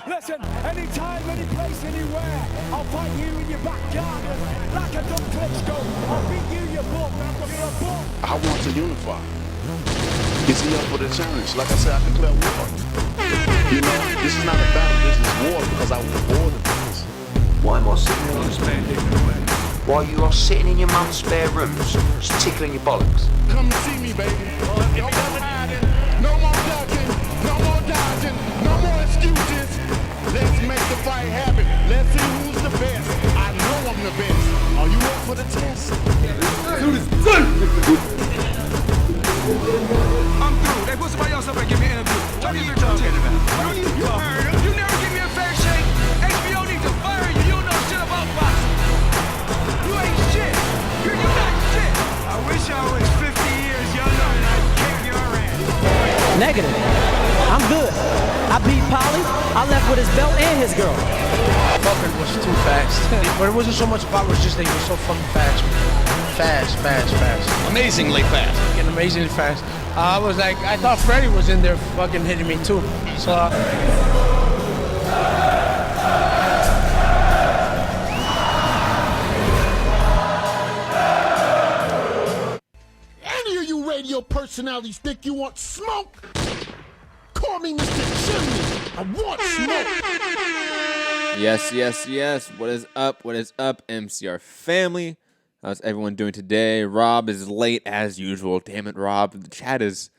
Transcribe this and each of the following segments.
Listen, anytime, any place, anywhere, I'll fight you in your backyard. Like a dumb Klitschko, I'll beat you, you bum. You're a bum. I want to unify. Is he up for the challenge? Like I said, I declare war. You know, this is not a battle, this is war because I was born in this. Why am I sitting here on this man? While you are sitting in your mum's spare rooms, just tickling your bollocks. Come and see me, baby. No more hiding, no more ducking, no more dodging, no more excuses. Let's make the fight happen. Let's see who's the best. I know I'm the best. Are you up for the test? I'm through. Hey, put somebody else up and give me an interview. What are you talking about? You never give me a fair shake. HBO needs to fire you. You don't know shit about boxing. You ain't shit. You're not shit. I wish I was 50 years younger and I'd kick your ass. Negative. I'm good. I beat Polly. I left with his belt and his girl. Fucking was too fast. But it wasn't so much about, it was just that he was so fucking fast. Fast. Amazingly fast. Fucking amazingly fast. I was like, I thought Freddie was in there fucking hitting me too. So. Any of you radio personalities think you want smoke? Call me Mr. Chimney. I want smoke. Yes. What is up, MCR family? How's everyone doing today? Rob is late as usual. Damn it, Rob. The chat is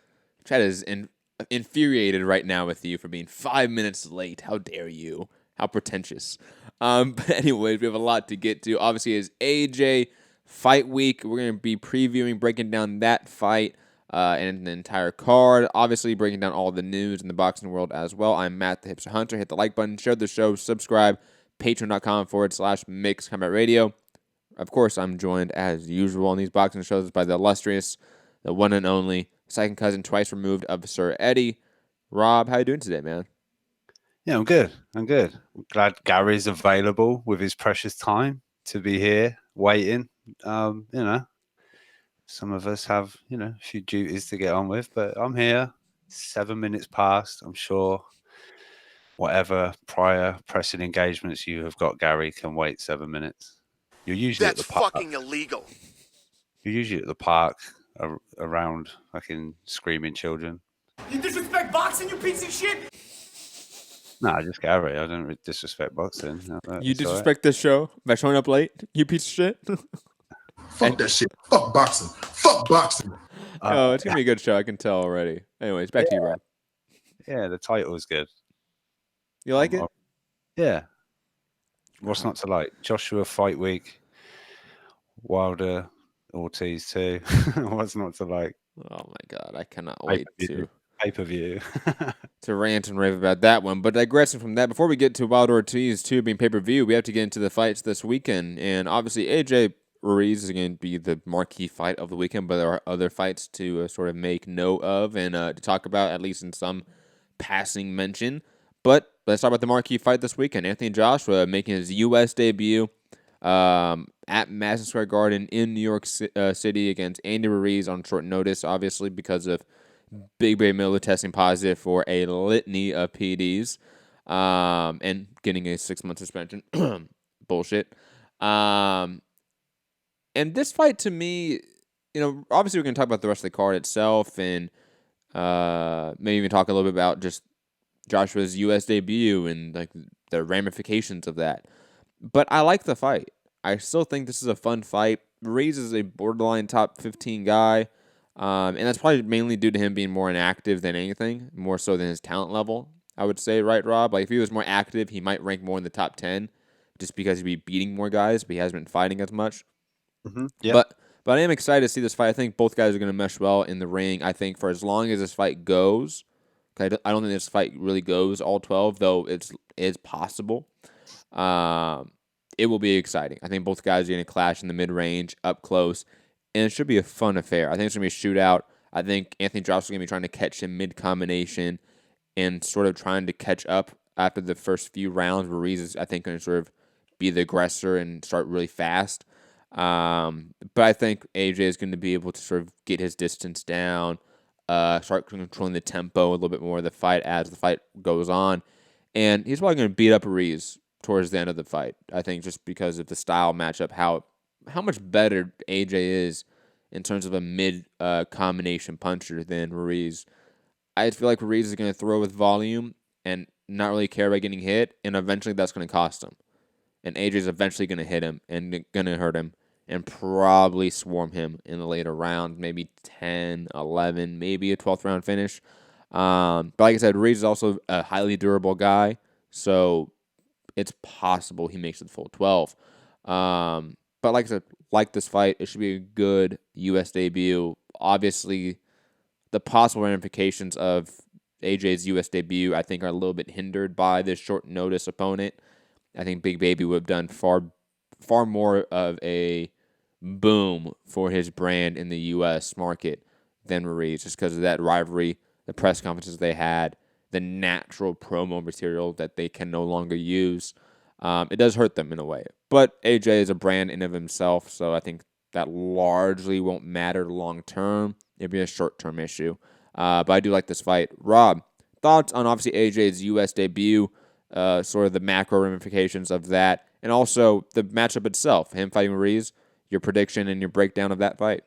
infuriated right now with you for being 5 minutes late. How dare you? How pretentious. But anyways, we have a lot to get to. Obviously, it's AJ Fight Week. We're going to be previewing, breaking down that fight and the entire card. Obviously, breaking down all the news in the boxing world as well. I'm Matt, the Hipster Hunter. Hit the like button, share the show, subscribe. Patreon.com/Mixed Combat Radio. Of course, I'm joined, as usual, on these boxing shows by the illustrious, the one and only, second cousin twice removed of Sir Eddie. Rob, how you doing today, man? Yeah, I'm good. I'm glad Gary's available with his precious time to be here waiting. You know, some of us have, a few duties to get on with, but I'm here. 7 minutes past. I'm sure whatever prior pressing engagements you have got, Gary, can wait 7 minutes. You're usually at the park. That's fucking illegal. You're usually at the park around fucking screaming children. You disrespect boxing, you piece of shit? Nah, just Gary. I don't disrespect boxing. You disrespect this show by showing up late, you piece of shit? Fuck that shit. Fuck boxing. Fuck boxing. It's going to be a good show. I can tell already. Anyways, back to you, Rob. Yeah, the title is good. You like it? Yeah. What's not to like? Joshua Fight Week, Wilder, Ortiz too. What's not to like? Oh my God, I cannot wait to pay-per-view to rant and rave about that one. But digressing from that, before we get to Wilder Ortiz 2 being pay-per-view, we have to get into the fights this weekend. And obviously, AJ Ruiz is going to be the marquee fight of the weekend, but there are other fights to sort of make note of and to talk about, at least in some passing mention. But let's talk about the marquee fight this weekend. Anthony Joshua making his U.S. debut at Madison Square Garden in New York City against Andy Ruiz on short notice, obviously, because of Big Bay Miller testing positive for a litany of PDs and getting a 6-month suspension. Bullshit. And this fight, to me, obviously we're going to talk about the rest of the card itself and maybe even talk a little bit about just Joshua's U.S. debut and like the ramifications of that. But I like the fight. I still think this is a fun fight. Ruiz is a borderline top 15 guy, and that's probably mainly due to him being more inactive than anything, more so than his talent level, I would say, right, Rob? Like, if he was more active, he might rank more in the top 10 just because he'd be beating more guys, but he hasn't been fighting as much. Mm-hmm. Yep. But I am excited to see this fight. I think both guys are going to mesh well in the ring. I think for as long as this fight goes, I don't think this fight really goes all 12, though it's possible. It will be exciting. I think both guys are going to clash in the mid-range, up close, and it should be a fun affair. I think it's going to be a shootout. I think Anthony Joshua is going to be trying to catch him mid-combination and sort of trying to catch up after the first few rounds. Ruiz is, I think, going to sort of be the aggressor and start really fast. But I think AJ is going to be able to sort of get his distance down, start controlling the tempo a little bit more of the fight as the fight goes on. and he's probably going to beat up Ruiz towards the end of the fight. I think just because of the style matchup, how much better AJ is in terms of a mid combination puncher than Ruiz. I feel like Ruiz is going to throw with volume and not really care about getting hit, and eventually that's going to cost him. And AJ's eventually going to hit him and going to hurt him and probably swarm him in the later rounds, maybe 10, 11, maybe a 12th round finish. But like I said, Ruiz is also a highly durable guy, so it's possible he makes it full 12. But like I said, like this fight, it should be a good U.S. debut. Obviously, the possible ramifications of AJ's U.S. debut, I think, are a little bit hindered by this short notice opponent. I think Big Baby would have done far more of a boom for his brand in the U.S. market than Ruiz, just because of that rivalry, the press conferences they had, the natural promo material that they can no longer use. It does hurt them in a way. But AJ is a brand in of himself, so I think that largely won't matter long term. It'll be a short-term issue. But I do like this fight. Rob, thoughts on obviously AJ's U.S. debut, sort of the macro ramifications of that, and also the matchup itself, him fighting Ruiz, your prediction and your breakdown of that fight?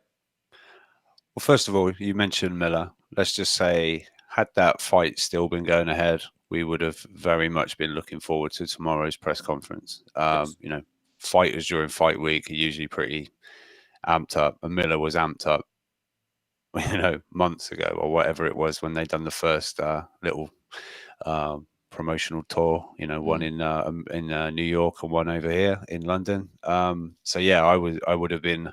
Well, first of all, you mentioned Miller. Let's just say, had that fight still been going ahead, we would have very much been looking forward to tomorrow's press conference. Yes. You know, fighters during fight week are usually pretty amped up, and Miller was amped up, months ago or whatever it was when they done the first little promotional tour. One in New York and one over here in London. So yeah, I would have been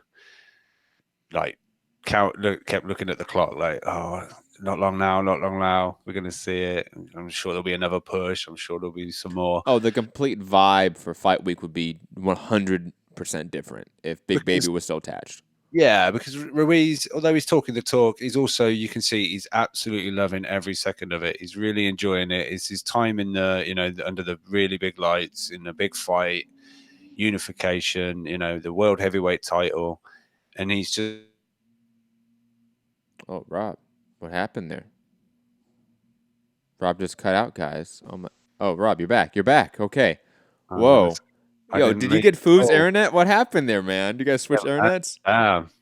like kept looking at the clock, like, oh, not long now, we're gonna see it. I'm sure there'll be another push. I'm sure there'll be some more. Oh, the complete vibe for fight week would be 100% different if Big Baby was still attached. Yeah, because Ruiz, although he's talking the talk, he's also, you can see he's absolutely loving every second of it. He's really enjoying it. It's his time in under the really big lights, in the big fight, unification, the world heavyweight title. And he's just... Oh, Rob, what happened there? Rob just cut out, guys. Oh, my. Oh, Rob, you're back. You're back. Okay. Whoa. Yo, did you get Foo's internet? What happened there, man? Do you guys switch internets?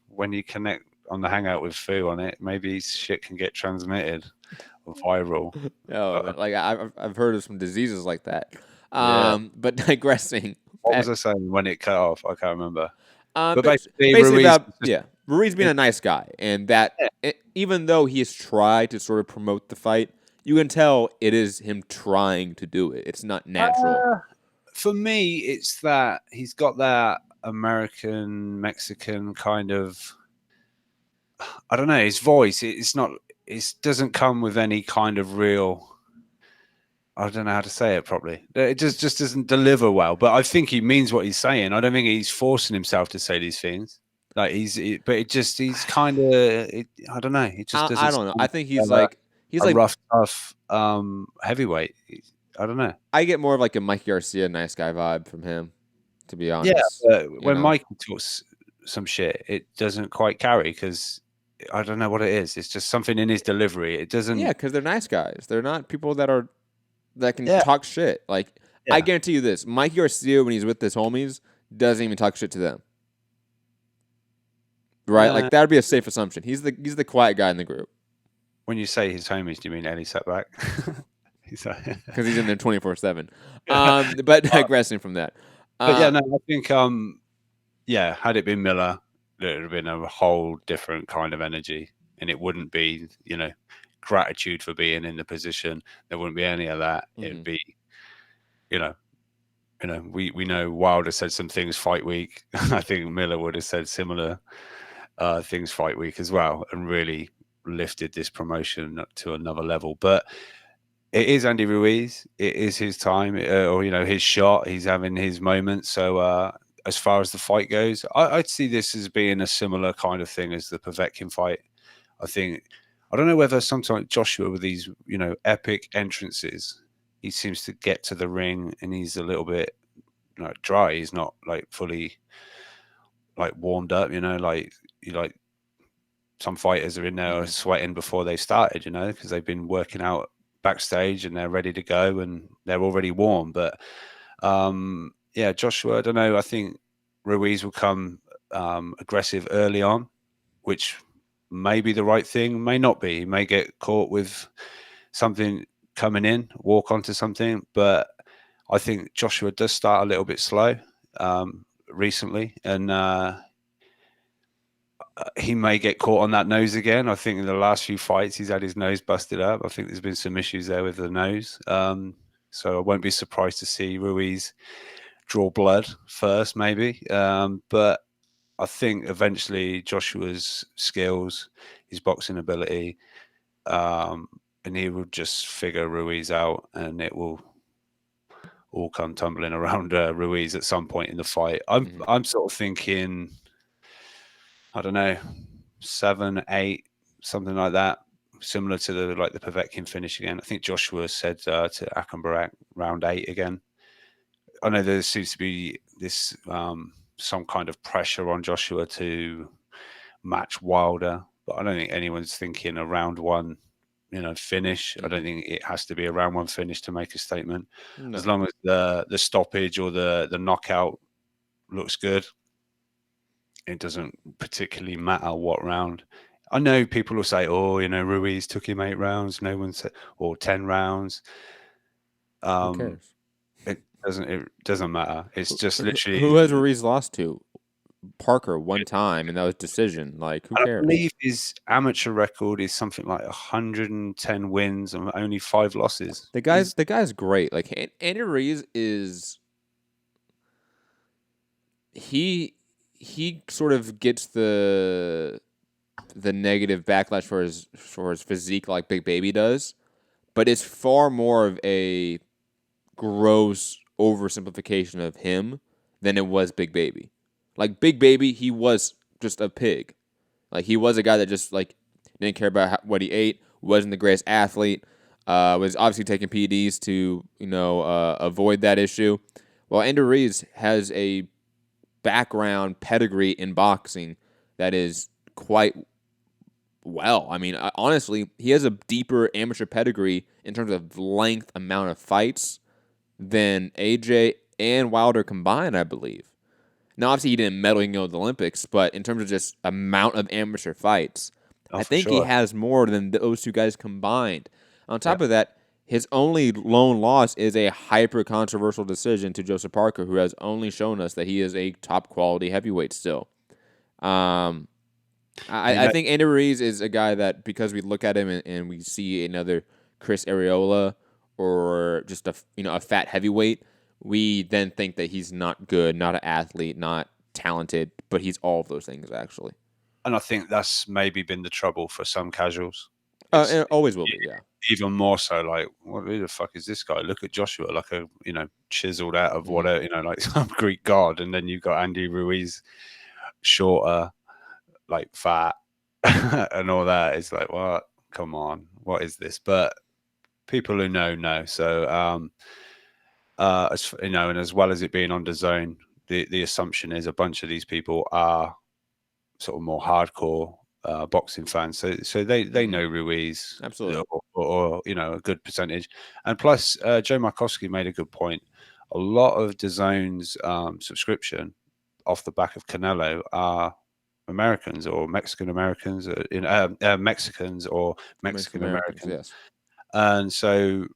When you connect on the Hangout with Foo on it, maybe shit can get transmitted or viral. Oh, like I've heard of some diseases like that. But digressing. What was I saying when it cut off? I can't remember. But basically Ruiz being a nice guy, and that even though he has tried to sort of promote the fight, you can tell it is him trying to do it. It's not natural. For me, it's that he's got that American, Mexican kind of, I don't know, his voice. It doesn't come with any kind of real, I don't know how to say it properly. It just doesn't deliver well. But I think he means what he's saying. I don't think he's forcing himself to say these things. Like he's kind of, I don't know. He just doesn't. I don't know. I think he's like a rough, tough heavyweight. I don't know. I get more of like a Mike Garcia nice guy vibe from him, to be honest. Yeah, but when Michael talks some shit, it doesn't quite carry because I don't know what it is. It's just something in his delivery. It doesn't. Yeah, because they're nice guys. They're not people that can talk shit. Like I guarantee you this: Mike Garcia, when he's with his homies, doesn't even talk shit to them. Right? Like that would be a safe assumption. He's the quiet guy in the group. When you say his homies, do you mean Eddie Setback? Because he's in there 24/7. But digressing from that. But yeah, no, I think had it been Miller, it would have been a whole different kind of energy, and it wouldn't be gratitude for being in the position. There wouldn't be any of that. Mm-hmm. It'd be we know Wilder said some things fight week. I think Miller would have said similar things fight week as well, and really lifted this promotion up to another level. But it is Andy Ruiz. It is his time, or his shot. He's having his moment. So as far as the fight goes, I'd see this as being a similar kind of thing as the Povetkin fight. I don't know whether sometimes Joshua, with these epic entrances, he seems to get to the ring and he's a little bit dry. He's not fully warmed up. Some fighters are in there sweating before they started, because they've been working out backstage and they're ready to go and they're already warm. But yeah, Joshua, I don't know. I think Ruiz will come aggressive early on, which may be the right thing, may not be. He may get caught with something coming in, walk onto something. But I think Joshua does start a little bit slow recently, and he may get caught on that nose again. I think in the last few fights, he's had his nose busted up. I think there's been some issues there with the nose. So I won't be surprised to see Ruiz draw blood first, maybe. But I think eventually Joshua's skills, his boxing ability, and he will just figure Ruiz out, and it will all come tumbling around Ruiz at some point in the fight. I'm sort of thinking, I don't know, 7, 8, something like that, similar to the Povetkin finish again. I think Joshua said to Akenbarak round 8 again. I know there seems to be this some kind of pressure on Joshua to match Wilder, but I don't think anyone's thinking a round 1, finish. I don't think it has to be a round 1 finish to make a statement. No. As long as the stoppage or the knockout looks good, it doesn't particularly matter what round. I know people will say, "Oh, Ruiz took him 8 rounds." No one said, or 10 rounds. Who cares? It doesn't matter. It's just literally who has Ruiz lost to? Parker one time, and that was decision. Like, who cares? I believe his amateur record is something like 110 wins and only 5 losses. The guy's great. Like, Andy Ruiz is he sort of gets the negative backlash for his physique like Big Baby does, but it's far more of a gross oversimplification of him than it was Big Baby. Like, Big Baby, he was just a pig. Like, he was a guy that just didn't care about what he ate, wasn't the greatest athlete, was obviously taking PEDs to avoid that issue. Well, Andy Ruiz has a background pedigree in boxing that is quite well. I mean, honestly, he has a deeper amateur pedigree in terms of length, amount of fights than AJ and Wilder combined, I believe. Now, obviously, he didn't medal in the Olympics, but in terms of just amount of amateur fights, I think he has more than those two guys combined. On top of that, his only lone loss is a hyper-controversial decision to Joseph Parker, who has only shown us that he is a top-quality heavyweight still. I think Andy Ruiz is a guy that, because we look at him and we see another Chris Areola or just a fat heavyweight, we then think that he's not good, not an athlete, not talented, but he's all of those things, actually. And I think that's maybe been the trouble for some casuals. It always will be, yeah. Even more so, like, who the fuck is this guy? Look at Joshua, like a, chiseled out of whatever, like some Greek god. And then you've got Andy Ruiz, shorter, like fat, and all that. It's like, what? Come on, what is this? But people who know. So, and as well as it being on DAZN, the assumption is a bunch of these people are sort of more hardcore boxing fans, so they know Ruiz, absolutely, or a good percentage. And plus, Joe Markowski made a good point. A lot of DAZN's subscription off the back of Canelo are Americans or Mexican Americans, Mexicans or Mexican Americans. Yes. And so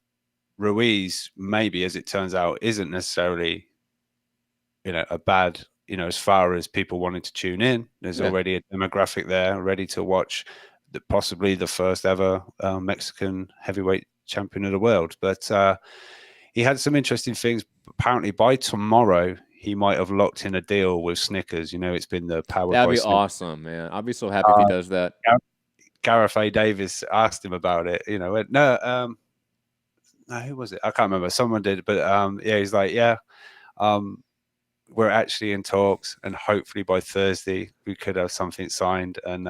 Ruiz, maybe, as it turns out, isn't necessarily, a bad, as far as people wanting to tune in. There's already a demographic there ready to watch possibly the first ever Mexican heavyweight champion of the world. But he had some interesting things. Apparently, by tomorrow, he might have locked in a deal with Snickers. It's been the power. That'd be awesome, man. I'd be so happy if he does that. Gareth A. Davis asked him about it. No, who was it? I can't remember. Someone did, but he's like, we're actually in talks, and hopefully by Thursday we could have something signed. And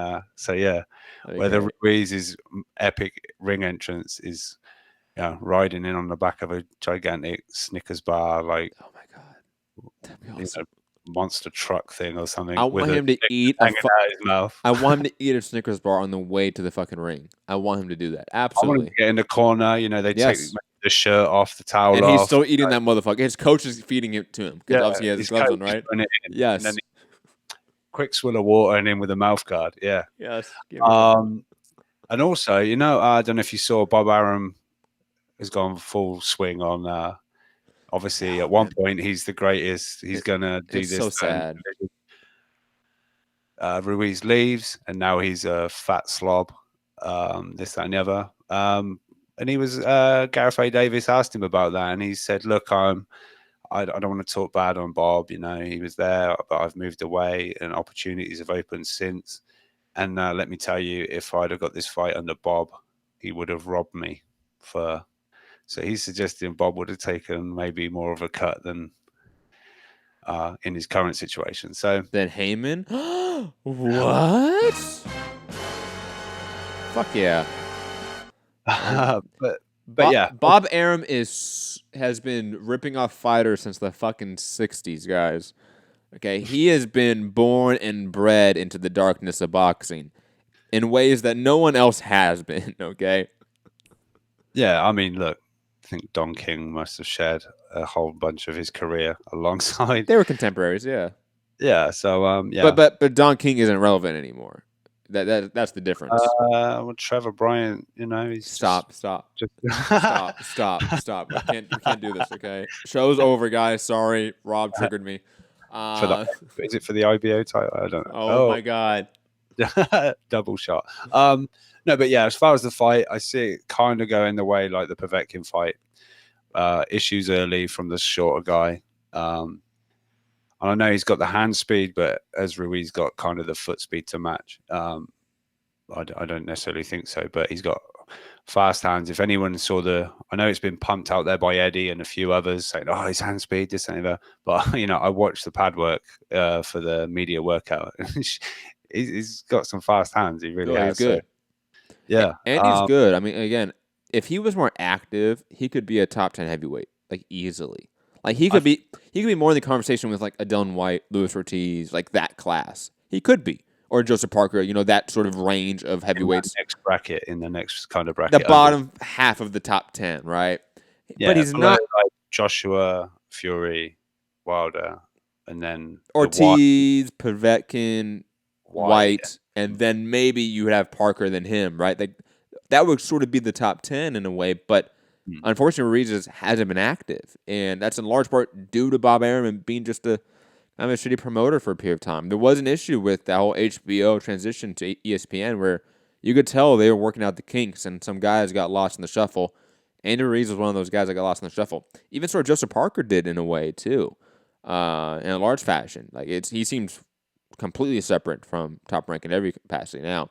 whether Ruiz's epic ring entrance is, riding in on the back of a gigantic Snickers bar, like, oh my god, that'd be awesome. monster truck thing or something. I with want a him to Snickers eat hanging out his mouth. I want him to eat a Snickers bar on the way to the fucking ring. I want him to do that. I want him Absolutely. to get in the corner. You know, they take Yes. the shirt off, the towel And off. he's still eating that motherfucker. His coach is feeding it to him because obviously he has his gloves on, coach is right? putting it in, Yes. And then quick swill of water and in with a mouth guard. Yeah. Yes. And also, you know, I don't know if you saw Bob Arum has gone full swing on. Obviously, at one point he's the greatest. He's gonna do It's this. so sad. Ruiz leaves, and now he's a fat slob. This, that, and the other. And he was Gareth A. Davis asked him about that, and he said, "Look, I don't want to talk bad on Bob. You know, he was there, but I've moved away, and opportunities have opened since. And let me tell you, if I'd have got this fight under Bob, he would have robbed me for." So he's suggesting Bob would have taken maybe more of a cut than in his current situation. So then Heyman, what? Fuck yeah! but yeah, Bob Arum has been ripping off fighters since the fucking 60s, guys. Okay, he has been born and bred into the darkness of boxing in ways that no one else has been. Okay. Yeah, I mean, look, I think Don King must have shared a whole bunch of his career alongside. They were contemporaries, yeah. Yeah, so yeah. But Don King isn't relevant anymore. That's the difference. Well, Trevor Bryant, you know, he's stop. Just Stop. We can't do this, okay? Show's over, guys. Sorry, Rob triggered me. Is it for the IBO title? I don't know. Oh my god. Double shot. No, but yeah, as far as the fight, I see it kind of going the way like the Povetkin fight. Issues early from the shorter guy. And I know he's got the hand speed, but as Ruiz got kind of the foot speed to match. I don't necessarily think so, but he's got fast hands. If anyone saw I know it's been pumped out there by Eddie and a few others saying, "Oh, his hand speed, this and that." But you know, I watched the pad work for the media workout. He's got some fast hands. He really has. He's good. So, yeah, and he's good. I mean, again, if he was more active, he could be a top 10 heavyweight, like easily. Like he could be more in the conversation with like a Dylan White, Luis Ortiz, like that class. He could be, or Joseph Parker. You know, that sort of range of heavyweights. In the next kind of bracket, the bottom half of the top 10, right? Yeah, but he's not like Joshua, Fury, Wilder, and then Ortiz, Povetkin, White, and then maybe you would have Parker than him, right? Like that would sort of be the top 10 in a way, but unfortunately, Ruiz hasn't been active, and that's in large part due to Bob Arum and being just a shitty promoter for a period of time. There was an issue with that whole HBO transition to ESPN where you could tell they were working out the kinks, and some guys got lost in the shuffle. Andy Ruiz was one of those guys that got lost in the shuffle. Even sort of Joseph Parker did in a way too, in a large fashion. Like he seems completely separate from Top Rank in every capacity now.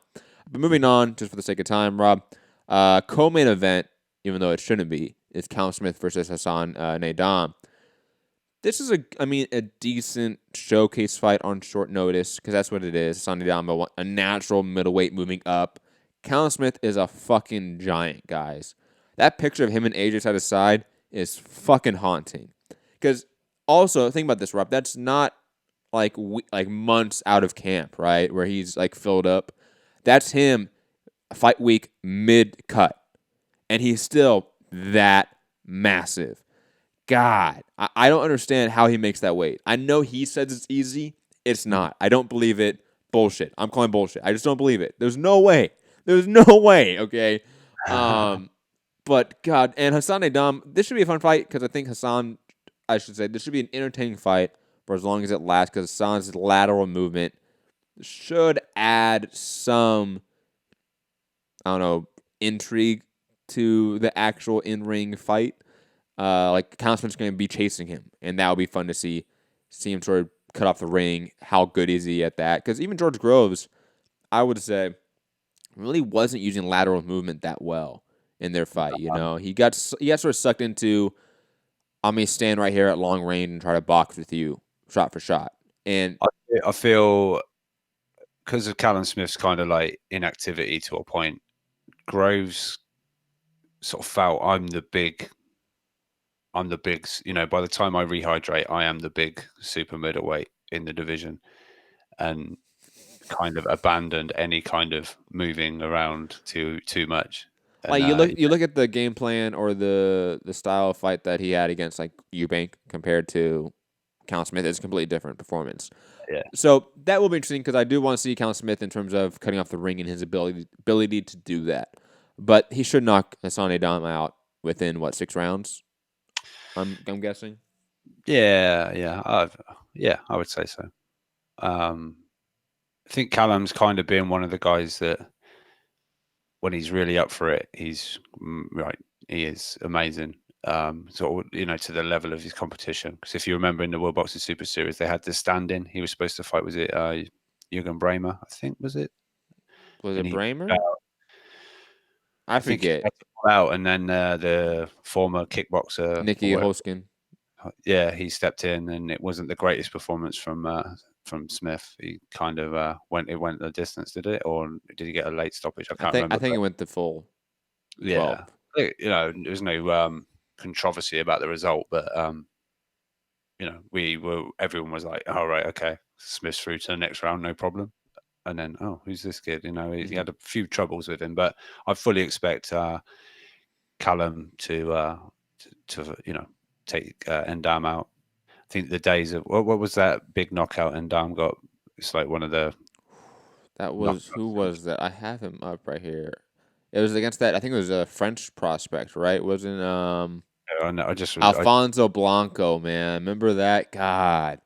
But moving on, just for the sake of time, Rob, co-main event, even though it shouldn't be, is Callum Smith versus Hassan Nadam. This is a decent showcase fight on short notice, because that's what it is. Hassan Nadam, a natural middleweight moving up. Callum Smith is a fucking giant, guys. That picture of him and AJ side to side is fucking haunting. Because also, think about this, Rob. That's not like months out of camp, right? Where he's like filled up. That's him fight week mid-cut. And he's still that massive. God, I don't understand how he makes that weight. I know he says it's easy. It's not. I don't believe it. Bullshit. I'm calling bullshit. I just don't believe it. There's no way. There's no way, okay? But, God, and Hassan Nadam, this should be a fun fight because I think this should be an entertaining fight for as long as it lasts because Hassan's lateral movement should add some, I don't know, intrigue to the actual in-ring fight. Like Callum Smith's going to be chasing him, and that will be fun to see him sort of cut off the ring. How good is he at that? Because even George Groves, I would say, really wasn't using lateral movement that well in their fight. You know, he got sort of sucked into, I'm going to stand right here at long range and try to box with you, shot for shot. And I feel because of Callum Smith's kind of like inactivity to a point, Groves sort of felt I'm the big, you know, by the time I rehydrate, I am the big super middleweight. in the division, and kind of abandoned any kind of moving around too much. And Like you look at the game plan or the style of fight that he had against like Eubank compared to Count Smith. It's a completely different performance. yeah, So that will be interesting because I do want to see Count Smith in terms of cutting off the ring and his ability to do that. But he should knock Hassan Adam out within 6 rounds. I'm guessing. yeah, I would say so. I think Callum's kind of been one of the guys that, when he's really up for it, he's right. He is amazing. Sort of, to the level of his competition. Because if you remember in the World Boxing Super Series, they had the stand-in. He was supposed to fight. Was it Jürgen Bremer? I think was it. Was And it he Bramer? I think he forget. had to pull out, and then the former kickboxer Nicky Holskin. Yeah, he stepped in, and it wasn't the greatest performance from Smith. He kind of went the distance, did it, or did he get a late stoppage? I can't remember. I think it went the full 12. Yeah, there was no controversy about the result, but everyone was like, "Oh right, okay, Smith's through to the next round, no problem." And then, oh, who's this kid? He had a few troubles with him, but I fully expect Callum to take Endam out. I think the days of what was that big knockout Endam got? It's like one of the. That was who was that? I have him up right here. It was against that. I think it was a French prospect, right? Wasn't Alfonso Blanco, man. Remember that? God.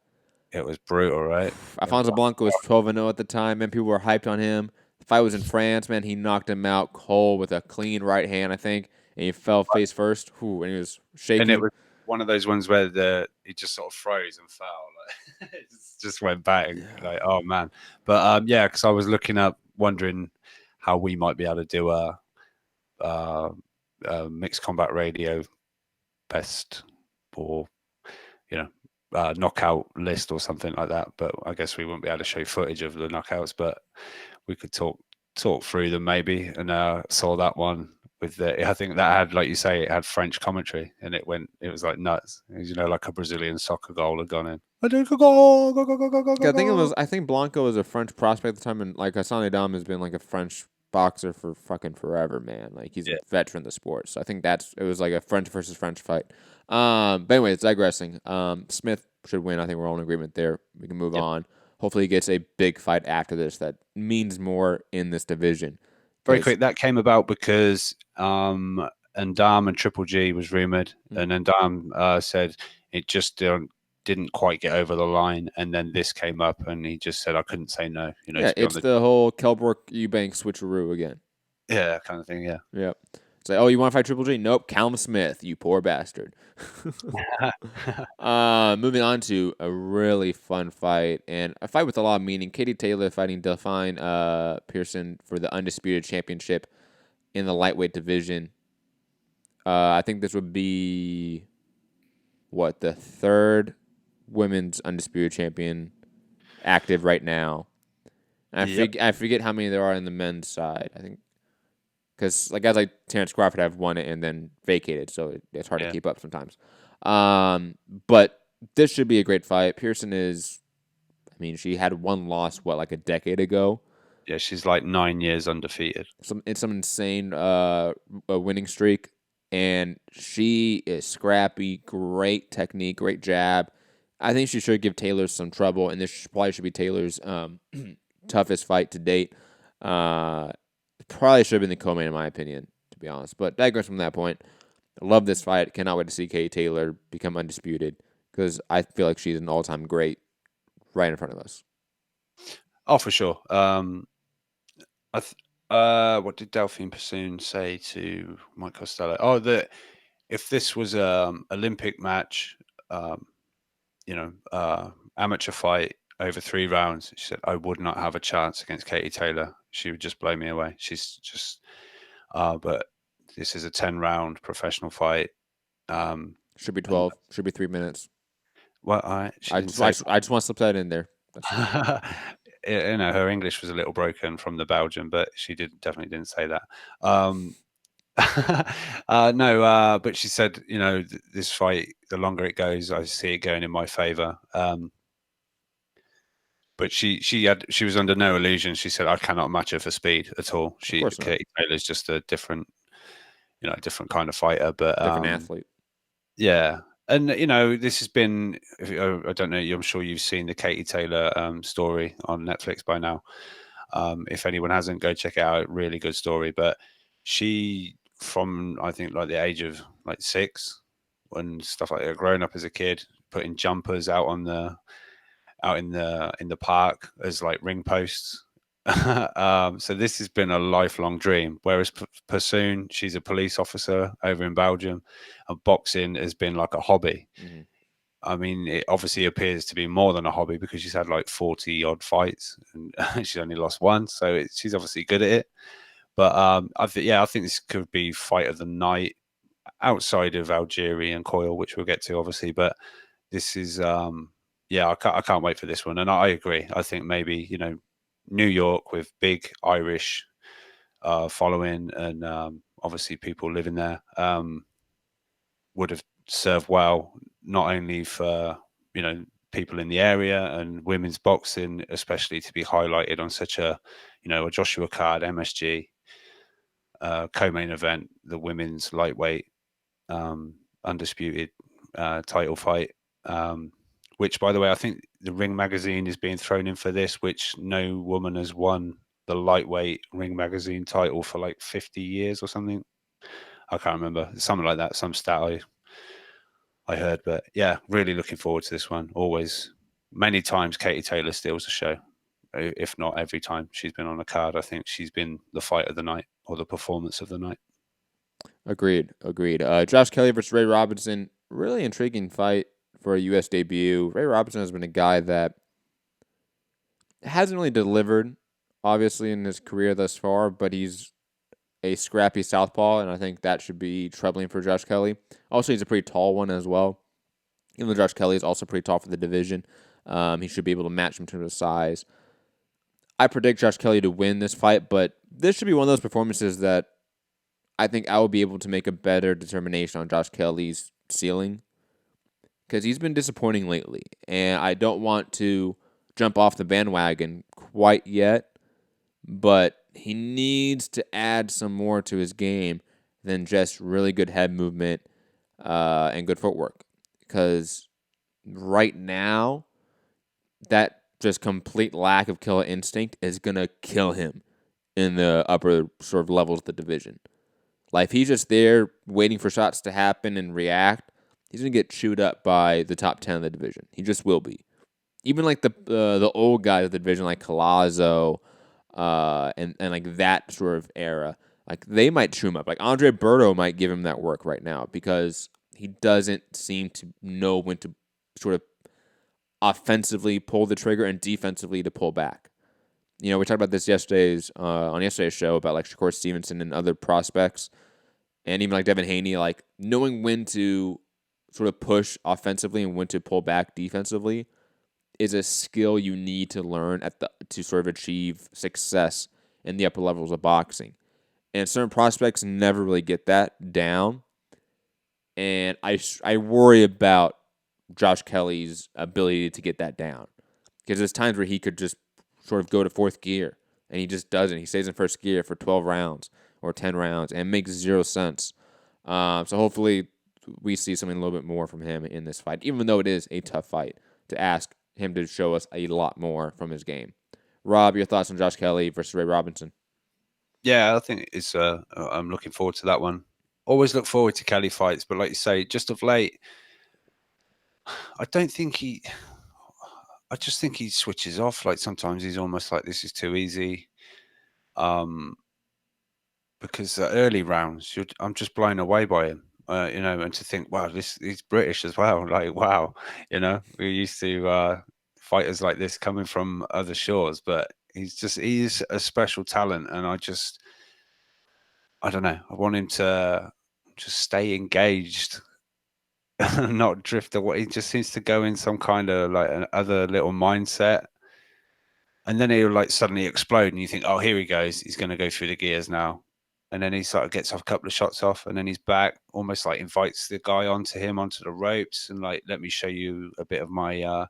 It was brutal, right? Alfonso Blanco was 12-0 at the time, man. People were hyped on him. The fight was in France, man. He knocked him out cold with a clean right hand, I think, and he fell face first. And he was shaking. And it was one of those ones where he just sort of froze and fell. Like, it just went back. Like, oh man. But because I was looking up, wondering how we might be able to do a mixed combat radio best or knockout list or something like that. But I guess we wouldn't be able to show footage of the knockouts, but we could talk through them maybe. And saw that one with I think that had, like you say, it had French commentary, and it was like nuts. It was, like a Brazilian soccer goal had gone in. I think Blanco was a French prospect at the time, and like Hassan Adam has been like a French boxer for fucking forever, man. Like he's a veteran of the sport. So I think it was like a French versus French fight. But anyways, digressing. Smith should win. I think we're all in agreement there. We can move on. Hopefully he gets a big fight after this that means more in this division. Very quick, that came about because Ndam and Triple G was rumored, and Ndam said it just didn't quite get over the line, and then this came up, and he just said, "I couldn't say no." It's the whole Kelbrook Eubank switcheroo again. Yeah, kind of thing. Yeah. Yep. It's like, oh, you want to fight Triple G? Nope, Callum Smith, you poor bastard. Moving on to a really fun fight, and a fight with a lot of meaning. Katie Taylor fighting Delphine Pearson for the Undisputed Championship in the lightweight division. I think this would be, the third women's Undisputed Champion active right now. And I forget how many there are in the men's side. I think because guys like Terrence Crawford have won it and then vacated, so it's hard to keep up sometimes. But this should be a great fight. Pearson she had one loss, a decade ago? Yeah, she's like 9 years undefeated. It's some insane winning streak, and she is scrappy, great technique, great jab. I think she should give Taylor some trouble, and this probably should be Taylor's toughest fight to date. Probably should have been the co-main, in my opinion, to be honest. But digress from that point. I love this fight. Cannot wait to see Katie Taylor become undisputed because I feel like she's an all-time great right in front of us. Oh, for sure. What did Delphine Persoon say to Mike Costello? Oh, that if this was an Olympic match, amateur fight over 3 rounds, she said, I would not have a chance against Katie Taylor. She would just blow me away. She's just, but this is a 10-round professional fight. Should be 12. Should be 3 minutes. Well, I just want to slip that in there. Her English was a little broken from the Belgian, but she definitely didn't say that. No, but she said, this fight, the longer it goes, I see it going in my favor. But she was under no illusion. She said, "I cannot match her for speed at all." course not. Katie Taylor's just a different, different kind of fighter. But Different athlete. yeah, and this has been. I don't know. I'm sure you've seen the Katie Taylor story on Netflix by now. If anyone hasn't, go check it out. Really good story. But she, from I think like the age of like 6, and stuff like that, growing up as a kid, putting jumpers out in the park as like ring posts. So this has been a lifelong dream. Whereas Pursoon, she's a police officer over in Belgium, and boxing has been like a hobby. Mm-hmm. I mean, it obviously appears to be more than a hobby because she's had like 40 odd fights and she's only lost one. So she's obviously good at it. But I think this could be fight of the night outside of Algeria and Coyle, which we'll get to obviously. But this is, I can't wait for this one. And I agree. I think maybe, New York with big Irish following and obviously people living there would have served well, not only for people in the area and women's boxing, especially to be highlighted on such a a Joshua card, MSG co-main event, the women's lightweight undisputed title fight, which by the way I think the Ring magazine is being thrown in for this, which no woman has won the lightweight Ring magazine title for like 50 years or something. I can't remember, something like that, some stat I heard. But yeah, really looking forward to this one. Always, many times Katie Taylor steals the show, if not every time she's been on a card. I think she's been the fight of the night or the performance of the night. Agreed. Josh Kelly versus Ray Robinson, really intriguing fight for a U.S. debut. Ray Robinson has been a guy that hasn't really delivered, obviously, in his career thus far, but he's a scrappy southpaw, and I think that should be troubling for Josh Kelly. Also, he's a pretty tall one as well. Even though Josh Kelly is also pretty tall for the division, he should be able to match him in terms of size. I predict Josh Kelly to win this fight, but this should be one of those performances that I think I will be able to make a better determination on Josh Kelly's ceiling, because he's been disappointing lately, and I don't want to jump off the bandwagon quite yet, but he needs to add some more to his game than just really good head movement and good footwork. Because right now, that just complete lack of killer instinct is going to kill him in the upper sort of levels of the division. Like, if he's just there waiting for shots to happen and react, he's going to get chewed up by the top 10 of the division. He just will be. Even like the old guys of the division, like Collazo, and like that sort of era, like they might chew him up. Like Andre Berto might give him that work right now because he doesn't seem to know when to sort of offensively pull the trigger and defensively to pull back. We talked about this on yesterday's show about like Shakur Stevenson and other prospects, and even like Devin Haney, like knowing when to sort of push offensively and when to pull back defensively is a skill you need to learn to sort of achieve success in the upper levels of boxing. And certain prospects never really get that down. And I worry about Josh Kelly's ability to get that down, because there's times where he could just sort of go to fourth gear, and he just doesn't. He stays in first gear for 12 rounds or 10 rounds, and it makes zero sense. So hopefully we see something a little bit more from him in this fight, even though it is a tough fight, to ask him to show us a lot more from his game. Rob, your thoughts on Josh Kelly versus Ray Robinson? Yeah, I think it's. I'm looking forward to that one. Always look forward to Kelly fights, but like you say, just of late, I don't think he. I just think he switches off. Like sometimes he's almost like, this is too easy. Because the early rounds, I'm just blown away by him. And to think, wow, he's British as well. Like, wow, we're used to fighters like this coming from other shores, but he's a special talent, and I don't know. I want him to just stay engaged and not drift away. He just seems to go in some kind of like another little mindset, and then he'll like suddenly explode, and you think, oh, here he goes. He's going to go through the gears now. And then he sort of gets off a couple of shots off, and then he's back, almost like invites the guy onto the ropes, and like, let me show you a bit of my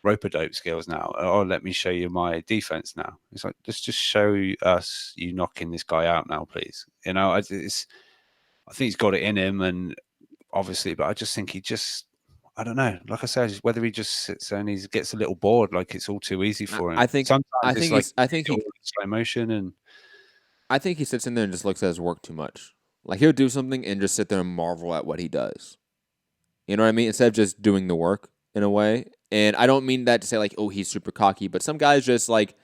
rope-a-dope skills now. Oh, let me show you my defense now. It's like, let's just show us you knocking this guy out now, please. You know, I think he's got it in him, and obviously, but I just think I don't know. Like I said, whether he just sits there and he gets a little bored, like it's all too easy for him. I think Sometimes I it's think like he's I think all he in slow motion, and I think he sits in there and just looks at his work too much. Like he'll do something and just sit there and marvel at what he does. You know what I mean? Instead of just doing the work in a way. And I don't mean that to say like, oh, he's super cocky, but some guys just like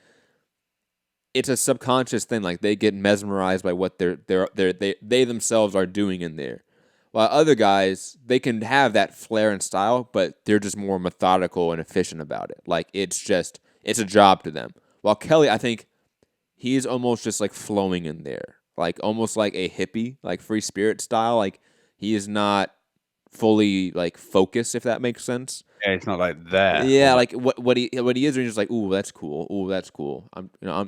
it's a subconscious thing. Like they get mesmerized by what they themselves are doing in there. While other guys, they can have that flair and style, but they're just more methodical and efficient about it. Like it's a job to them. While Kelly, I think he's almost just like flowing in there, like almost like a hippie, like free spirit style. Like he is not fully like focused, if that makes sense. yeah, it's not like that. Yeah, like what he is, he's just like, ooh, that's cool. Ooh, that's cool.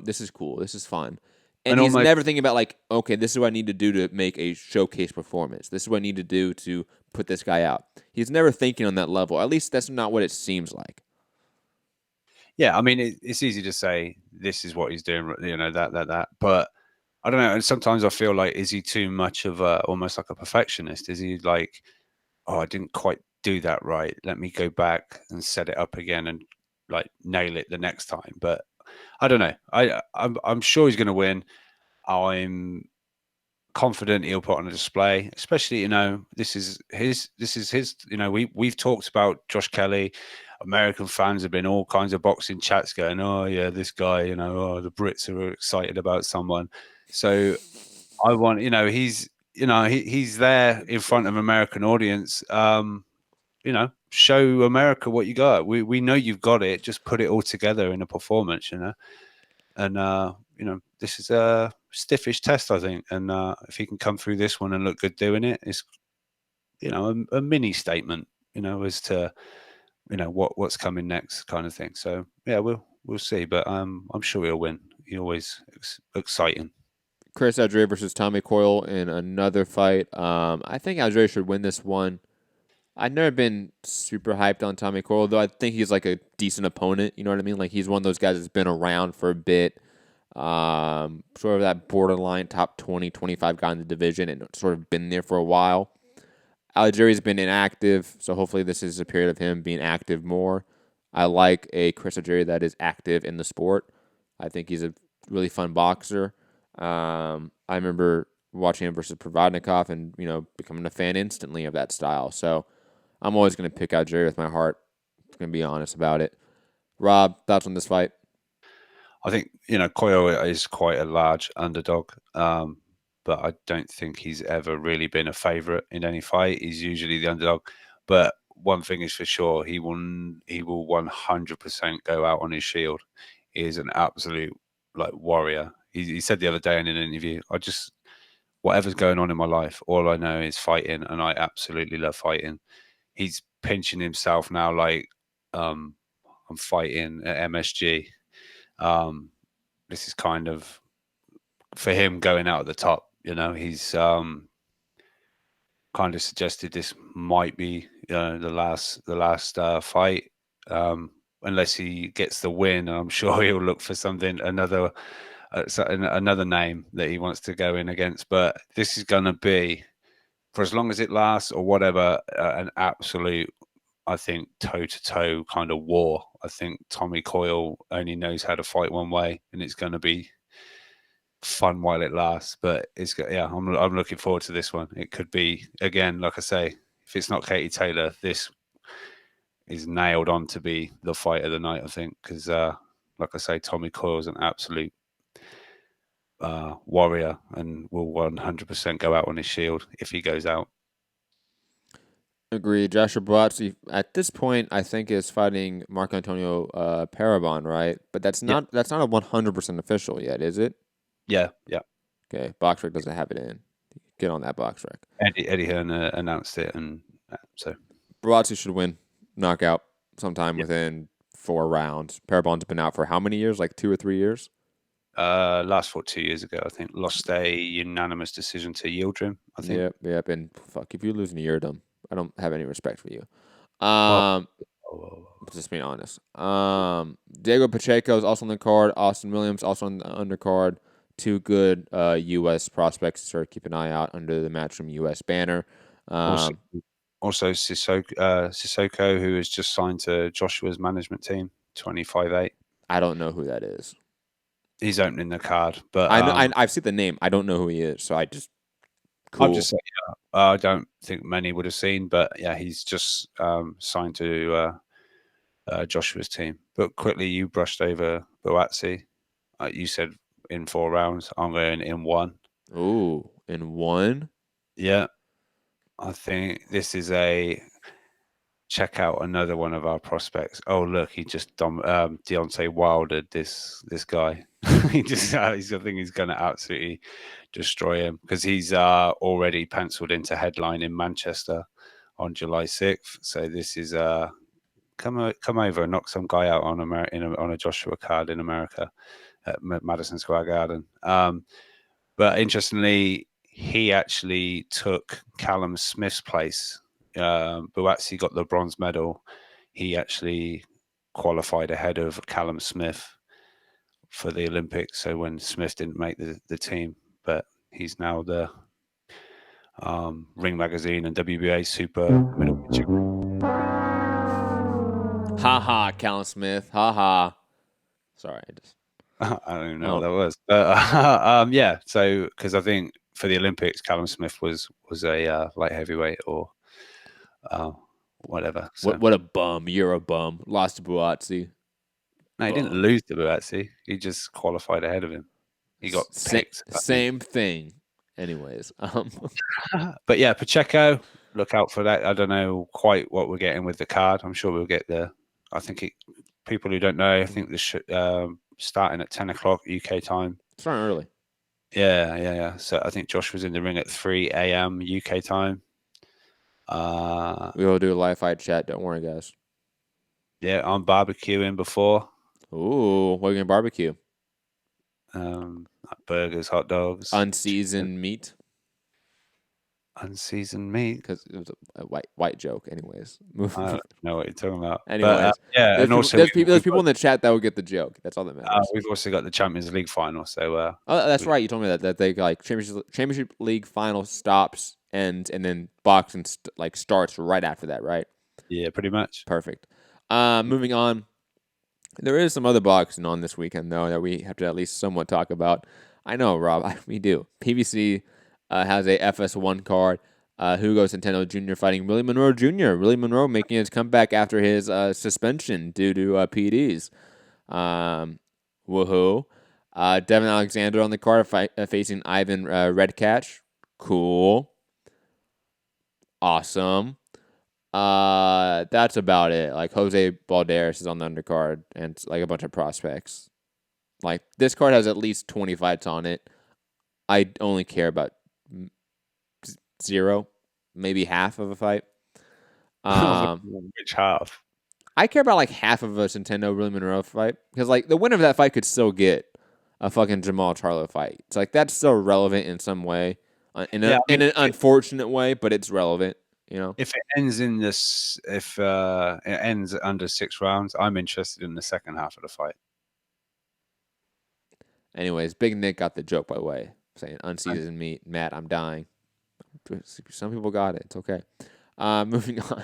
This is cool. This is fun. And he's never thinking about like, okay, this is what I need to do to make a showcase performance. This is what I need to do to put this guy out. He's never thinking on that level. At least that's not what it seems like. Yeah, I mean, it's easy to say this is what he's doing, you know, that. But I don't know. And sometimes I feel like, is he too much of almost like a perfectionist? Is he like, oh, I didn't quite do that right. Let me go back and set it up again and like nail it the next time. But I don't know. I'm sure he's going to win. I'm confident he'll put on a display, especially, you know, this is his, you know, we've talked about Josh Kelly. American fans have been all kinds of boxing chats going, oh yeah, this guy, you know, oh, the Brits are excited about someone. So I want, you know, he's there in front of an American audience. You know, show America what you got. We know you've got it. Just put it all together in a performance, you know. And you know, this is a stiffish test, I think. And if he can come through this one and look good doing it, it's, you know, a mini statement, you know, as to, you know, what's coming next, kind of thing. So yeah, we'll see. But I'm sure he'll win. He always exciting. Chris Adria versus Tommy Coyle in another fight. I think Adria should win this one. I've never been super hyped on Tommy Coyle, though I think he's like a decent opponent. You know what I mean? Like he's one of those guys that's been around for a bit. Sort of that borderline top 20, 25 guy in the division and sort of been there for a while. Algeria's been inactive, so hopefully this is a period of him being active more. I like a Chris Algeria that is active in the sport. I think he's a really fun boxer. I remember watching him versus Provodnikov and, you know, becoming a fan instantly of that style. So I'm always going to pick Algeria with my heart. I'm going to be honest about it. Rob, thoughts on this fight? I think, you know, Coyle is quite a large underdog, but I don't think he's ever really been a favourite in any fight. He's usually the underdog. But one thing is for sure, he will 100% go out on his shield. He is an absolute like warrior. He said the other day in an interview, whatever's going on in my life, all I know is fighting, and I absolutely love fighting. He's pinching himself now like I'm fighting at MSG. This is kind of for him going out at the top. You know, he's kind of suggested this might be the last fight, unless he gets the win. I'm sure he'll look for another name that he wants to go in against. But this is going to be, for as long as it lasts or whatever, an absolute, I think, toe-to-toe kind of war. I think Tommy Coyle only knows how to fight one way, and it's going to be fun while it lasts. But I'm looking forward to this one. It could be, again, like I say, if it's not Katie Taylor, this is nailed on to be the fight of the night, I think, because like I say, Tommy Coyle's an absolute warrior and will 100% go out on his shield if he goes out. Agreed. Joshua Buatsi, at this point, I think is fighting Marco Antonio Parabon, right? But that's not a 100% official yet, is it? Yeah. Okay, BoxRec doesn't have it in. Get on that BoxRec. Eddie Hearn announced it, and so Buatsi should win knockout sometime within 4 rounds. Parabon's been out for how many years? Like 2 or 3 years? Last fought 2 years ago, I think. Lost a unanimous decision to Yildirim, I think. Yep. And fuck, if you lose to Yildirim, I don't have any respect for you. Well, Just being honest. Diego Pacheco is also on the card. Austin Williams also on the undercard. Two good U.S. prospects to sort of keep an eye out under the Matchroom U.S. banner. Also Sissoko, who has just signed to Joshua's management team, 25-8. I don't know who that is. He's opening the card, but I know I've seen the name. I don't know who he is, so I just I'm just saying. I don't think many would have seen, but yeah, he's just signed to Joshua's team. But quickly, you brushed over Boazzi. You said in 4 rounds. I'm going in 1. Ooh, in 1? Yeah. I think this is a check out another one of our prospects. Oh, look, he just Deontay Wildered this guy. I think he's going to absolutely destroy him because he's already penciled into headline in Manchester on July 6th. So this is come over and knock some guy out on a Joshua card in America at Madison Square Garden. But interestingly, he actually took Callum Smith's place. Boazzi got the bronze medal. He actually qualified ahead of Callum Smith for the Olympics. So when Smith didn't make the team, but he's now the Ring Magazine and WBA super middleweight. Ha, Callum Smith. Ha. Sorry, I don't even know what that was. But yeah, so because I think for the Olympics, Callum Smith was a light heavyweight or whatever. So. What a bum. You're a bum. Lost to Boazzi. No, he didn't lose to Boazzi. He just qualified ahead of him. He got picked. Same thing. Anyways. But yeah, Pacheco, look out for that. I don't know quite what we're getting with the card. I'm sure we'll get there. I think people who don't know, I think this should starting at 10 o'clock UK time. Starting early. Yeah. So I think Josh was in the ring at 3 a.m. UK time. We will do a live fight chat. Don't worry, guys. Yeah, I'm barbecuing before. Ooh, what are you going to barbecue? Burgers, hot dogs. Unseasoned meat? Unseasoned meat? Because it was a white joke, anyways. I don't know what you're talking about. Anyways. But, yeah, and also... There's people in the chat that will get the joke. That's all that matters. We've also got the Champions League final, so... that's right. You told me that they like Championship League final stops and then boxing starts right after that, right? Yeah, pretty much. Perfect. Moving on. There is some other boxing on this weekend, though, that we have to at least somewhat talk about. I know, Rob. We do. PBC has a FS1 card. Hugo Centeno Jr. fighting Willie Monroe Jr. Willie Monroe making his comeback after his suspension due to PEDs. Woohoo. Devin Alexander on the card facing Ivan Redcatch. Cool. Awesome. That's about it. Like Jose Balderas is on the undercard and like a bunch of prospects. Like this card has at least 20 fights on it. I only care about 0, maybe half of a fight. Which half? I care about like half of a Centeno Willie Monroe fight because like the winner of that fight could still get a fucking Jamal Charlo fight. It's like that's still relevant in some way, in an unfortunate way, but it's relevant. You know, if it ends if it ends under 6 rounds, I'm interested in the second half of the fight. Anyways, Big Nick got the joke, by the way, saying unseasoned meat. Matt, I'm dying. Some people got it. It's okay. Moving on.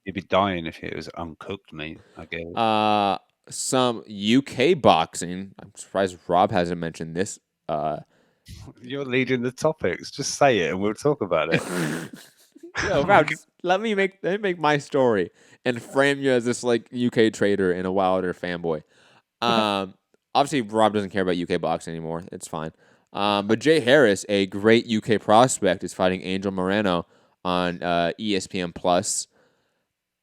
You'd be dying if it was uncooked meat, I guess. Some UK boxing. I'm surprised Rob hasn't mentioned this. You're leading the topics. Just say it and we'll talk about it. Yo, Rob, just let me make my story and frame you as this like UK trader and a Wilder fanboy. Obviously, Rob doesn't care about UK boxing anymore. It's fine. But Jay Harris, a great UK prospect, is fighting Angel Moreno on ESPN Plus.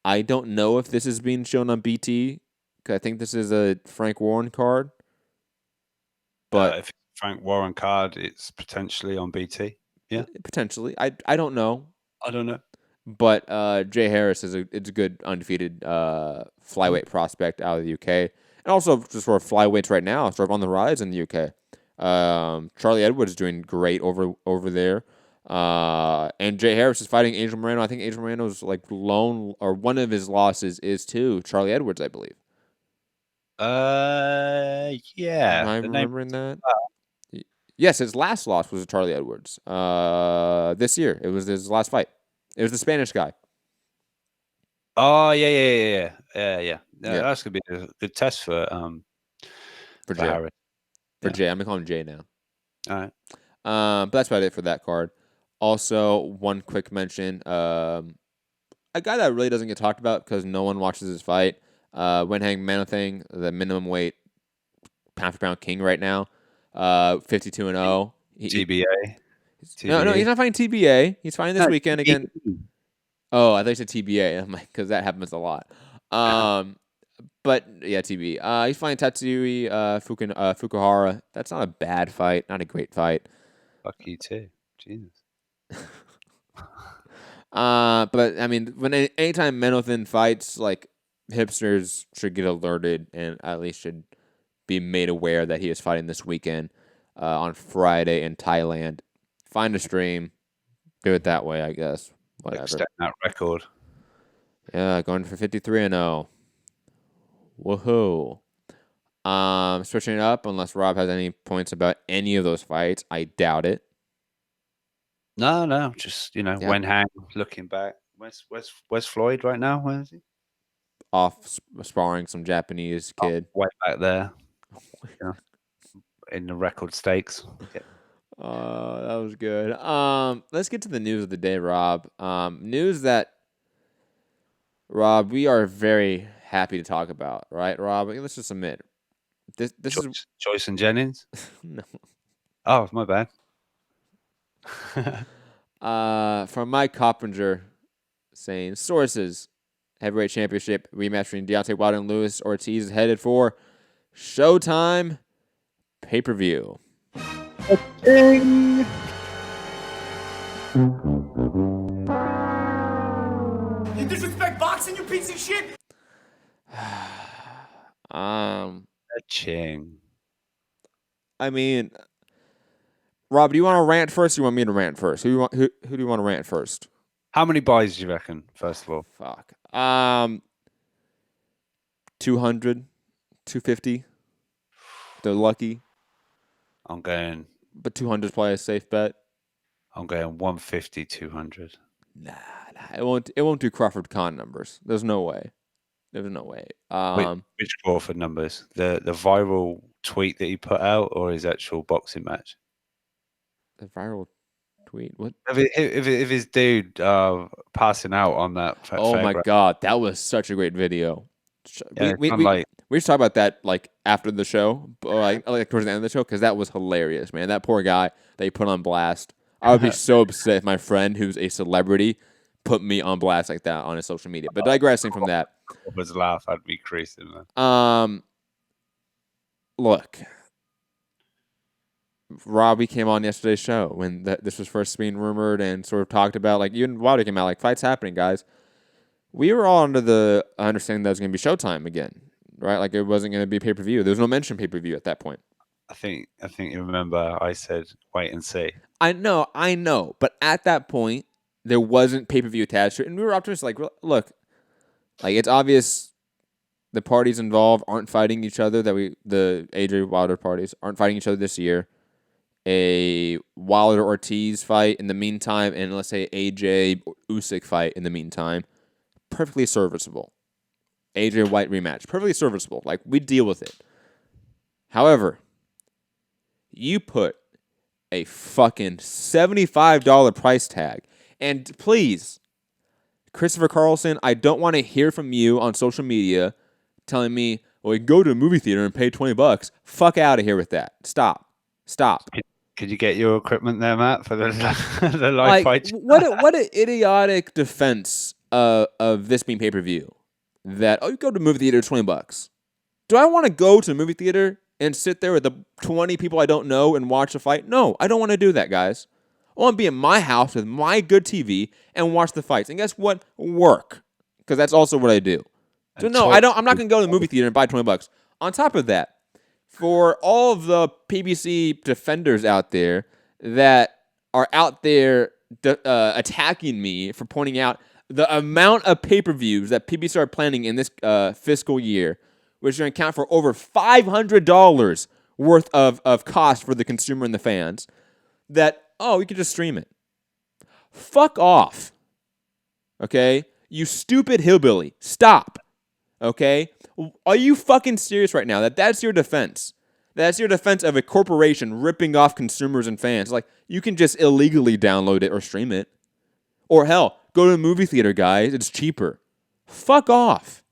I don't know if this is being shown on BT, because I think this is a Frank Warren card. But if it's Frank Warren card, it's potentially on BT. Yeah, potentially. I don't know. I don't know. But Jay Harris is a good undefeated flyweight prospect out of the UK. And also just for flyweights right now, sort of on the rise in the UK. Charlie Edwards is doing great over there. And Jay Harris is fighting Angel Moreno. I think Angel Moreno's like lone or one of his losses is to Charlie Edwards, I believe. Yeah. Am I remembering that? Yes, his last loss was to Charlie Edwards. This year. It was his last fight. It was the Spanish guy. Oh, yeah. Yeah. That's gonna be a good test for Jay. Harris. For Jay. I'm gonna call him Jay now. All right. But that's about it for that card. Also, one quick mention. A guy that really doesn't get talked about because no one watches his fight. Wenhang Manothing, the minimum weight pound for pound king right now. 52-0. TBA. No, he's not fighting TBA. He's fighting this weekend again. Oh, I thought you said TBA. I'm like, because that happens a lot. But yeah, TB. He's fighting Tatsui Fukuhara. That's not a bad fight. Not a great fight. Fuck you too. Jesus. But I mean, anytime Menothin fights, like hipsters should get alerted and at least should be made aware that he is fighting this weekend on Friday in Thailand. Find a stream, do it that way, I guess. Whatever. Extend that record. Yeah, going for 53-0. Woohoo! Switching it up, unless Rob has any points about any of those fights. I doubt it. No, just Wenhang looking back. Where's Floyd right now? Where is he? Off sparring some Japanese kid. Way back there. In the record stakes. Yeah. That was good. Let's get to the news of the day, Rob. News that, Rob, we are very happy to talk about, right, Rob? Let's just admit this is Joyce and Jennings. no. Oh, my bad. From Mike Coppinger saying sources, heavyweight championship rematch between Deontay Wilder and Luis Ortiz is headed for Showtime pay-per-view. You disrespect boxing, you piece of shit. Ching. I mean, Rob, do you want to rant first or do you want me to rant first? Who do you want to rant first? How many buys do you reckon, first of all? Fuck. 200, 250. They're lucky. I'm going. But 200 is probably a safe bet. I'm going 150, 200. Nah. It won't do Crawford Khan numbers. There's no way. Which Crawford numbers? The viral tweet that he put out, or his actual boxing match? The viral tweet. What? If his dude passing out on that. Oh my god, that was such a great video. Yeah, we should talk about that like after the show, like towards the end of the show, because that was hilarious, man. That poor guy that he put on blast. I would be so upset if my friend, who's a celebrity, put me on blast like that on his social media. But digressing from that, I was laugh. I'd be creasing, man. Look, Robbie came on yesterday's show when this was first being rumored and sort of talked about, like, even Wilder came out, like, fights happening, guys. We were all under the understanding that it was going to be Showtime again, right? Like, it wasn't going to be pay-per-view. There was no mention pay-per-view at that point. I think you remember I said wait and see. I know, but at that point there wasn't pay-per-view attached to it, and we were optimistic. Like, look, like it's obvious the parties involved aren't fighting each other. The AJ Wilder parties aren't fighting each other this year. A Wilder Ortiz fight in the meantime, and let's say AJ Usyk fight in the meantime, perfectly serviceable. AJ White rematch, perfectly serviceable. Like, we deal with it. However, you put a fucking $75 price tag. And please, Christopher Carlson, I don't want to hear from you on social media telling me, well, you can go to a movie theater and pay $20. Fuck out of here with that. Stop. Could you get your equipment there, Matt, for the live fight? What an idiotic defense of this being pay-per-view. That, you go to a movie theater, $20. Do I want to go to a movie theater and sit there with the 20 people I don't know and watch a fight? No, I don't want to do that, guys. I want to be in my house with my good TV and watch the fights. And guess what? Work. Because that's also what I do. So no, I'm not going to go to the movie theater and buy $20. On top of that, for all of the PBC defenders out there that are out there attacking me for pointing out the amount of pay-per-views that PBC are planning in this fiscal year, which are going to account for over $500 worth of cost for the consumer and the fans, that, we could just stream it. Fuck off. Okay? You stupid hillbilly. Stop. Okay? Are you fucking serious right now? That's your defense? That's your defense of a corporation ripping off consumers and fans. Like, you can just illegally download it or stream it. Or hell, go to a movie theater, guys. It's cheaper. Fuck off.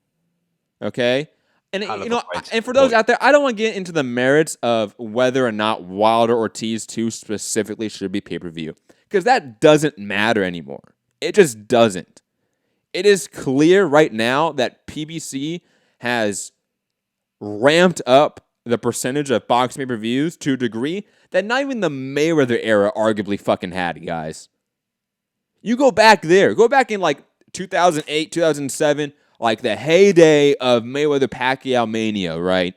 Okay? And and for those out there, I don't want to get into the merits of whether or not Wilder Ortiz 2 specifically should be pay-per-view, because that doesn't matter anymore. It just doesn't. It is clear right now that PBC has ramped up the percentage of boxing pay-per-views to a degree that not even the Mayweather era arguably fucking had, guys. You go back there. Go back in like 2008, 2007, like the heyday of Mayweather-Pacquiao mania, right?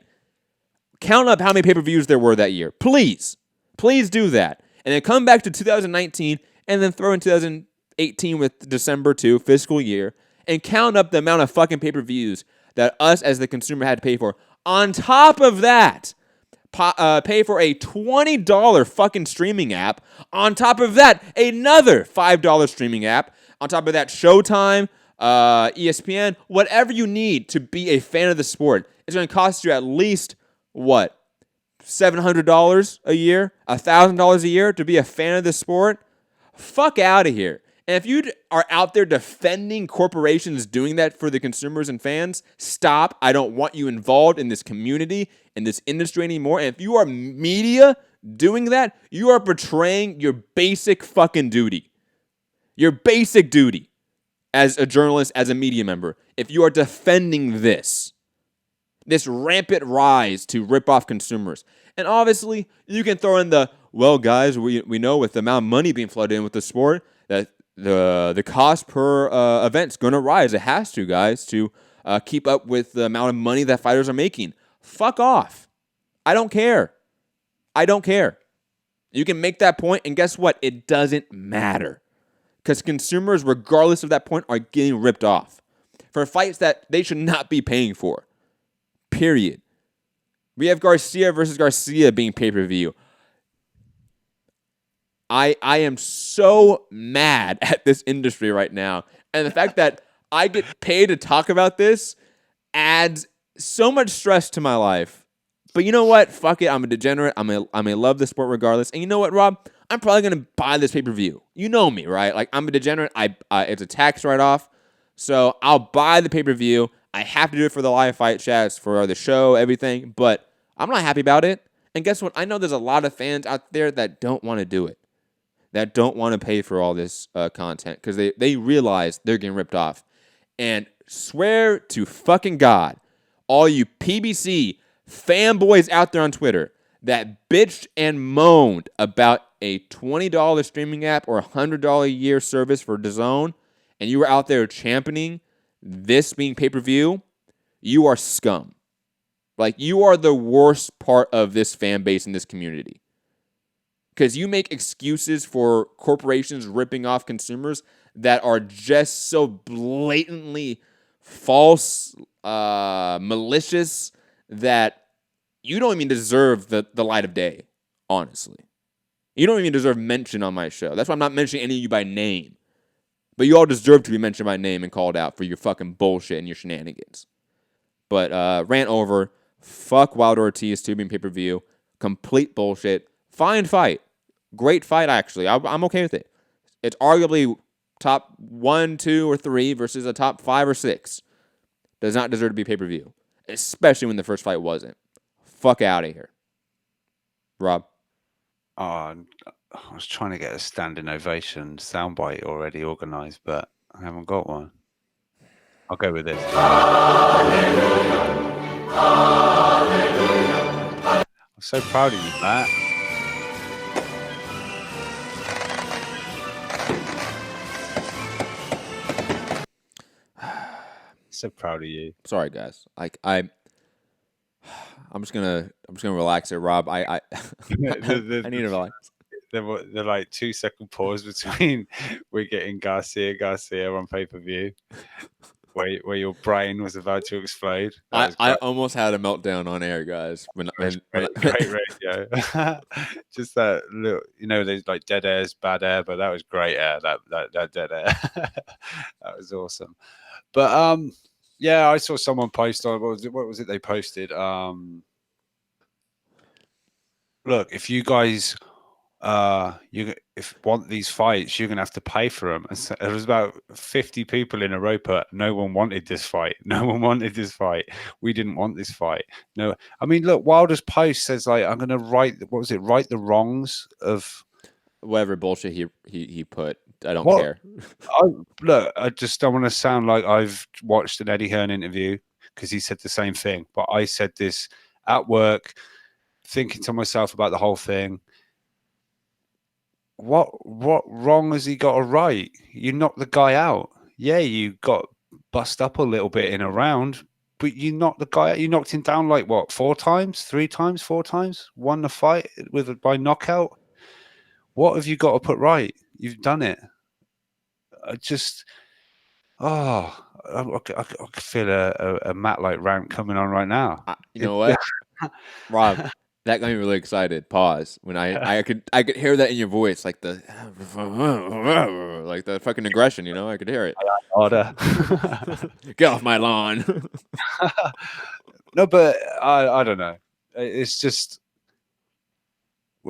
Count up how many pay-per-views there were that year. Please. Please do that. And then come back to 2019 and then throw in 2018 with December 2, fiscal year, and count up the amount of fucking pay-per-views that us as the consumer had to pay for. On top of that, pay for a $20 fucking streaming app. On top of that, another $5 streaming app. On top of that, Showtime, ESPN, whatever you need to be a fan of the sport. It's going to cost you at least, what, $700 a year? $1,000 a year to be a fan of the sport? Fuck out of here. And if you are out there defending corporations doing that for the consumers and fans, stop. I don't want you involved in this community, in this industry anymore. And if you are media doing that, you are betraying your basic fucking duty. Your basic duty as a journalist, as a media member. If you are defending this rampant rise to rip off consumers. And obviously, you can throw in the, well, guys, we know with the amount of money being flooded in with the sport that the cost per event's going to rise. It has to, guys, to keep up with the amount of money that fighters are making. Fuck off. I don't care. I don't care. You can make that point, and guess what? It doesn't matter. Because consumers, regardless of that point, are getting ripped off for fights that they should not be paying for. Period. We have Garcia versus Garcia being pay-per-view. I am so mad at this industry right now. And the fact that I get paid to talk about this adds so much stress to my life. But you know what? Fuck it. I'm a degenerate. I may love the sport regardless. And you know what, Rob? I'm probably going to buy this pay-per-view. You know me, right? Like, I'm a degenerate. It's a tax write-off. So I'll buy the pay-per-view. I have to do it for the live fight chats, for the show, everything. But I'm not happy about it. And guess what? I know there's a lot of fans out there that don't want to do it, that don't want to pay for all this content because they realize they're getting ripped off. And swear to fucking God, all you PBC fanboys out there on Twitter that bitched and moaned about a $20 streaming app or $100 a year service for DAZN, and you were out there championing this being pay-per-view, you are scum. Like, you are the worst part of this fan base in this community. Because you make excuses for corporations ripping off consumers that are just so blatantly false, malicious, that you don't even deserve the light of day, honestly. You don't even deserve mention on my show. That's why I'm not mentioning any of you by name. But you all deserve to be mentioned by name and called out for your fucking bullshit and your shenanigans. But rant over. Fuck Wilder Ortiz 2 being pay-per-view. Complete bullshit. Fine fight. Great fight, actually. I'm okay with it. It's arguably top 1, 2, or 3 versus a top 5 or 6. Does not deserve to be pay-per-view. Especially when the first fight wasn't. Fuck out of here. Rob? I was trying to get a standing ovation soundbite already organised, but I haven't got one. I'll go with this. Hallelujah. Hallelujah. I'm so proud of you, Matt. So proud of you. Sorry, guys. I'm just gonna relax it, Rob. I need to relax. the like 2-second pause between we're getting Garcia on pay-per-view, where your brain was about to explode. That was I great. almost had a meltdown on air, guys. When Great radio. Just that little, there's like dead air's bad air, but that was great air. That dead air. That was awesome. But yeah, I saw someone post on what was it they posted? Look, if you guys if want these fights, you're gonna have to pay for them. And so, there was about 50 people in a row, but no one wanted this fight. No one wanted this fight. We didn't want this fight. No, I mean, look, Wilder's post says like, I'm gonna right the wrongs of whatever bullshit he put. I don't What? care. I just don't want to sound like I've watched an Eddie Hearn interview because he said the same thing. But I said this at work, thinking to myself about the whole thing. What wrong has he got a right? You knocked the guy out. Yeah, you got bust up a little bit in a round, but you knocked the guy out. You knocked him down like what, 4 times, 3 times, 4 times? Won the fight by knockout. What have you got to put right? You've done it. I just, I could feel a Matt like rant coming on right now. You know what, Rob? That got me really excited. Pause. When I could hear that in your voice, like the fucking aggression. I could hear it. Order. Get off my lawn. No, but I don't know. It's just.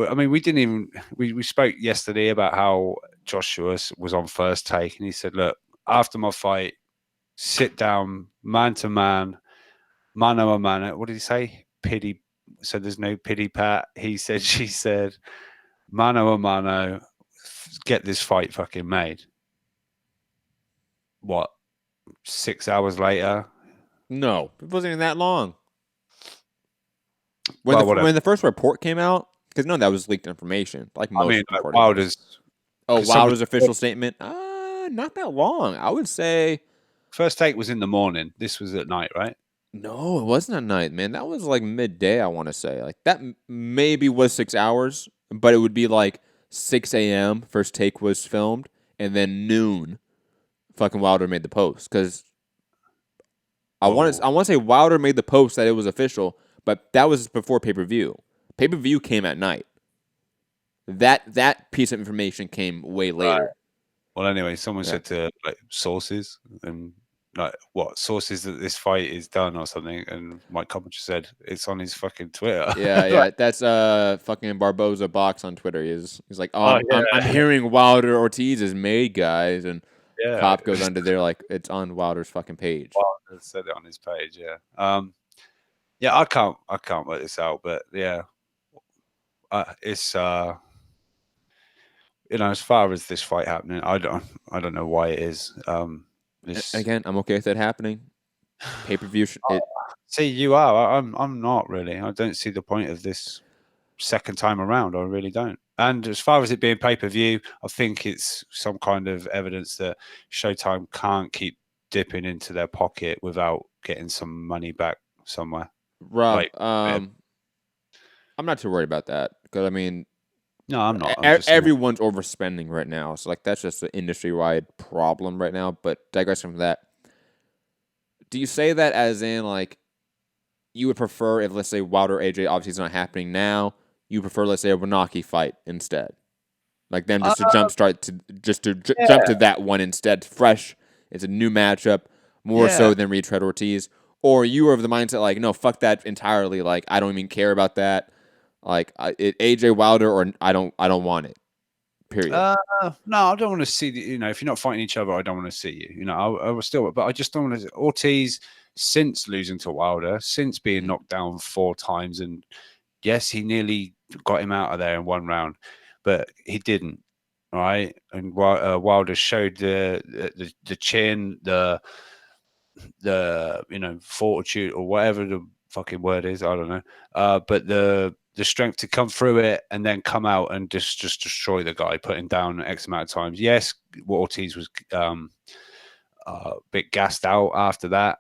I mean, we didn't even. We spoke yesterday about how Joshua was on First Take, and he said, "Look, after my fight, sit down, man to man, mano a mano." What did he say? Pity. So there's no pity pat. He said, she said, mano a mano, get this fight fucking made. What? 6 hours later? No, it wasn't even that long. When the first report came out, because that was leaked information. Like most Wilder's. Wilder's official statement. Not that long. I would say. First Take was in the morning. This was at night, right? No, it wasn't at night, man. That was like midday, I want to say. Like that maybe was 6 hours, but it would be like 6 a.m. First Take was filmed, and then noon, fucking Wilder made the post. Because I want to say Wilder made the post that it was official, but that was before pay-per-view. Pay-per-view came at night. That piece of information came way later. Well, anyway, someone said to sources and sources that this fight is done or something, and Mike Coppinger said it's on his fucking Twitter. Yeah, that's fucking Barboza Box on Twitter. He's like, I'm hearing Wilder Ortiz is made, guys, and Cop goes under there like it's on Wilder's fucking page. Wilder said it on his page, yeah. Yeah, I can't work this out, but yeah, it's as far as this fight happening, I don't know why it is. Again, I'm okay with that happening. Pay-per-view. See, you are. I'm not really. I don't see the point of this second time around. I really don't. And as far as it being pay-per-view, I think it's some kind of evidence that Showtime can't keep dipping into their pocket without getting some money back somewhere. Rob, I'm not too worried about that because no, I'm not. Everyone's overspending right now, so that's just an industry-wide problem right now. But digressing from that, do you say that as in you would prefer if, let's say, Wilder AJ obviously is not happening now, you prefer, let's say, a Wanaki fight instead, them just to jump to that one instead, fresh. It's a new matchup, more so than retread Ortiz, or you are of the mindset no, fuck that entirely. I don't even care about that. AJ Wilder or I don't want it. Period. No, I don't want to see if you're not fighting each other, I don't want to see you. I will still, but I just don't want to. Ortiz, since losing to Wilder, since being knocked down 4 times, and yes, he nearly got him out of there in 1 round, but he didn't. Right, and Wilder showed the chin, the fortitude or whatever the fucking word is, I don't know, but the strength to come through it and then come out and just destroy the guy, put him down X amount of times. Yes, Ortiz was a bit gassed out after that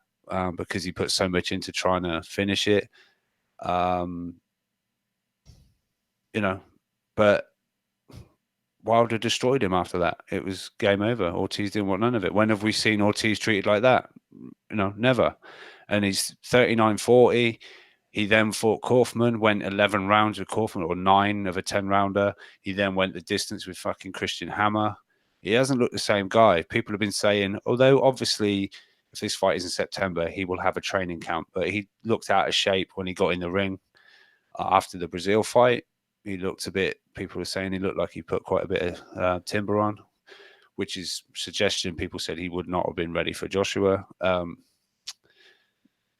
because he put so much into trying to finish it. But Wilder destroyed him after that. It was game over. Ortiz didn't want none of it. When have we seen Ortiz treated like that? Never. And he's 39-40. He then fought Kaufman, went 11 rounds with Kaufman, or 9 of a 10-rounder. He then went the distance with fucking Christian Hammer. He hasn't looked the same guy. People have been saying, although obviously if this fight is in September, he will have a training camp, but he looked out of shape when he got in the ring after the Brazil fight. He looked a bit, people were saying he looked like he put quite a bit of timber on, which is suggestion. People said he would not have been ready for Joshua.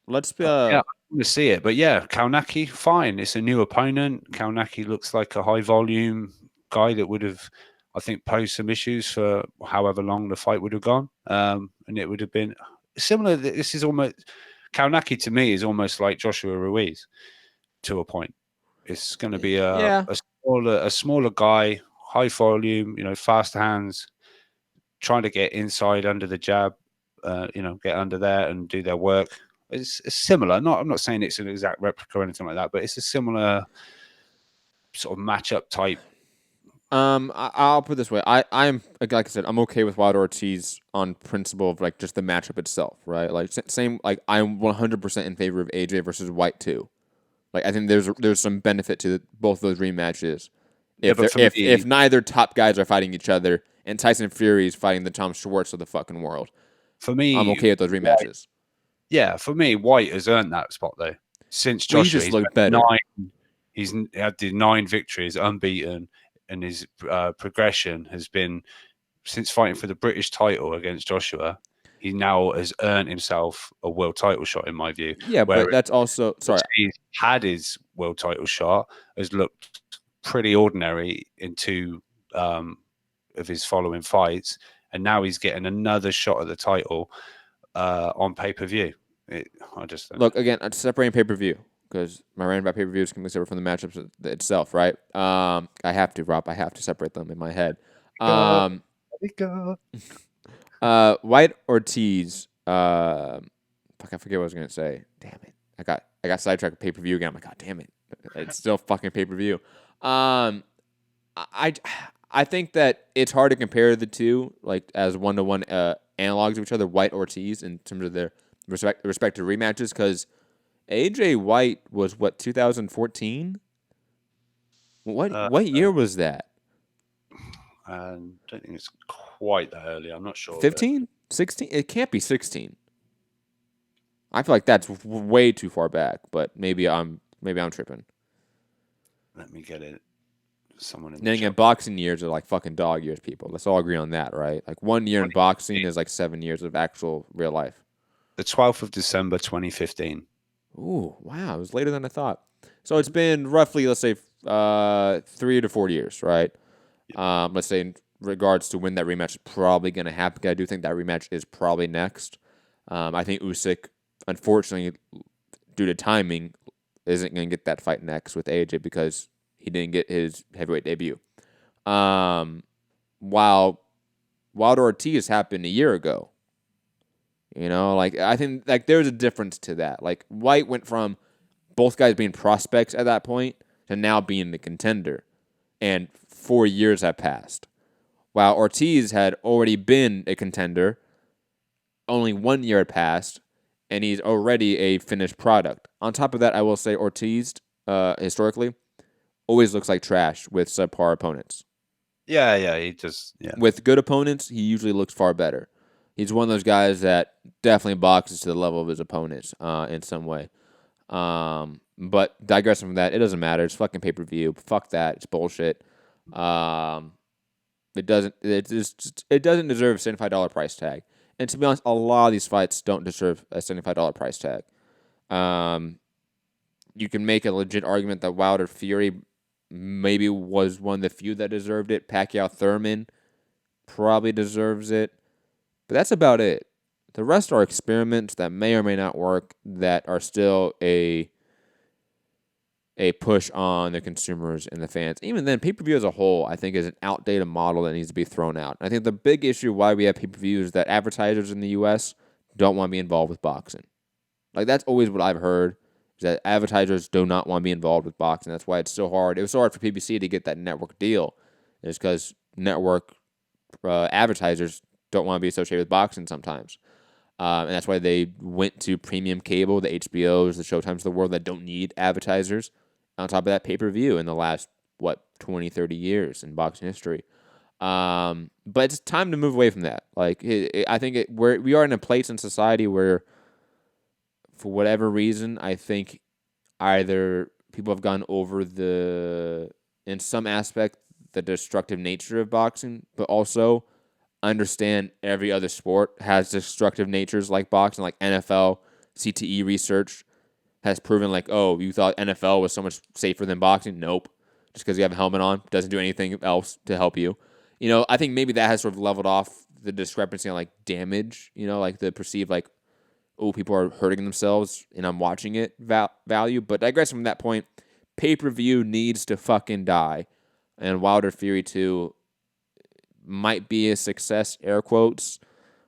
Let's be. Yeah, I want to see it. But yeah, Kaunaki, fine. It's a new opponent. Kaunaki looks like a high volume guy that would have, I think, posed some issues for however long the fight would have gone. And it would have been similar. This is almost, Kaunaki to me is almost like Joshua Ruiz to a point. It's going to be a smaller guy, high volume, fast hands, trying to get inside under the jab, get under there and do their work. It's similar. I'm not saying it's an exact replica or anything like that, but it's a similar sort of matchup type. I'll put it this way. I'm like I said, I'm okay with Wilder Ortiz on principle of like just the matchup itself, right? Like same, like I'm 100% in favor of AJ versus White too. Like I think there's some benefit to both those rematches. If neither top guys are fighting each other and Tyson Fury is fighting the Tom Schwartz of the fucking world, for me, I'm okay with those rematches. Yeah, for me, White has earned that spot though. Since Joshua, just looked better. He's had 9 victories, unbeaten, and his progression has been since fighting for the British title against Joshua. He now has earned himself a world title shot, in my view. Yeah, but that's also he's had his world title shot, has looked pretty ordinary in 2 of his following fights, and now he's getting another shot at the title on pay-per-view. I just look again. I'm separating pay-per-view because my rant about pay-per-views can be separate from the matchups itself, right? I have to, Rob. I have to separate them in my head. White Ortiz. Fuck, I forget what I was gonna say. Damn it! I got sidetracked with pay-per-view again. I'm like, God damn it! It's still fucking pay-per-view. I think that it's hard to compare the two like as one-to-one analogs of each other. White Ortiz in terms of their respective rematches, because AJ White was what 2014. What year was that? I don't think it's quite that early. I'm not sure. 15? 16? It can't be 16. I feel like that's way too far back, but maybe I'm tripping. Let me get it. Someone in then again, boxing years are like fucking dog years, people. Let's all agree on that, right? Like 1 year in boxing is like 7 years of actual real life. The 12th of December, 2015. Ooh, wow. It was later than I thought. So it's been roughly, let's say, 3 to 4 years, right? Let's say in regards to when that rematch is probably going to happen. I do think that rematch is probably next. I think Usyk, unfortunately, due to timing, isn't going to get that fight next with AJ because he didn't get his heavyweight debut. While Wilder Ortiz happened a year ago. I think like there's a difference to that. Like White went from both guys being prospects at that point to now being the contender. And 4 years have passed. While Ortiz had already been a contender, only 1 year had passed, and he's already a finished product. On top of that, I will say Ortiz, historically, always looks like trash with subpar opponents. Yeah, he just... Yeah. With good opponents, he usually looks far better. He's one of those guys that definitely boxes to the level of his opponents in some way. But digressing from that, it doesn't matter. It's fucking pay-per-view. Fuck that. It's bullshit. It doesn't deserve a $75 price tag. And to be honest, a lot of these fights don't deserve a $75 price tag. You can make a legit argument that Wilder Fury maybe was one of the few that deserved it. Pacquiao Thurman probably deserves it. But that's about it. The rest are experiments that may or may not work that are still a push on the consumers and the fans. Even then, pay-per-view as a whole, I think, is an outdated model that needs to be thrown out. I think the big issue why we have pay-per-view is that advertisers in the U.S. don't want to be involved with boxing. Like, that's always what I've heard, is that advertisers do not want to be involved with boxing. That's why it's so hard. It was so hard for PBC to get that network deal. It's because network advertisers don't want to be associated with boxing sometimes. And that's why they went to premium cable, the HBOs, the Showtimes of the world that don't need advertisers. On top of that, pay-per-view in the last, 20, 30 years in boxing history. But it's time to move away from that. Like, I think we are in a place in society where, for whatever reason, I think either people have gone over in some aspect, the destructive nature of boxing, but also understand every other sport has destructive natures like boxing, like NFL, CTE research has proven like, oh, you thought NFL was so much safer than boxing? Nope. Just because you have a helmet on doesn't do anything else to help you. I think maybe that has sort of leveled off the discrepancy on like damage, like the perceived like, oh, people are hurting themselves and I'm watching it value. But digress from that point, pay-per-view needs to fucking die. And Wilder Fury 2 might be a success, air quotes,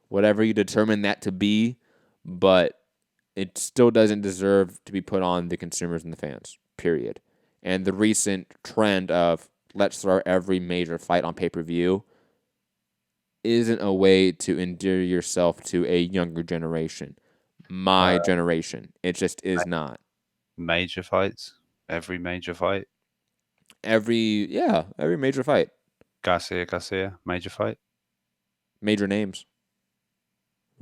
whatever you determine that to be, but it still doesn't deserve to be put on the consumers and the fans, period. And the recent trend of let's throw every major fight on pay-per-view isn't a way to endear yourself to a younger generation. My generation. It just is not. Major fights? Every major fight? Every major fight. Garcia, major fight? Major names.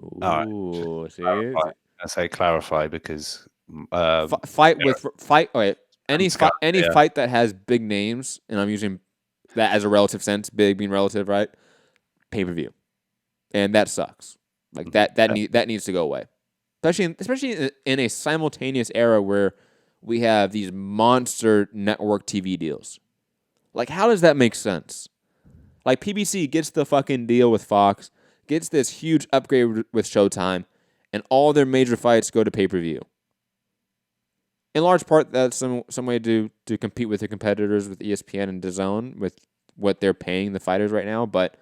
Ooh, right. See? I say clarify because fight. Okay, any fight that has big names, and I'm using that as a relative sense, big being relative, right? Pay-per-view, and that sucks. Like that needs to go away, especially in a simultaneous era where we have these monster network TV deals. Like, how does that make sense? Like, PBC gets the fucking deal with Fox, gets this huge upgrade with Showtime, and all their major fights go to pay-per-view. In large part, that's some way to compete with the competitors with ESPN and DAZN with what they're paying the fighters right now. But,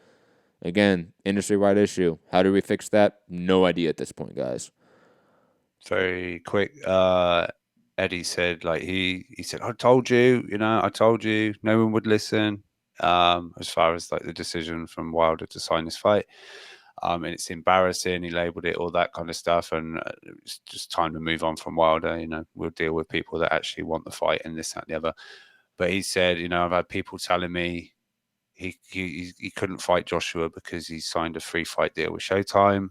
again, industry-wide issue. How do we fix that? No idea at this point, guys. Very quick. Eddie said, like, he said, I told you, no one would listen. As far as like the decision from Wilder to sign this fight, and it's embarrassing. He labeled it all that kind of stuff, and it's just time to move on from Wilder. We'll deal with people that actually want the fight and this, that, and the other. But he said, I've had people telling me he couldn't fight Joshua because he signed a free fight deal with Showtime.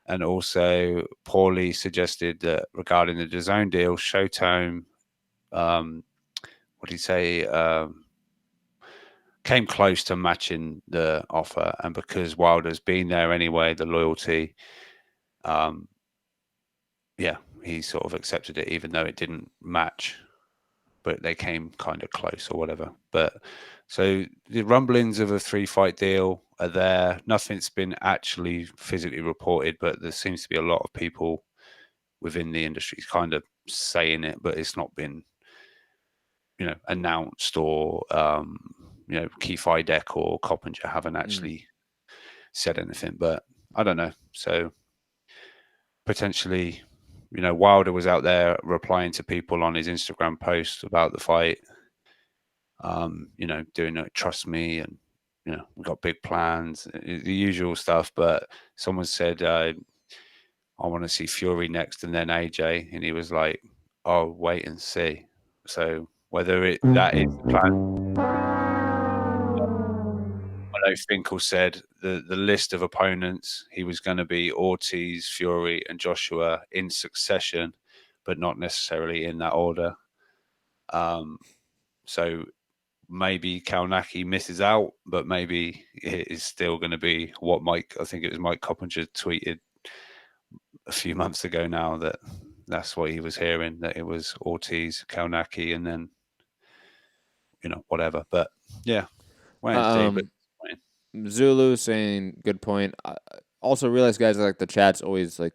And also, Paulie suggested that regarding the DAZN deal, Showtime, what did he say? Came close to matching the offer. And because Wilder's been there anyway, the loyalty, he sort of accepted it, even though it didn't match. But they came kind of close or whatever. But so the rumblings of a 3-fight deal are there. Nothing's been actually physically reported, but there seems to be a lot of people within the industry kind of saying it, but it's not been, announced or, Keith Idek or Coppinger haven't actually said anything, but I don't know. So potentially, Wilder was out there replying to people on his Instagram post about the fight, doing it, trust me, and, we've got big plans, the usual stuff. But someone said, I want to see Fury next and then AJ. And he was like, oh, wait and see. So whether that is the plan. I know Finkel said the list of opponents, he was going to be Ortiz, Fury, and Joshua in succession, but not necessarily in that order. So maybe Kalnaki misses out, but maybe it is still going to be what Mike Coppinger tweeted a few months ago now, that's what he was hearing, that it was Ortiz, Kalnaki, and then, whatever. But yeah, Zulu saying good point. I also realize, guys, like the chat's always like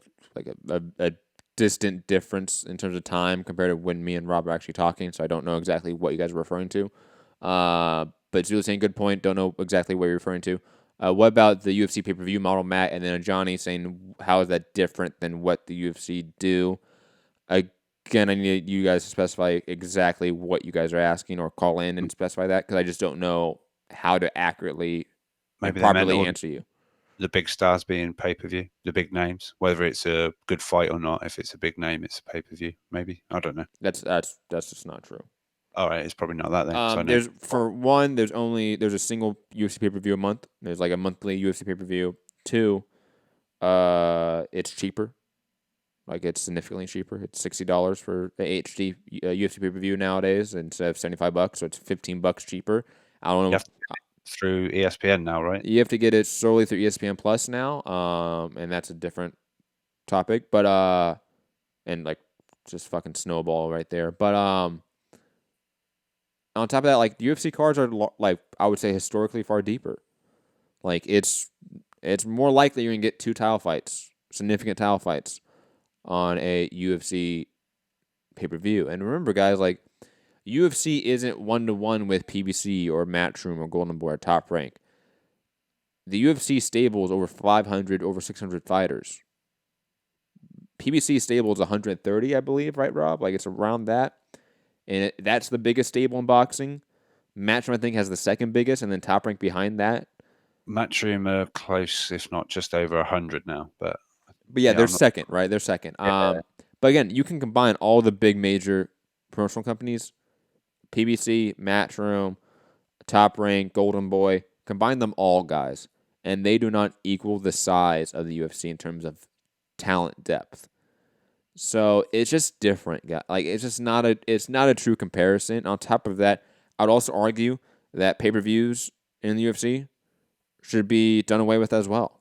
a distant difference in terms of time compared to when me and Rob are actually talking, so I don't know exactly what you guys are referring to. But Zulu saying good point. Don't know exactly what you're referring to. What about the UFC pay-per-view model, Matt? And then Johnny saying, how is that different than what the UFC do? Again, I need you guys to specify exactly what you guys are asking, or call in and specify that, because I just don't know how to accurately and Maybe they meant properly all answer you. the big stars being pay-per-view, the big names, whether it's a good fight or not. If it's a big name, it's a pay-per-view. Maybe, I don't know. That's just not true. All right, it's probably not that then. So no. There's a single UFC pay-per-view a month. There's like a monthly UFC pay-per-view. 2, it's cheaper. Like it's significantly cheaper. It's $60 for the HD UFC pay-per-view nowadays instead of $75, so it's $15 cheaper. I don't know. You have to get it through ESPN now, right? You have to get it solely through ESPN Plus now, and that's a different topic. But and like just fucking snowball right there. But on top of that, like UFC cards are like I would say historically far deeper. Like it's more likely you're gonna get 2 title fights, significant title fights, on a UFC pay-per-view. And remember, guys, like UFC isn't 1-to-1 with PBC or Matchroom or Golden Boy or Top Rank. The UFC stable is over 500, over 600 fighters. PBC stable is 130, I believe, right, Rob? Like it's around that. And that's the biggest stable in boxing. Matchroom, I think, has the second biggest, and then Top Rank behind that. Matchroom are close, if not just over 100 now. But yeah, they're second, right? They're second. Yeah. But again, you can combine all the big major promotional companies, PBC, Matchroom, Top Rank, Golden Boy, combine them all, guys, and they do not equal the size of the UFC in terms of talent depth. So it's just different, guys. Like it's not a true comparison. On top of that, I'd also argue that pay-per-views in the UFC should be done away with as well,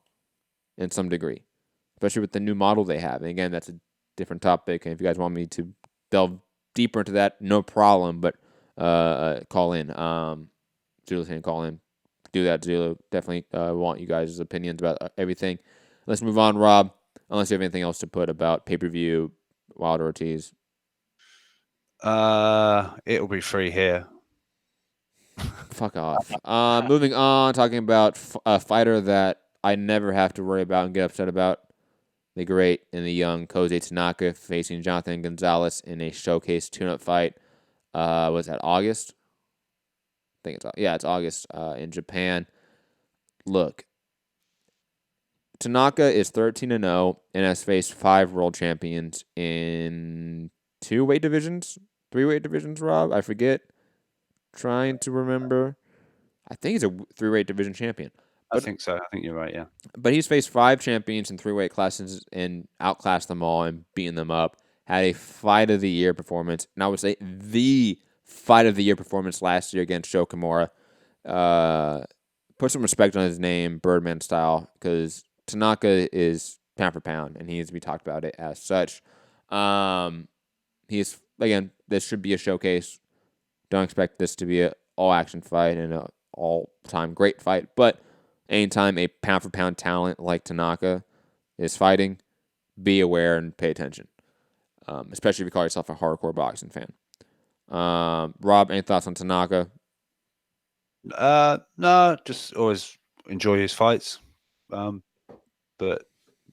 in some degree, especially with the new model they have. And again, that's a different topic. And if you guys want me to delve deeper into that, no problem. But call in. Zulu's saying call in. Do that, Zulu. Definitely want you guys' opinions about everything. Let's move on, Rob. Unless you have anything else to put about pay-per-view, Wilder Ortiz. It'll be free here. Fuck off. Moving on, talking about a fighter that I never have to worry about and get upset about. The great and the young Koji Tanaka facing Jonathan Gonzalez in a showcase tune-up fight. Was that August? I think it's August in Japan. Look, Tanaka is 13-0 and has faced 5 world champions in 2 weight divisions, 3 weight divisions, Rob? I forget. Trying to remember. I think he's a 3-weight division champion. I think so. I think you're right, yeah. But he's faced 5 champions in 3 weight classes and outclassed them all and beaten them up. Had a fight of the year performance, and I would say the fight of the year performance last year against Sho Kimura. Put some respect on his name, Birdman style, because Tanaka is pound for pound, and he needs to be talked about it as such. He's again, this should be a showcase. Don't expect this to be an all-action fight and an all-time great fight, but anytime a pound-for-pound talent like Tanaka is fighting, be aware and pay attention, especially if you call yourself a hardcore boxing fan. Rob, any thoughts on Tanaka? No, just always enjoy his fights, but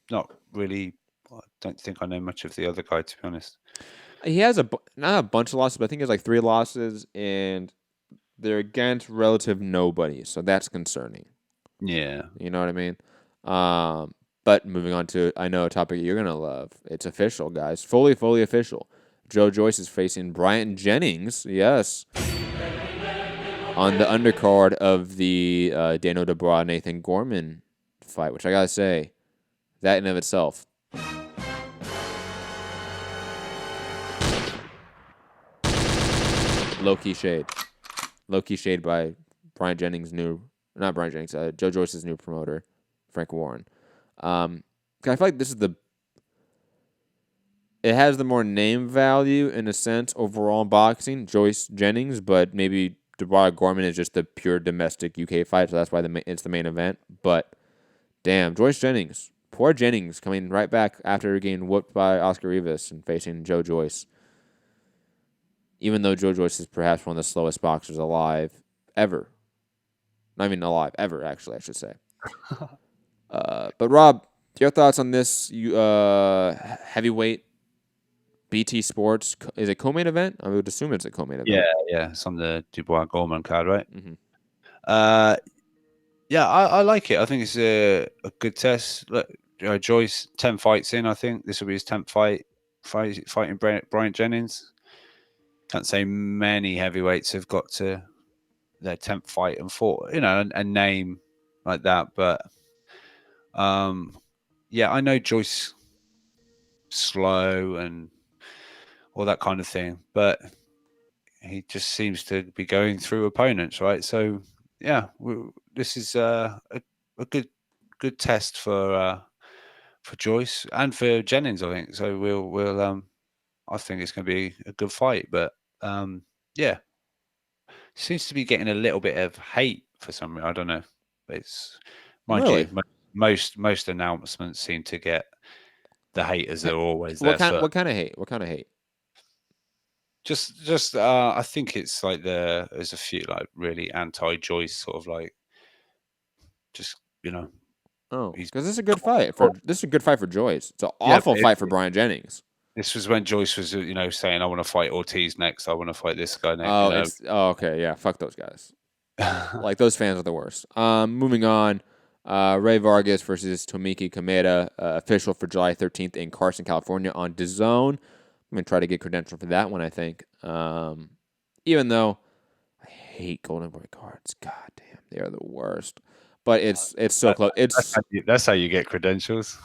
not really. I don't think I know much of the other guy, to be honest. He has not a bunch of losses, but I think he has like 3 losses, and they're against relative nobody, so that's concerning. Yeah. You know what I mean? But moving on to, I know, a topic you're going to love. It's official, guys. Fully official. Joe Joyce is facing Bryant Jennings, yes, on the undercard of the Daniel Dubois, Nathan Gorman fight, which I got to say, that in of itself, low-key shade. Low-key shade by Joe Joyce's new promoter, Frank Warren. I feel like this is it has the more name value in a sense overall in boxing, Joyce Jennings, but maybe Dubois Gorman is just the pure domestic UK fight, so that's why it's the main event. But damn, Joyce Jennings, poor Jennings, coming right back after getting whooped by Oscar Rivas and facing Joe Joyce. Even though Joe Joyce is perhaps one of the slowest boxers alive ever. Not even alive, ever, actually, I should say. But Rob, your thoughts on this heavyweight BT Sports? Is it co-main event? I would assume it's a co-main event. Yeah, it's on the Dubois Gorman card, right? Mm-hmm. Yeah, I like it. I think it's a good test. Look, Joyce, 10 fights in. I think this will be his 10th fighting Bryant Jennings. Can't say many heavyweights have got to their 10th fight and fought, a name like that. But yeah, I know Joyce slow and all that kind of thing, but he just seems to be going through opponents, right? So yeah, this is a good test for Joyce and for Jennings, I think. So we'll I think it's going to be a good fight, but yeah, seems to be getting a little bit of hate for some reason. I don't know. It's mind Really? you, most announcements seem to get the haters are always there. What kind of hate? What kind of hate? Just I think it's like there's a few like really anti-Joyce sort of like just Oh, he's because this is a good fight for Joyce. It's an Yeah, awful but fight for Brian Jennings. this was when Joyce was saying I want to fight Ortiz next, I want to fight this guy next. Oh, okay, yeah, fuck those guys. Like those fans are the worst. Moving on, Ray Vargas versus Tomiki Kameda, official for July 13th in Carson, California on DAZN. I'm gonna try to get credentialed for that one. I think, even though I hate Golden Boy cards, god damn, they are the worst. But it's so close. That's how you get credentials.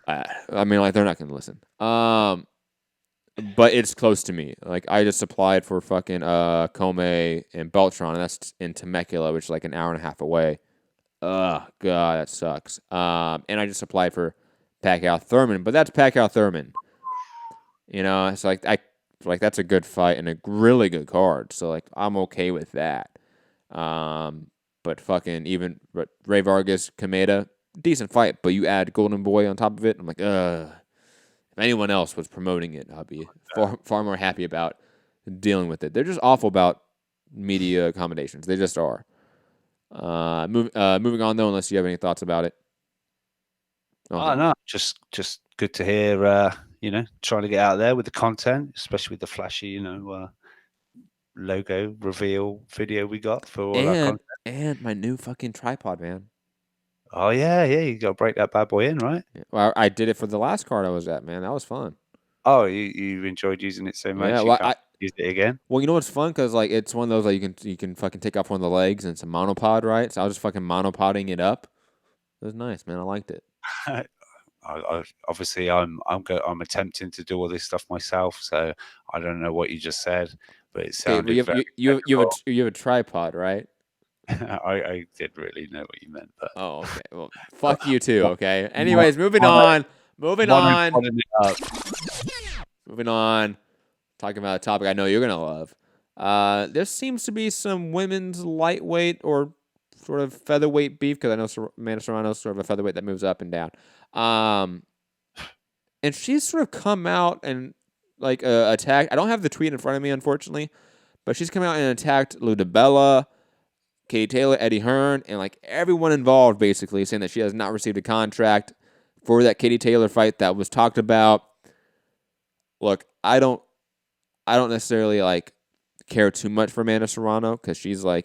I mean, like they're not gonna listen. But it's close to me. Like I just applied for fucking Kome and Beltron, and that's in Temecula, which is like an hour and a half away. Ugh, god, that sucks. And I just applied for Pacquiao Thurman, but that's Pacquiao Thurman. It's like that's a good fight and a really good card. So like I'm okay with that. But Ray Vargas, Kameda, decent fight, but you add Golden Boy on top of it, I'm like, ugh. If anyone else was promoting it, I'd be far more happy about dealing with it. They're just awful about media accommodations. They just are. Moving on though, unless you have any thoughts about it. No, just good to hear. Trying to get out there with the content, especially with the flashy, logo reveal video we got for all that content. And my new fucking tripod, man. Oh yeah, you got to break that bad boy in, right? Yeah. Well, I did it for the last card I was at, man. That was fun. Oh, you enjoyed using it so much? Yeah, you can't use it again. Well, you know what's fun? Because like it's one of those like you can fucking take off one of the legs and it's a monopod, right? So I was just fucking monopoding it up. It was nice, man. I liked it. Obviously, I'm attempting to do all this stuff myself, so I don't know what you just said, but it sounded you have a tripod, right? I did really know what you meant, but okay. Well, fuck you too. Okay. Anyways, moving on. Moving on. Talking about a topic I know you're gonna love. There seems to be some women's lightweight or sort of featherweight beef because I know Amanda Serrano's sort of a featherweight that moves up and down. And she's sort of come out and like attacked. I don't have the tweet in front of me, unfortunately, but she's come out and attacked Lou DiBella, Katie Taylor, Eddie Hearn, and like everyone involved, basically saying that she has not received a contract for that Katie Taylor fight that was talked about. Look, I don't necessarily like care too much for Amanda Serrano because she's she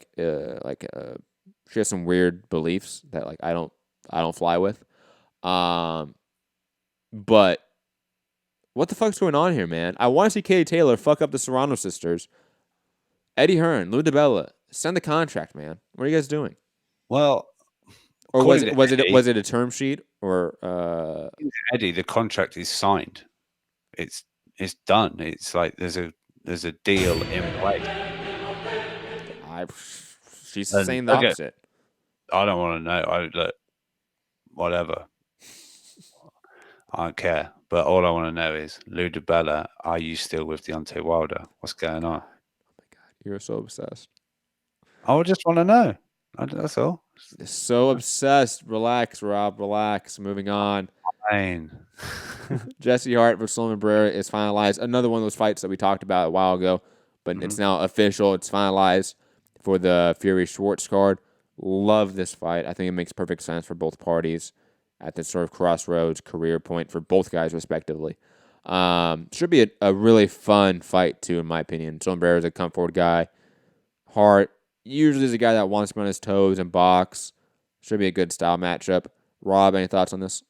has some weird beliefs that like I don't fly with. But what the fuck's going on here, man? I want to see Katie Taylor fuck up the Serrano sisters. Eddie Hearn, Lou DiBella, send the contract, man. What are you guys doing? Well, or was it a term sheet or Eddie? The contract is signed. It's done. It's like there's a deal in place. She's saying the opposite. I don't want to know. Whatever. I don't care. But all I want to know is, Lou DiBella, are you still with Deontay Wilder? What's going on? Oh my God, you're so obsessed. I just want to know. That's all. So obsessed. Relax, Rob. Relax. Moving on. Fine. Jesse Hart versus Solomon Barrera is finalized. Another one of those fights that we talked about a while ago, but it's now official. It's finalized for the Fury Schwartz card. Love this fight. I think it makes perfect sense for both parties at this sort of crossroads career point for both guys, respectively. Should be a really fun fight, too, in my opinion. Solomon Barrera is a come forward guy. Hart, usually is a guy that wants to be on his toes and box. Should be a good style matchup. Rob, any thoughts on this?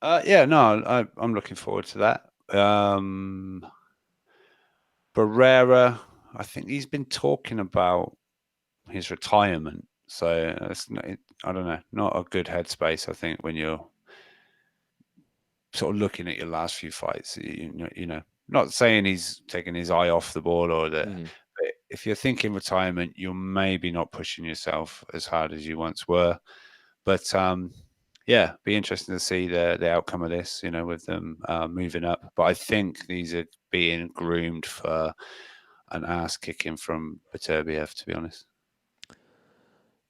Yeah, no, I'm looking forward to that. Barrera, I think he's been talking about his retirement, so it's not, I don't know, not a good headspace. I think when you're sort of looking at your last few fights, you know, not saying he's taking his eye off the ball or that. But if you're thinking retirement, you're maybe not pushing yourself as hard as you once were. But yeah, be interesting to see the outcome of this, you know, with them moving up. But I think these are being groomed for an ass kicking from Beterbiev, to be honest.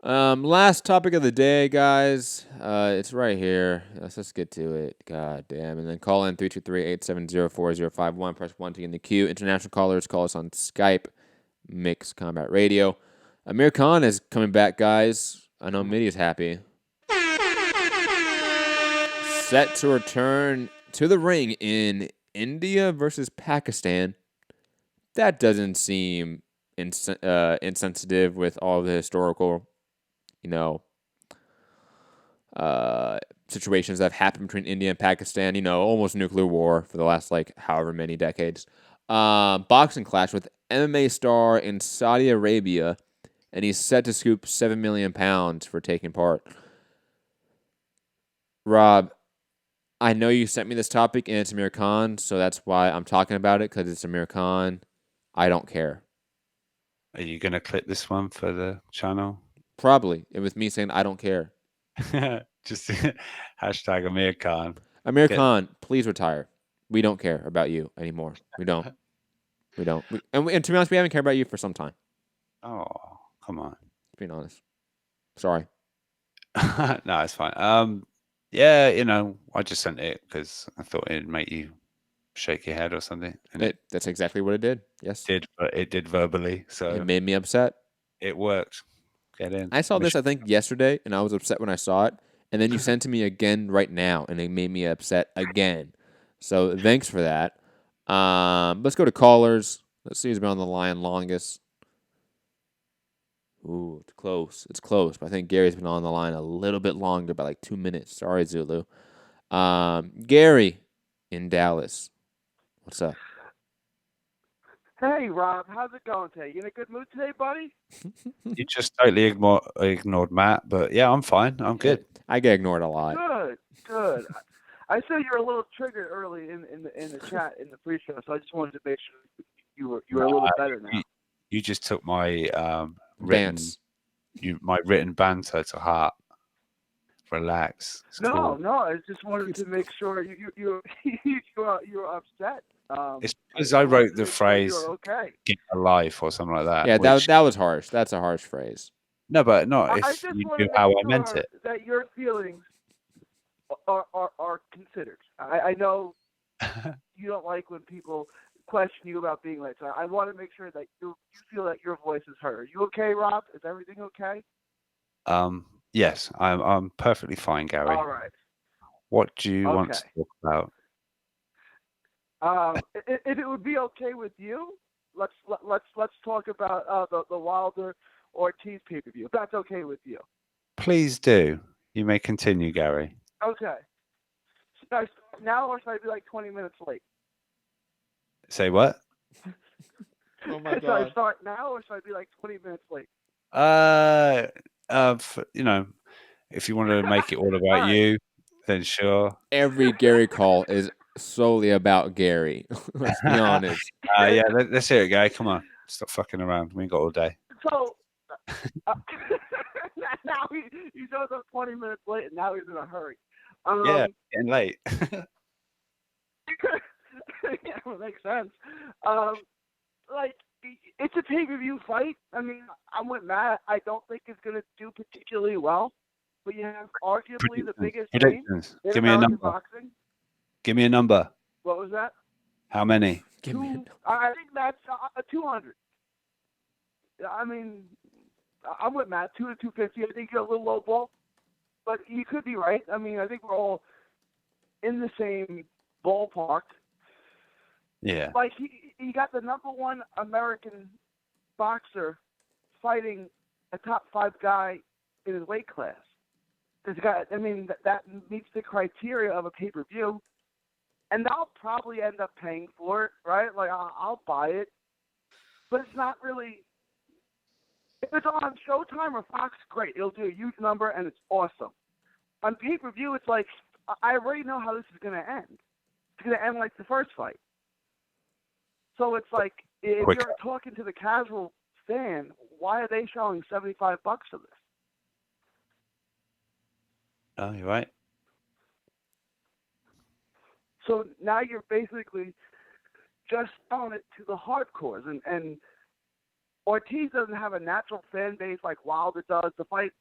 Last topic of the day, guys. It's right here. Let's get to it. God damn. And then call in 323-870-4051. Press 1 to get in the queue. International callers, call us on Skype. Mix Combat Radio. Amir Khan is coming back, guys. I know Mitty is happy. Set to return to the ring in India versus Pakistan. That doesn't seem insensitive with all the historical, you know, situations that have happened between India and Pakistan. You know, almost nuclear war for the last, like, however many decades. Boxing clash with MMA star in Saudi Arabia, and he's set to scoop £7 million for taking part. Rob, I know you sent me this topic, and it's Amir Khan, so that's why I'm talking about it, because it's Amir Khan. I don't care. Are you going to clip this one for the channel? Probably. It was me saying I don't care. Just hashtag Amir Khan. Amir Khan, please retire. We don't care about you anymore. We don't. We don't. And to be honest, we haven't cared about you for some time. Oh, come on. Being honest. Sorry. No, it's fine. Yeah, you know, I just sent it because I thought it'd make you shake your head or something. And that's exactly what it did. Yes. It did verbally. So it made me upset. It worked. Get in. I saw this, I think, yesterday, and I was upset when I saw it. And then you sent it to me again right now, and it made me upset again. So thanks for that. Let's go to callers. Let's see who's been on the line longest. Ooh, it's close. It's close. But I think Gary's been on the line a little bit longer, by like 2 minutes. Sorry, Zulu. Gary in Dallas. What's up? Hey, Rob. How's it going today? You in a good mood today, buddy? You just totally ignored Matt, but yeah, I'm fine. I'm good. I get ignored a lot. Good. I saw you were a little triggered early in the chat in the pre-show, so I just wanted to make sure you were a little better now. You just took my written banter to heart. Relax. It's cool. No. I just wanted to make sure you were upset. It's because I wrote the phrase okay. "get a life" or something like that. Yeah, that was harsh. That's a harsh phrase. No, but not if you knew how I meant it. That your feelings are considered. I know you don't like when people question you about being late, so I want to make sure that you feel that your voice is heard. Are you okay, Rob? Is everything okay? Yes, I'm perfectly fine, Gary. All right. What do you want to talk about? If it would be okay with you, let's talk about the Wilder Ortiz pay-per-view. If that's okay with you. Please do. You may continue, Gary. Okay. Should I start now, or should I be like 20 minutes late? Say what? Oh my God. Should I start now, or should I be like 20 minutes late? You know, if you want to make it all about you, then sure. Every Gary call is solely about Gary. Let's be honest. Yeah, let's hear it, Gary. Come on, stop fucking around. We ain't got all day. So now he shows up 20 minutes late, and now he's in a hurry. Yeah, getting late. Yeah, it makes sense. Like, it's a pay-per-view fight. I mean, I'm with Matt. I don't think it's going to do particularly well, but you have arguably the biggest name in Give me a number. boxing. Give me a number. What was that? How many? I think that's 200. I mean, I'm with Matt. 2 to 250. I think you're a little low ball, but you could be right. I mean, I think we're all in the same ballpark. Yeah. Like, he got the #1 American boxer fighting a top 5 guy in his weight class. This guy, I mean, that meets the criteria of a pay-per-view, and I'll probably end up paying for it, right? Like, I'll buy it, but it's not really. If it's on Showtime or Fox, great. It'll do a huge number, and it's awesome. On pay-per-view, it's like, I already know how this is going to end. It's going to end like the first fight. So it's like, if you're talking to the casual fan, why are they showing $75 for this? Oh, you're right. So now you're basically just selling it to the hardcores. And Ortiz doesn't have a natural fan base like Wilder does. The fight,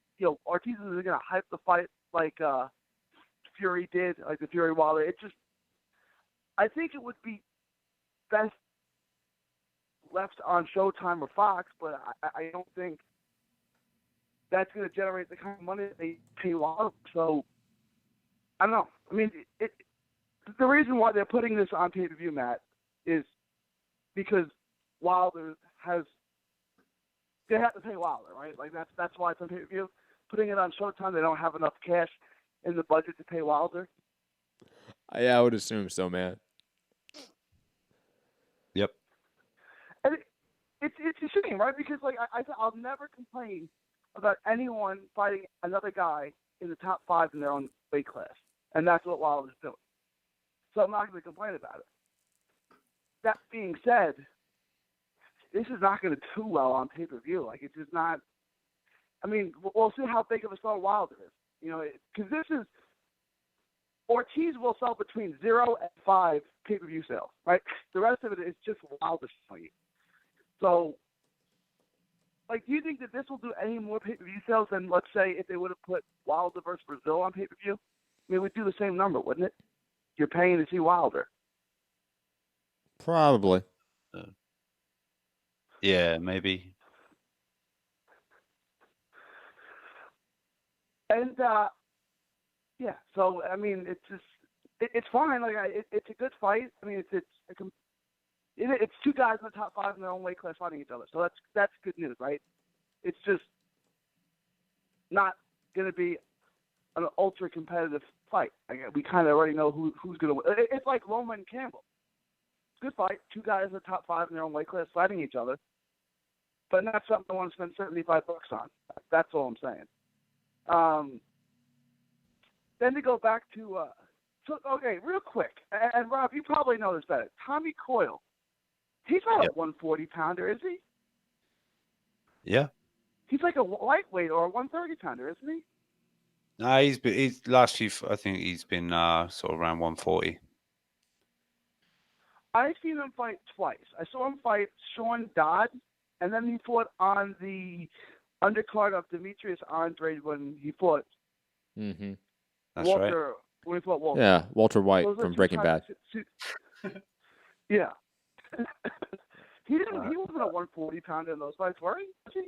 Ortiz isn't going to hype the fight like Fury did, like the Fury Wilder. It just, I think it would be best left on Showtime or Fox, but I don't think that's going to generate the kind of money that they pay Wilder. So, I don't know. I mean, the reason why they're putting this on pay-per-view, Matt, is because Wilder they have to pay Wilder, right? Like, that's why it's on pay-per-view. Putting it on Showtime, they don't have enough cash in the budget to pay Wilder. Yeah, I would assume so, man. Yep. And it's a shame, right? Because like I'll never complain about anyone fighting another guy in the top 5 in their own weight class, and that's what Wilder's doing. So I'm not going to complain about it. That being said, this is not going to do well on pay-per-view. Like, it's just not. I mean, we'll see how big of a star Wilder is. Because this is Ortiz will sell between 0 and 5 pay-per-view sales, right? The rest of it is just Wilder selling. So, like, do you think that this will do any more pay-per-view sales than, let's say, if they would have put Wilder versus Brazil on pay-per-view? I mean, it would do the same number, wouldn't it? You're paying to see Wilder. Probably. Yeah, maybe. And, yeah, so, I mean, it's just, it's fine. Like, it's a good fight. I mean, it's 2 guys in the top 5 in their own weight class fighting each other. So that's good news, right? It's just not going to be an ultra competitive fight. We kind of already know who's going to win. It's like Loma and Campbell. Good fight. 2 guys in the top 5 in their own weight class fighting each other. But not something I want to spend $75 on. That's all I'm saying. Then to go back to, okay, real quick. And Rob, you probably know this better. Tommy Coyle. He's not a 140-pounder, is he? Yeah. He's like a lightweight or a 130-pounder, isn't he? No, he's last few. I think he's been sort of around 140. I've seen him fight twice. I saw him fight Sean Dodd, and then he fought on the undercard of Demetrius Andrade when he fought Mm-hmm. That's Walter. right. When he fought Walter. Yeah, Walter White Those are from 2 Breaking Bad. Yeah. He wasn't a 140-pounder in those fights, were he? Was he?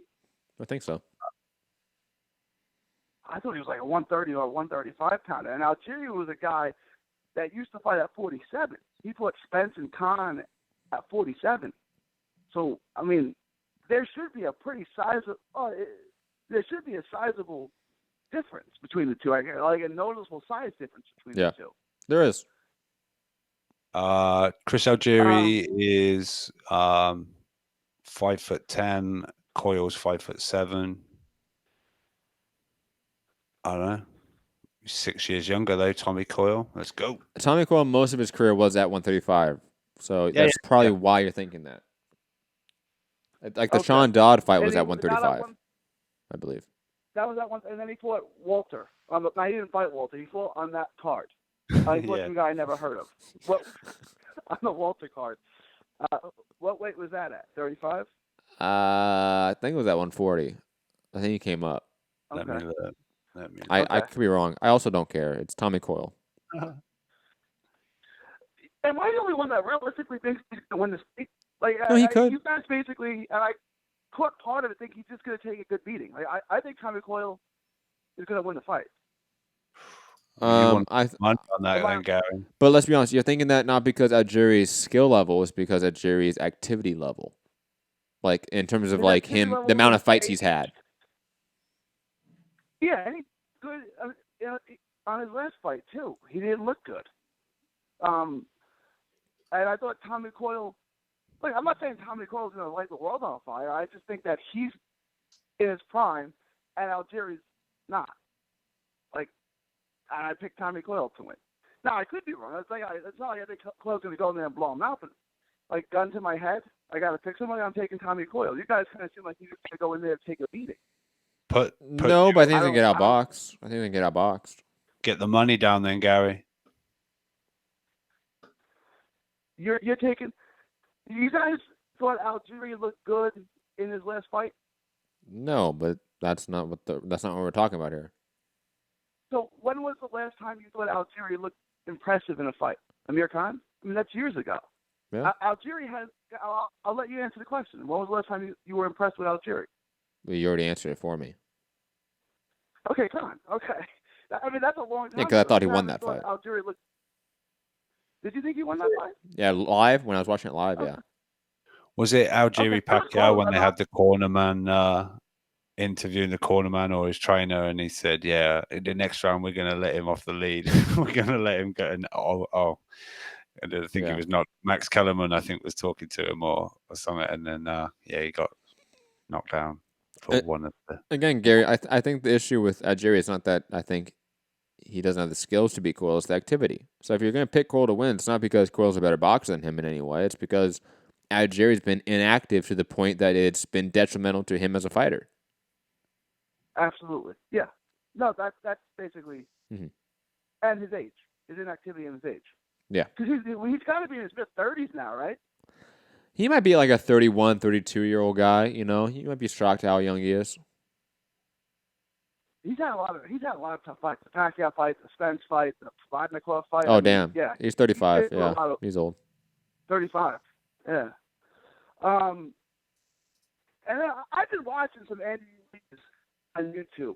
I think so. I thought he was like a 130 or a 135-pounder. And Algeria was a guy that used to fight at 47. He fought Spence and Khan at 47. So, I mean, there should be a pretty sizable. There should be a sizable difference between the two. Like a noticeable size difference between the two. There is. Chris Algieri is 5'10". Coyle's 5'7". I don't know. He's 6 years younger though. Tommy Coyle. Let's go. Tommy Coyle, most of his career was at 135, so that's probably why you're thinking that. Like the Sean Dodd fight was at 135, I believe. That was that one, and then he fought Walter. No, he didn't fight Walter. He fought on that card. He fought some guy I never heard of. On the Walter card. What weight was that at? 35? I think it was at 140. I think he came up. Okay. I could be wrong. I also don't care. It's Tommy Coyle. Am I the only one that realistically thinks he's going to win this fight? Like, No, he could. You guys basically, and I caught part of it, think he's just going to take a good beating. Like, I think Tommy Coyle is going to win the fight. On that then, Gary. But let's be honest, you're thinking that not because Algieri's skill level, it's because Algieri's activity level. like in terms of His like activity him, level the amount was of fights he's had. Yeah, and he's good. You know, on his last fight too, he didn't look good. And I thought Tommy Coyle. Like, I'm not saying Tommy Coyle's going to light the world on fire. I just think that he's in his prime, and Algieri's not. Like, and I picked Tommy Coyle to win. Now, I could be wrong. It's not like I think Coyle's going to go in there and blow him out, but, like, gun to my head, I got to pick somebody, I'm taking Tommy Coyle. You guys kind of seem like you're going to go in there and take a beating. No, but I think they get outboxed. I think they get outboxed. Get the money down then, Gary. You're taking... You guys thought Algieri looked good in his last fight? No, but that's not what we're talking about here. So when was the last time you thought Algieri looked impressive in a fight? Amir Khan? I mean, that's years ago. Yeah. Algieri has... I'll let you answer the question. When was the last time you were impressed with Algieri? Well, you already answered it for me. Okay, Khan. Okay. I mean, that's a long time. Yeah, because I thought he won that fight. Algieri looked... Did you think he won that fight? Yeah, live, when I was watching it live, yeah. Was it Algieri Pacquiao when they had the cornerman interviewing the cornerman or his trainer, and he said, "Yeah, in the next round we're going to let him off the lead. We're going to let him get an And I think it was not Max Kellerman. I think was talking to him or something, and then he got knocked down for one of the. Again, Gary, I think the issue with Algieri is not that I think he doesn't have the skills to beat Coyle, it's the activity. So if you're going to pick Coyle to win, it's not because Coyle's a better boxer than him in any way. It's because Algieri's been inactive to the point that it's been detrimental to him as a fighter. Absolutely. Yeah. No, that's basically... Mm-hmm. And his age. His inactivity and his age. Yeah. Because he's got to be in his mid-30s now, right? He might be like a 31, 32-year-old guy, you know. You might be shocked how young he is. He's had a lot of tough fights. The Pacquiao fight, the Spence fight, the Vodnikov fight. Oh, damn. Yeah. He's 35. He's old. 35. Yeah. And I've been watching some Andy Ruiz on YouTube.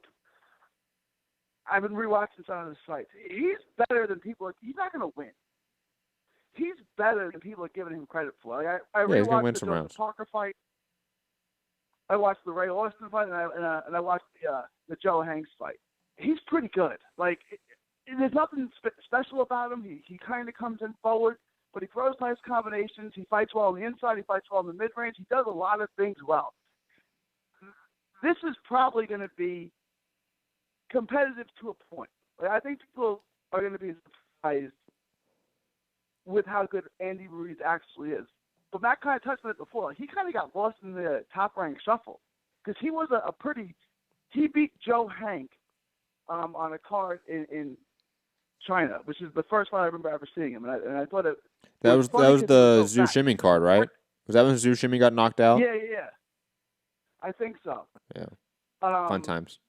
I've been rewatching some of his fights. He's better than people. He's not going to win. He's better than people are giving him credit for. Like I he's gonna win rewatched some the rounds. Parker fight. I watched the Ray Austin fight, and I watched the Joe Hanks fight. He's pretty good. Like there's nothing special about him. He kind of comes in forward, but he throws nice combinations. He fights well on the inside. He fights well in the mid range. He does a lot of things well. This is probably going to be competitive to a point. Like, I think people are going to be surprised with how good Andy Ruiz actually is. But Matt kind of touched on it before. He kind of got lost in the top-rank shuffle because he was he beat Joe Hank on a card in China, which is the first fight I remember ever seeing him. And I thought that was the Zhu Shiming card, right? Was that when Zhu Shiming got knocked out? Yeah. I think so. Yeah. Fun times.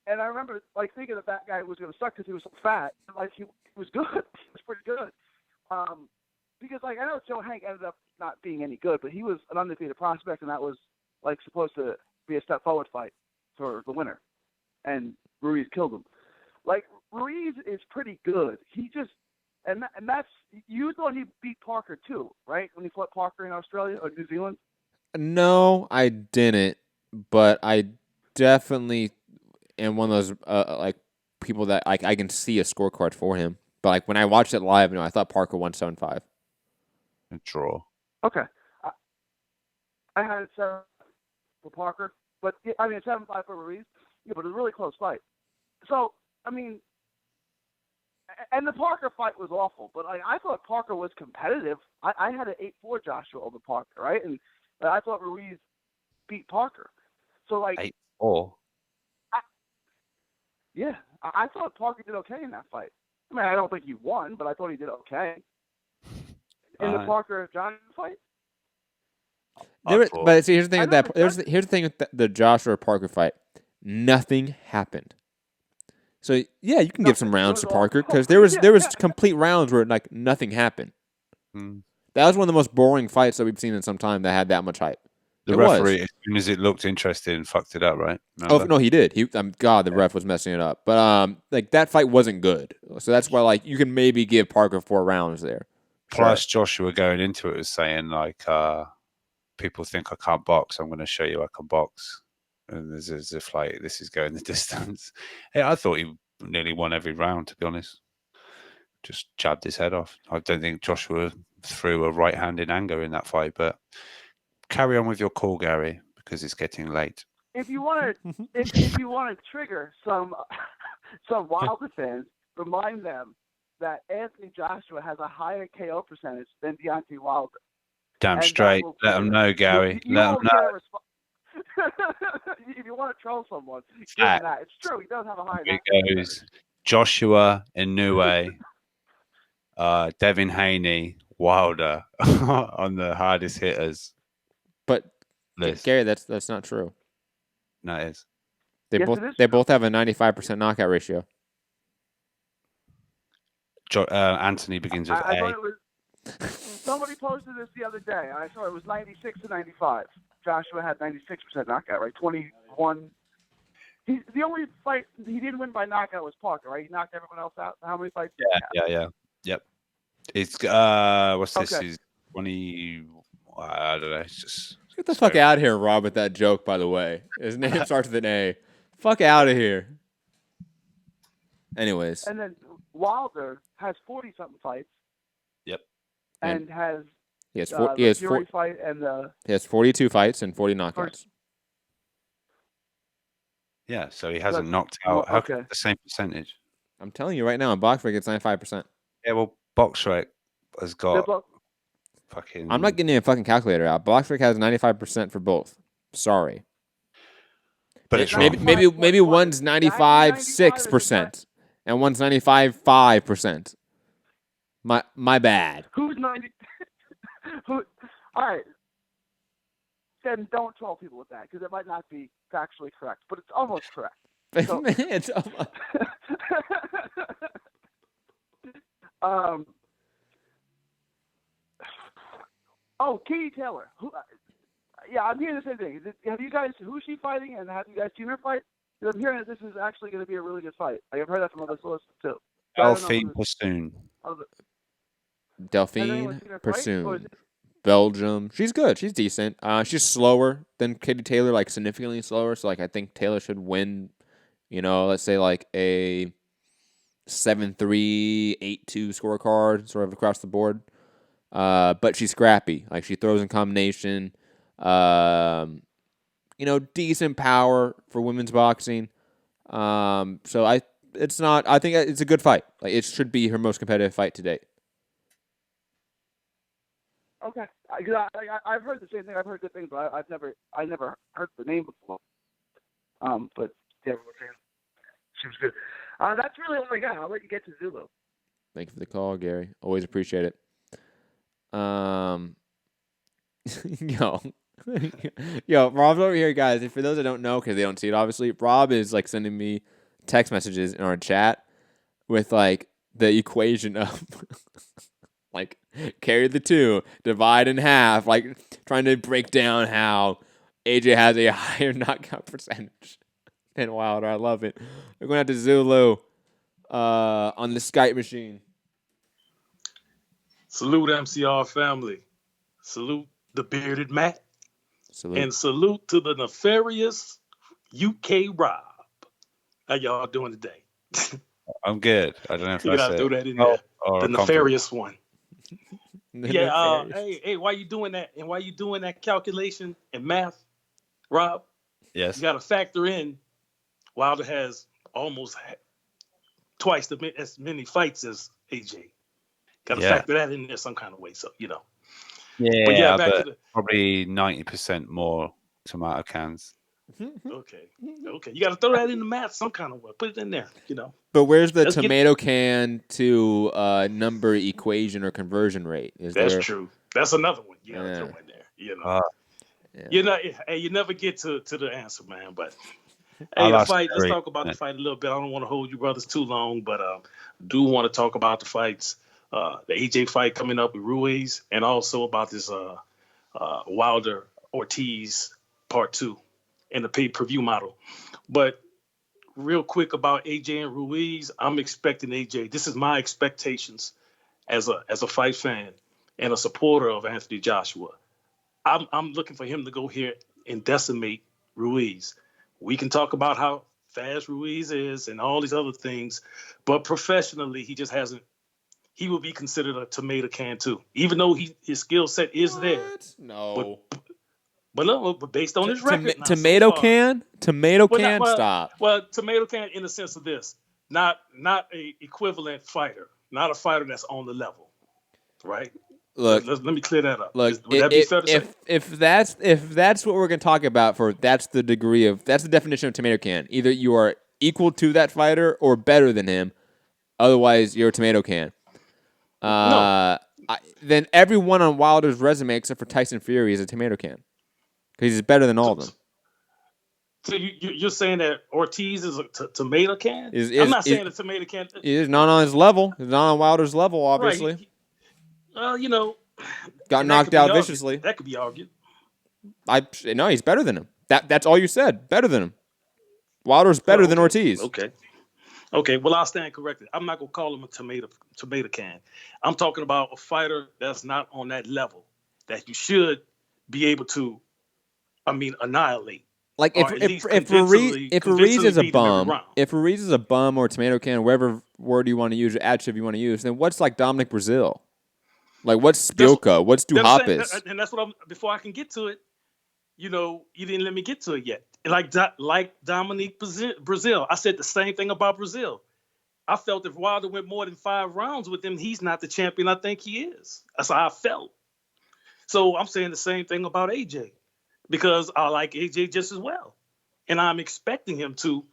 And I remember thinking that guy was going to suck because he was so fat. He was good. He was pretty good. Because I know Joe Hank ended up not being any good, but he was an undefeated prospect, and that was supposed to be a step forward fight for the winner. And Ruiz killed him. Ruiz is pretty good. He just and that's you thought he beat Parker too, right? When he fought Parker in Australia or New Zealand. No, I didn't, but I definitely am one of those people that I can see a scorecard for him. But when I watched it live, I thought Parker won 7-5. A draw. Okay. I had it 7 for Parker, but it's 7-5 for Ruiz. Yeah, but it was a really close fight. So, and the Parker fight was awful, but I thought Parker was competitive. I had an 8-4 Joshua over Parker, right? And I thought Ruiz beat Parker. So 8-4. Yeah, I thought Parker did okay in that fight. I don't think he won, but I thought he did okay. In the Parker-Joshua fight? But see, here's the thing with that. Here's the thing with the Joshua Parker fight. Nothing happened. So yeah, you can give some rounds to Parker because there was complete rounds where nothing happened. That was one of the most boring fights that we've seen in some time that had that much hype. The referee, as soon as it looked interesting, fucked it up, right? Remember? Oh no, he did. The ref was messing it up. But that fight wasn't good. So that's why you can maybe give Parker 4 rounds there. Plus, Joshua going into it was saying people think I can't box, I'm going to show you I can box. And as if like this is going the distance. Yeah, I thought he nearly won every round, to be honest. Just jabbed his head off. I don't think Joshua threw a right hand in anger in that fight, but carry on with your call, Gary, because it's getting late. If you want to, if you want to trigger some Wilder fans, remind them that Anthony Joshua has a higher KO percentage than Deontay Wilder. Damn straight. Let them know, Gary. Let them know. If you want to troll someone, give him that. It's true. He does have a higher. It goes Joshua Inoue, Devin Haney, Wilder on the hardest hitters. But list. Gary, that's not true. No, it is. They both have a 95% knockout ratio. Anthony begins with I A. thought it was, somebody posted this the other day. I saw it was 96 to 95. Joshua had 96% knockout, right? 21. The only fight he didn't win by knockout was Parker, right? He knocked everyone else out. How many fights? Yeah. Yep. It's what's this? Okay. Is 20? I don't know. It's just get the fuck out of here, Rob, with that joke. By the way, his name starts with an A. Fuck out of here. Anyways. And then Wilder has 40-something fights. Yep. And has he has the Fury fight and the. He has 42 fights and 40 knockouts. Yeah, so he hasn't knocked out. How come the same percentage? I'm telling you right now, in BoxRec it's 95%. Yeah, well, BoxRec has got fucking. I'm not getting a fucking calculator out. BoxRec has 95% for both. Sorry. But it's maybe one's 95.6% and one's 95.5%. My bad. Who's 90? All right. Then don't troll people with that because it might not be factually correct, but it's almost correct. So, it's Katie Taylor. Yeah, I'm hearing the same thing. Have you guys? Who's she fighting, and have you guys seen her fight? Because I'm hearing that this is actually going to be a really good fight. I've heard that from other sources too. Delphine Pursoon. Delphine Pursoon. Belgium. She's good. She's decent. She's slower than Katie Taylor, like significantly slower. So like I think Taylor should win, let's say like a 7-3, 8-2 scorecard, sort of across the board. But she's scrappy. Like she throws in combination. Decent power for women's boxing. So I think it's a good fight. Like it should be her most competitive fight to date. Okay, I've heard the same thing. I've heard good things, but I never heard the name before. But yeah, she was good. That's really all I got. I'll let you get to Zulu. Thank you for the call, Gary. Always appreciate it. Yo, Rob's over here, guys. And for those that don't know, because they don't see it, obviously, Rob is like sending me text messages in our chat with like the equation of like carry the 2, divide in half, like trying to break down how AJ has a higher knockout percentage than Wilder. I love it. We're going to have to Zulu on the Skype machine. Salute MCR family. Salute the bearded Matt. Salute. And salute to the nefarious UK Rob. How y'all doing today? I'm good. I don't know if you that's gotta throw that in there. The nefarious one. Yeah. Hey, why you doing that? And why you doing that calculation and math, Rob? Yes. You got to factor in Wilder has almost twice as many fights as AJ. Got to factor that in there some kind of way. So Yeah, but probably 90% more tomato cans. Okay. You got to throw that in the math some kind of way. Put it in there. But where's the tomato can to number equation or conversion rate? That's true. That's another one you got to throw in there. You never get to the answer, man. But hey, the fight. Let's talk about the fight a little bit. I don't want to hold you brothers too long, but do want to talk about the fights. The AJ fight coming up with Ruiz, and also about this Wilder Ortiz Part 2 in the pay-per-view model. But real quick about AJ and Ruiz, I'm expecting AJ. This is my expectations as a fight fan and a supporter of Anthony Joshua. I'm looking for him to go here and decimate Ruiz. We can talk about how fast Ruiz is and all these other things, but professionally, he just hasn't. He will be considered a tomato can too, even though his skill set is there. No. But based on his record, tomato so far, can, stop. Well, tomato can in the sense of this, not a equivalent fighter, not a fighter that's on the level, right? Look, let me clear that up. Look, would that be fair to say? If that's what we're gonna talk about, that's the definition of tomato can. Either you are equal to that fighter or better than him, otherwise you're a tomato can. Then everyone on Wilder's resume except for Tyson Fury is a tomato can because he's better than all of them. So you're saying that Ortiz is a tomato can? I'm not saying a tomato can. He's not on his level. He's not on Wilder's level, obviously. Right. Well, got knocked out viciously. That could be argued. No, he's better than him. That's all you said. Better than him. Wilder's better than Ortiz. Okay. Well, I'll stand corrected. I'm not gonna call him a tomato can. I'm talking about a fighter that's not on that level that you should be able to, annihilate. Like if Ruiz is a bum or tomato can, whatever word you want to use or adjective you want to use, then what's like Dominic Brazil? Like what's Spilka? What's Duhapis? And that's what before I can get to it, you didn't let me get to it yet. Like Dominique Brazil, I said the same thing about Brazil. I felt if Wilder went more than 5 rounds with him, he's not the champion I think he is. That's how I felt. So I'm saying the same thing about AJ because I like AJ just as well. And I'm expecting him to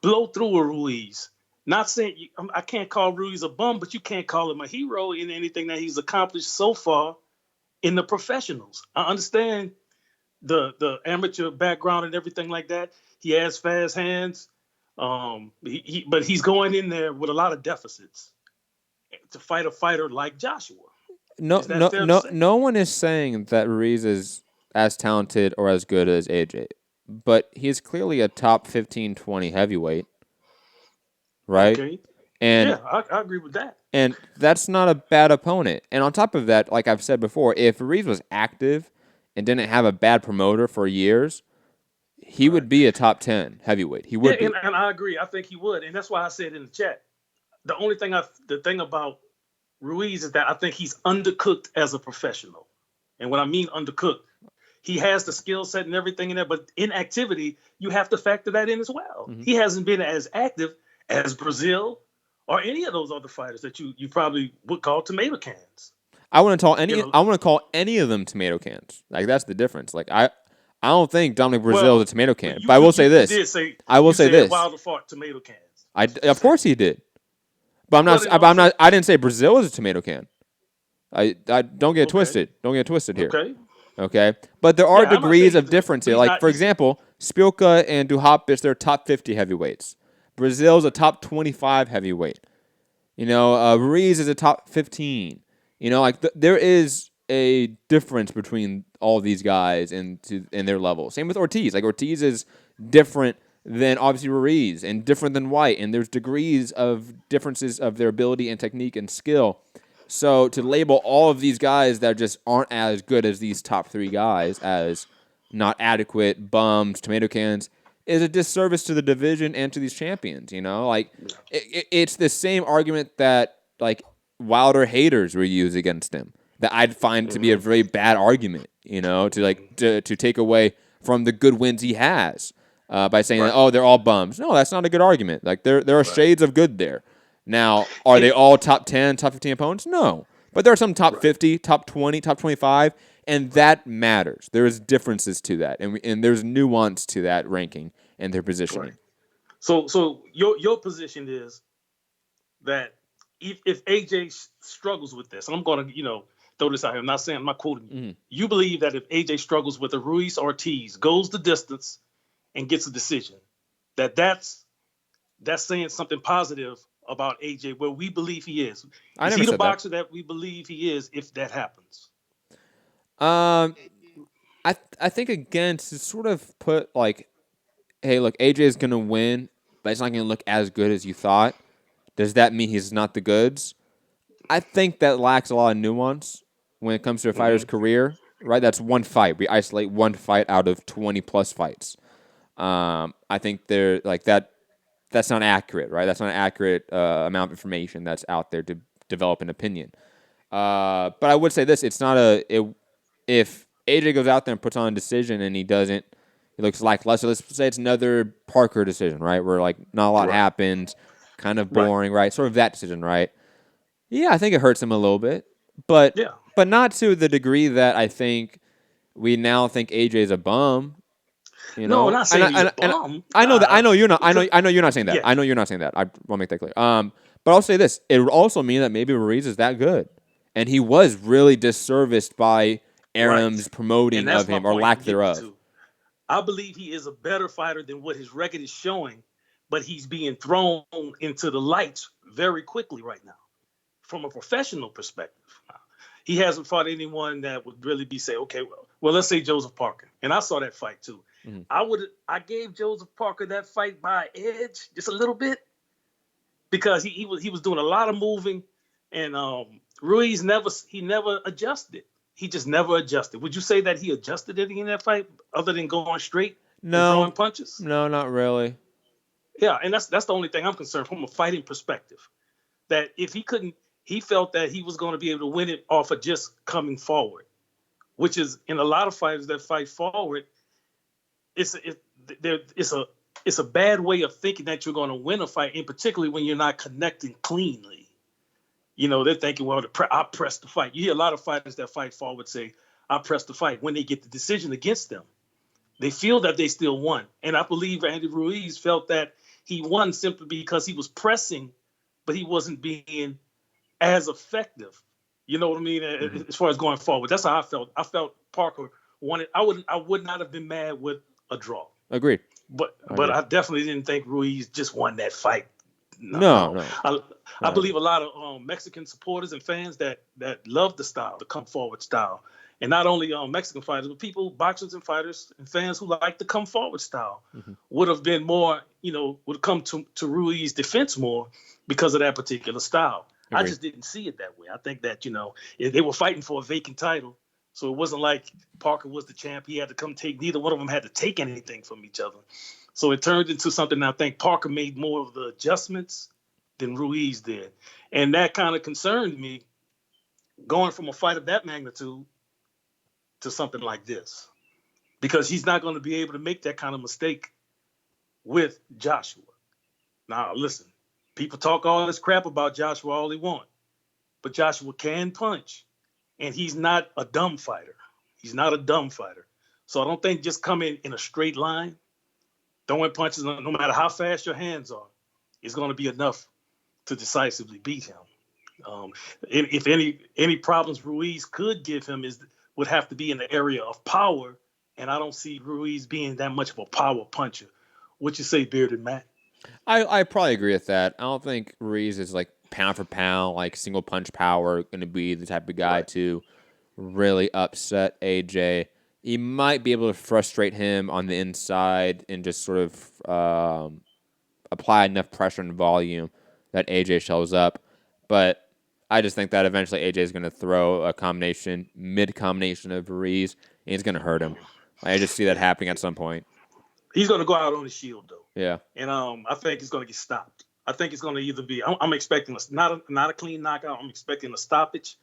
blow through a Ruiz. Not saying I can't call Ruiz a bum, but you can't call him a hero in anything that he's accomplished so far in the professionals. I understand the amateur background and everything like that. He has fast hands, but he's going in there with a lot of deficits to fight a fighter like Joshua. No one is saying that Ruiz is as talented or as good as AJ, but he's clearly a top 15, 20 heavyweight. Right? Okay. And yeah, I agree with that. And that's not a bad opponent. And on top of that, like I've said before, if Ruiz was active and didn't have a bad promoter for years, he would be a top 10 heavyweight. He would be. And I agree. I think he would. And that's why I said in the chat, the thing about Ruiz is that I think he's undercooked as a professional. And when I mean undercooked, he has the skill set and everything in there, but in activity, you have to factor that in as well. Mm-hmm. He hasn't been as active as Brazil or any of those other fighters that you probably would call tomato cans. I want to call any of them tomato cans. Like that's the difference. Like I don't think Dominic Brazil is a tomato can. But I will say this. I will say this. Wilder fought tomato cans. Of course he did. But I'm not. I didn't say Brazil is a tomato can. I don't get twisted. Don't get twisted here. Okay. But there are degrees of difference here. Like for example, Spilka and Duhapis, they're top 50 heavyweights. Brazil's a top 25 heavyweight. Ruiz is a top 15. There is a difference between all these guys and their level. Same with Ortiz. Like Ortiz is different than obviously Ruiz and different than White. And there's degrees of differences of their ability and technique and skill. So to label all of these guys that just aren't as good as these top 3 guys as not adequate, bums, tomato cans, is a disservice to the division and to these champions, it's the same argument that Wilder haters will use against him that I'd find to be a very bad argument, to take away from the good wins he has by saying that, they're all bums. No, that's not a good argument. Like there are shades of good there. Now, are they all top 10, top 15 opponents? No. But there are some top 50, top 20, top 25, and that matters. There is differences to that, and there's nuance to that ranking and their positioning. Right. So your position is that if AJ struggles with this, and I'm going to throw this out here. I'm not quoting you. Mm-hmm. You believe that if AJ struggles with a Ruiz Ortiz, goes the distance, and gets a decision, that's saying something positive about AJ, where we believe he is. Is he the boxer that we believe he is if that happens? I think again to sort of put hey, look, AJ is gonna win, but it's not gonna look as good as you thought. Does that mean he's not the goods? I think that lacks a lot of nuance when it comes to a fighter's career. right? That's one fight. We isolate one fight out of 20 plus fights. I think they're like that. That's not accurate, right? That's not an accurate amount of information that's out there to develop an opinion. But I would say this: it's not if AJ goes out there and puts on a decision and he looks lackluster. Let's say it's another Parker decision, right? Where like not a lot happens, kind of boring, right? Sort of that decision, right? Yeah, I think it hurts him a little bit, but not to the degree that I think we now think AJ is a bum. You know? No, I'm not saying he's a bum. I know that. I know you're not. I know you're not saying that. Yeah. I know you're not saying that. I want to make that clear. But I'll say this: it would also mean that maybe Ruiz is that good, and he was really disserviced by Aram's promoting of him or lack thereof. I believe he is a better fighter than what his record is showing, but he's being thrown into the lights very quickly right now, from a professional perspective. He hasn't fought anyone that would really be say, okay, well, let's say Joseph Parker, and I saw that fight too. Mm-hmm. I gave Joseph Parker that fight by edge just a little bit because he was doing a lot of moving, and Ruiz never adjusted. He just never adjusted. Would you say that he adjusted anything in that fight other than going straight and throwing punches? No, not really. Yeah, and that's the only thing I'm concerned from a fighting perspective. That if he felt that he was going to be able to win it off of just coming forward, which is in a lot of fighters that fight forward, it's a bad way of thinking that you're going to win a fight, and particularly when you're not connecting cleanly. You know, they're thinking, well, I press the fight. You hear a lot of fighters that fight forward say, I press the fight. When they get the decision against them, they feel that they still won. And I believe Andy Ruiz felt that he won simply because he was pressing, but he wasn't being as effective. You know what I mean? Mm-hmm. As far as going forward. That's how I felt. I felt Parker wanted. I would not have been mad with a draw. Agreed. But I definitely didn't think Ruiz just won that fight. No. I believe a lot of Mexican supporters and fans that love the style, the come forward style, and not only Mexican fighters, but people, boxers and fighters and fans who like the come forward style would have been more, would come to Ruiz's defense more because of that particular style. Agreed. I just didn't see it that way. I think that they were fighting for a vacant title, so it wasn't like Parker was the champ. He had to come take. Neither one of them had to take anything from each other. So it turned into something I think Parker made more of the adjustments than Ruiz did. And that kind of concerned me going from a fight of that magnitude to something like this. Because he's not going to be able to make that kind of mistake with Joshua. Now, listen, people talk all this crap about Joshua all they want. But Joshua can punch. And he's not a dumb fighter. He's not a dumb fighter. So I don't think just coming in a straight line, throwing punches, no matter how fast your hands are, is going to be enough to decisively beat him. If any problems Ruiz could give him would have to be in the area of power, and I don't see Ruiz being that much of a power puncher. What you say, Bearded Matt? I probably agree with that. I don't think Ruiz is like pound for pound, like single punch power, going to be the type of guy to really upset AJ. He might be able to frustrate him on the inside and just sort of apply enough pressure and volume that AJ shows up. But I just think that eventually AJ is going to throw a mid-combination of Ruiz, and he's going to hurt him. I just see that happening at some point. He's going to go out on the shield, though. Yeah. And I think it's going to get stopped. I think it's going to either be – I'm expecting not a clean knockout. I'm expecting a stoppage.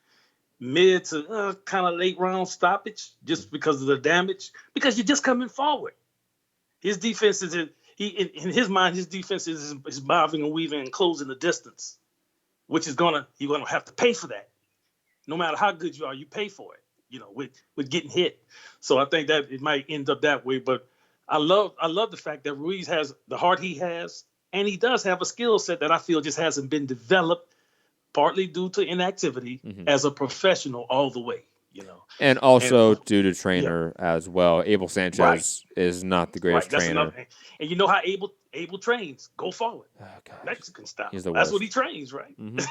Mid to kind of late round stoppage just because of the damage, because you're just coming forward. His defense is in his mind. His defense is bobbing and weaving and closing the distance, which is you're gonna have to pay for that. No matter how good you are, you pay for it. With getting hit. So I think that it might end up that way. But I love the fact that Ruiz has the heart he has, and he does have a skill set that I feel just hasn't been developed. Partly due to inactivity as a professional all the way, And also due to trainer as well. Abel Sanchez is not the greatest trainer. And you know how Abel trains? Go forward. Oh, Mexican style. He's the That's worst. what he trains, right? Mm-hmm.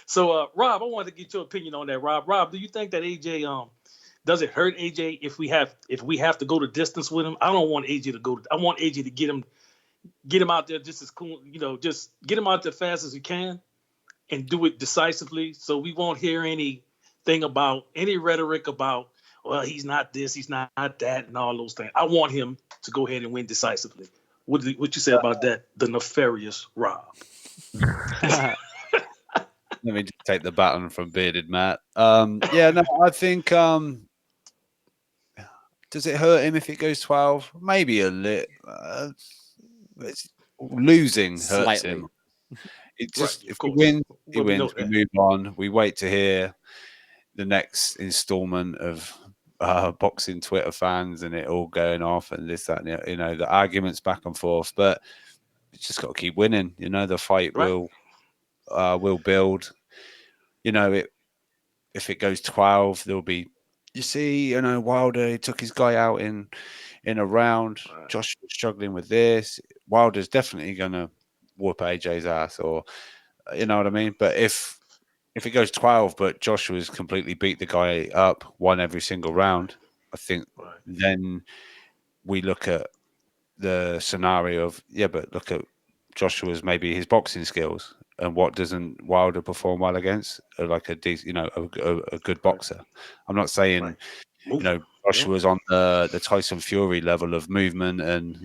So, Rob, I wanted to get your opinion on that. Rob, do you think that AJ, does it hurt AJ if we have to go the distance with him? I don't want AJ to go. I want AJ to get him out there just as cool, just get him out there fast as we can. And do it decisively, so we won't hear anything about any rhetoric about, well, he's not this, he's not that, and all those things. I want him to go ahead and win decisively. What you say about that? The nefarious Rob. Let me just take the baton from Bearded Matt. Yeah, no, I think. Does it hurt him if it goes 12? Maybe a little. Losing hurts Slightly. him. It just Right, if he wins, he wins. We that. move on. We wait to hear the next installment of boxing Twitter fans and it all going off and this, that, and the arguments back and forth. But it's just got to keep winning. The fight will build. If it goes 12, there'll be. You see, Wilder took his guy out in a round. Right. Josh was struggling with this. Wilder's definitely going to whoop AJ's ass, or you know what I mean. But if it goes 12, but Joshua's completely beat the guy up, won every single round, I think then we look at the scenario of but look at Joshua's maybe his boxing skills and what doesn't Wilder perform well against, like a decent, a good boxer. I'm not saying Joshua's on the Tyson Fury level of movement, and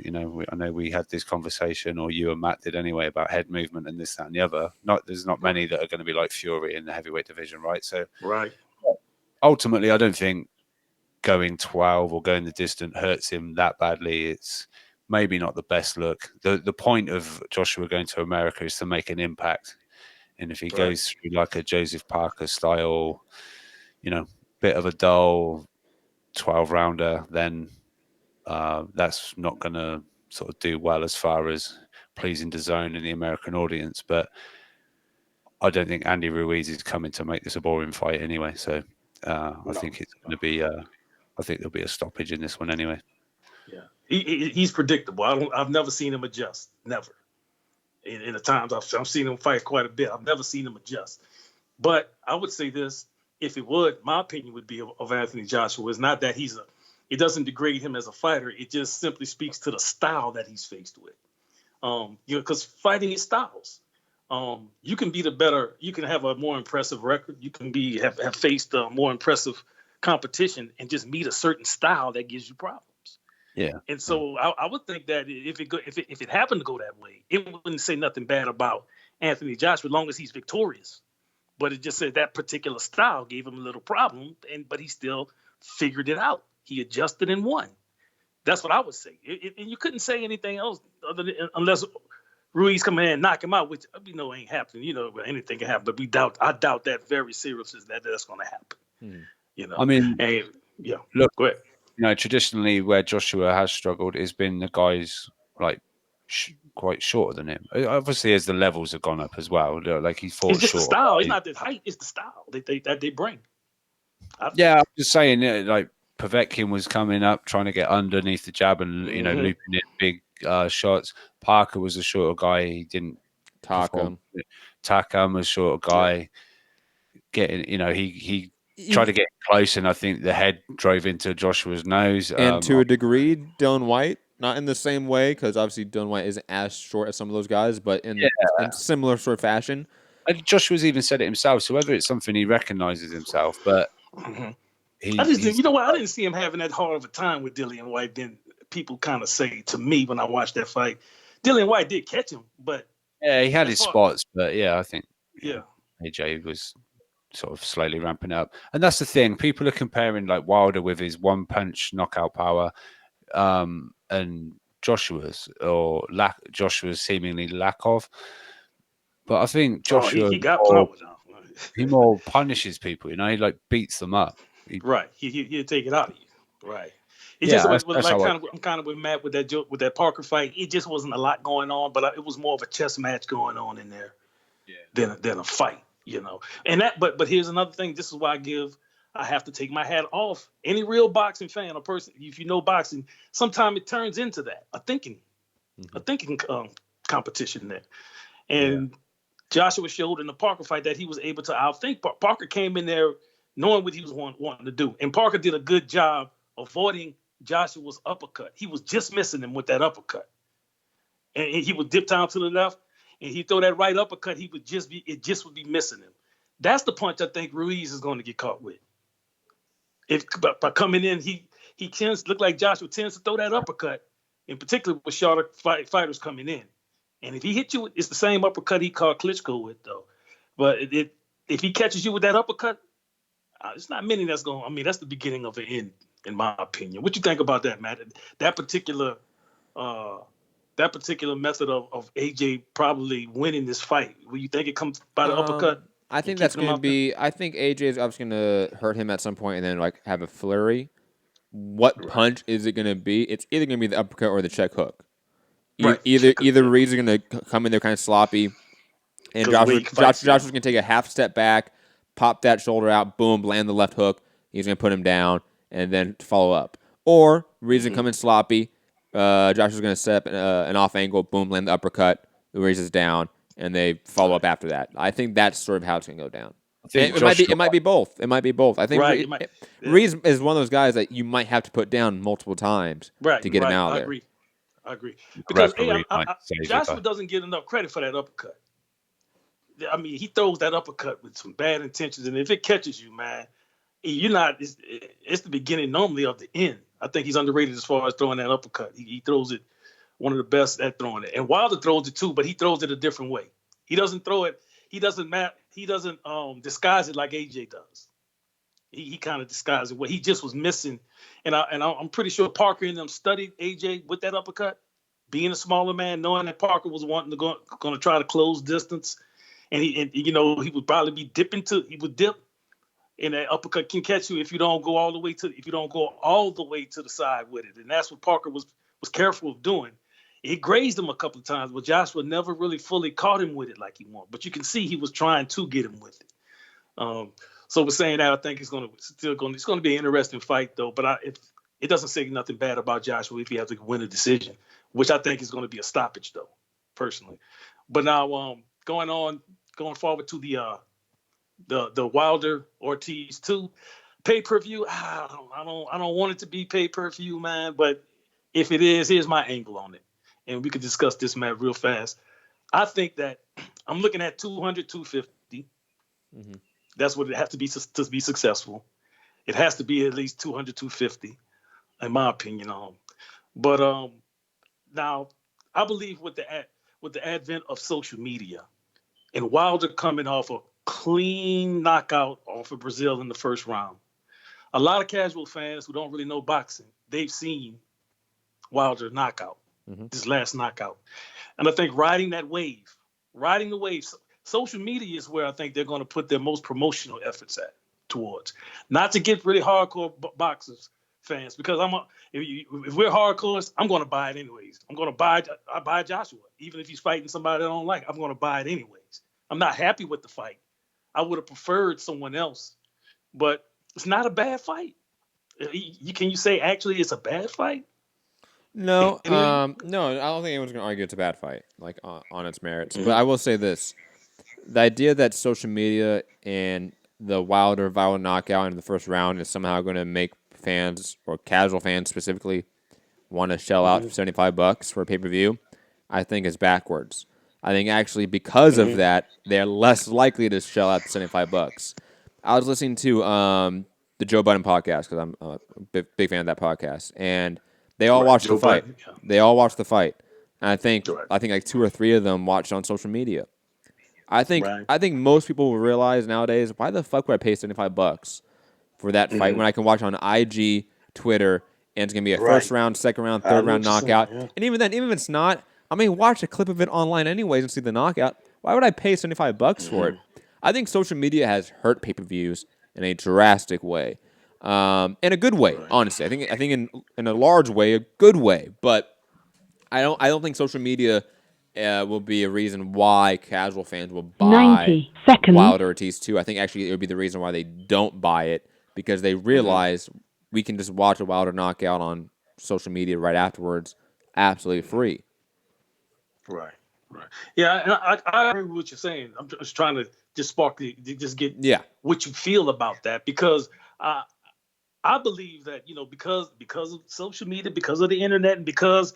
I know we had this conversation, or you and Matt did anyway, about head movement and this, that, and the other. There's not many that are going to be like Fury in the heavyweight division, right? So ultimately, I don't think going 12 or going the distance hurts him that badly. It's maybe not the best look. The point of Joshua going to America is to make an impact, and if he goes through like a Joseph Parker style, bit of a dull 12-rounder, then that's not going to sort of do well as far as pleasing the zone and the American audience. But I don't think Andy Ruiz is coming to make this a boring fight anyway. So I think it's going to be. I think there'll be a stoppage in this one anyway. Yeah, he's predictable. I've never seen him adjust. Never. In the times I've seen him fight quite a bit, I've never seen him adjust. But I would say this: if it would, my opinion would be of Anthony Joshua is not that it doesn't degrade him as a fighter. It just simply speaks to the style that he's faced with. Because fighting is styles. You can you can have a more impressive record. You can have faced a more impressive competition and just meet a certain style that gives you problems. Yeah. And so I would think that if it happened to go that way, it wouldn't say nothing bad about Anthony Joshua as long as he's victorious. But it just said that particular style gave him a little problem, but he still figured it out. He adjusted and won. That's what I would say. And you couldn't say anything else unless Ruiz come in and knock him out, which ain't happening. Anything can happen, but I doubt that very seriously that's going to happen. I mean, look, go ahead. Traditionally where Joshua has struggled has been the guys like quite shorter than him. Obviously, as the levels have gone up as well, like he fought. It's just short. the style. It's not the height. It's the style that they bring. I'm just saying, like Povetkin was coming up, trying to get underneath the jab and looping in big shots. Parker was a shorter guy. He didn't. Takam was a shorter guy. Getting, he tried to get close, and I think the head drove into Joshua's nose. And to a degree, Dylan White, not in the same way, because obviously Dylan White isn't as short as some of those guys, but in similar sort of fashion. And Joshua's even said it himself, so whether it's something he recognizes himself, but I didn't see him having that hard of a time with Dillian White than people kind of say to me when I watched that fight. Dillian White did catch him, but he had his spots, but I think AJ was sort of slowly ramping up. And that's the thing. People are comparing like Wilder with his one punch knockout power and Joshua's seemingly lack of. But I think Joshua he got power now. He more punishes people, he like beats them up. He'll take it out of you. Right. It just was like I'm kind of with Matt with that Parker fight. It just wasn't a lot going on, but it was more of a chess match going on in there than a fight. And but here's another thing. This is why I have to take my hat off. Any real boxing fan or person, if you know boxing, sometimes it turns into that a thinking competition there. And Joshua showed in the Parker fight that he was able to outthink. Parker came in there knowing what he was wanting to do, and Parker did a good job avoiding Joshua's uppercut. He was just missing him with that uppercut, and he would dip down to the left. And he throw that right uppercut, it would just be missing him. That's the punch I think Ruiz is going to get caught with. by coming in, he tends look like Joshua tends to throw that uppercut, in particular with shorter fighters coming in. And if he hit you, it's the same uppercut he caught Klitschko with, though. But if he catches you with that uppercut, it's not many that's going. I mean, that's the beginning of an end, in my opinion. What you think about that, Matt? That particular method of AJ probably winning this fight. Will you think it comes by the uppercut? I think that's going to be. I think AJ is obviously going to hurt him at some point and then like have a flurry. What punch is it going to be? It's either going to be the uppercut or the check hook. Either Ruiz is going to come in there kind of sloppy, and Joshua's going to take a half step back, pop that shoulder out, boom, land the left hook. He's going to put him down and then follow up. Or Ruiz is going to come in sloppy. Joshua's going to set up an off angle, boom, land the uppercut. Ruiz is down, and they follow up after that. I think that's sort of how it's going to go down. It might be both. It might be both. I think Ruiz is one of those guys that you might have to put down multiple times to get him out of there. I agree. Because Joshua doesn't get enough credit for that uppercut. I mean, he throws that uppercut with some bad intentions, and if it catches you, man, you're not. It's the beginning normally of the end. I think he's underrated as far as throwing that uppercut. He throws it one of the best at throwing it, and Wilder throws it too, but he throws it a different way. He doesn't throw it. He doesn't disguise it like AJ does. He kind of disguised it. What he just was missing, and I'm pretty sure Parker and them studied AJ with that uppercut, being a smaller man, knowing that Parker was wanting to going to try to close distance, and he would probably be dip, and that uppercut can catch you if you don't go all the way to the side with it, and that's what Parker was careful of doing. It grazed him a couple of times, but Joshua never really fully caught him with it like he wanted. But you can see he was trying to get him with it. So we're saying that I think it's going to be an interesting fight, though. But it doesn't say nothing bad about Joshua if he has to win a decision, which I think is going to be a stoppage, though, personally. But now going forward to the Wilder Ortiz 2 pay-per-view. I don't want it to be pay-per-view, man. But if it is, here's my angle on it. And we could discuss this, Matt, real fast. I think that I'm looking at 200, 250. Mm-hmm. That's what it has to be successful. It has to be at least 200, 250, in my opinion. But now I believe with the advent of social media and Wilder coming off a clean knockout off of Brazil in the first round, a lot of casual fans who don't really know boxing, they've seen Wilder knockout. Mm-hmm. This last knockout. And I think riding the wave, social media is where I think they're going to put their most promotional efforts towards. Not to get really hardcore boxers fans, because if we're hardcores, I'm going to buy it anyways. I buy Joshua. Even if he's fighting somebody I don't like, I'm going to buy it anyways. I'm not happy with the fight. I would have preferred someone else, but it's not a bad fight. Can you say actually it's a bad fight? No, no, I don't think anyone's going to argue it's a bad fight, like on its merits. Mm-hmm. But I will say this: the idea that social media and the Wilder viral knockout in the first round is somehow going to make fans or casual fans specifically want to shell out $75 for a pay-per-view, I think is backwards. I think actually because of that, they're less likely to shell out the $75. I was listening to the Joe Budden podcast because I'm a big fan of that podcast, and they all watched the fight. Yeah. They all watched the fight. And I think like 2 or 3 of them watched on social media. I think most people will realize nowadays, why the fuck would I pay $75 for that fight when I can watch on IG, Twitter, and it's gonna be a first round, second round, third round knockout. Yeah. And even then, even if it's not, I mean, watch a clip of it online anyways and see the knockout. Why would I pay $75 for it? I think social media has hurt pay-per-views in a drastic way. In a good way, honestly. I think in a large way, a good way. But I don't think social media will be a reason why casual fans will buy Wilder Ortiz 2. I think actually it would be the reason why they don't buy it, because they realize we can just watch a Wilder knockout on social media right afterwards, absolutely free. Right. Yeah, and I agree with what you're saying. I'm just trying to get what you feel about that, because I believe that, because of social media, because of the internet, and because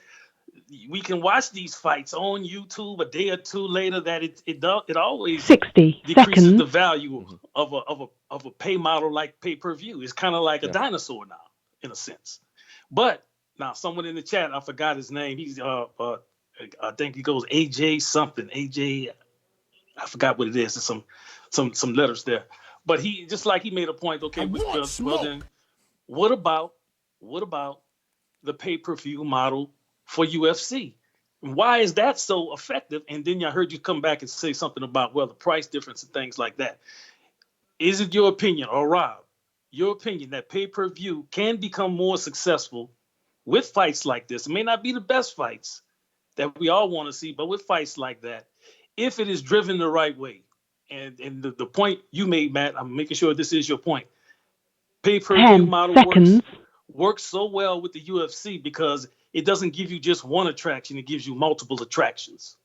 we can watch these fights on YouTube a day or two later. That it always 60 decreases seconds. the value of a pay model like pay-per-view. It's kind of like a dinosaur now, in a sense. But now, someone in the chat, I forgot his name. He's I think he goes AJ something. AJ, I forgot what it is. There's some letters there. But he made a point. Okay, well then, what about the pay-per-view model for UFC? Why is that so effective? And then I heard you come back and say something about, well, the price difference and things like that. Is it your opinion, or Rob, your opinion, that pay-per-view can become more successful with fights like this? It may not be the best fights that we all want to see, but with fights like that, if it is driven the right way. And the point you made, Matt, I'm making sure this is your point. Pay-per-view 10 model seconds. works so well with the UFC because it doesn't give you just one attraction. It gives you multiple attractions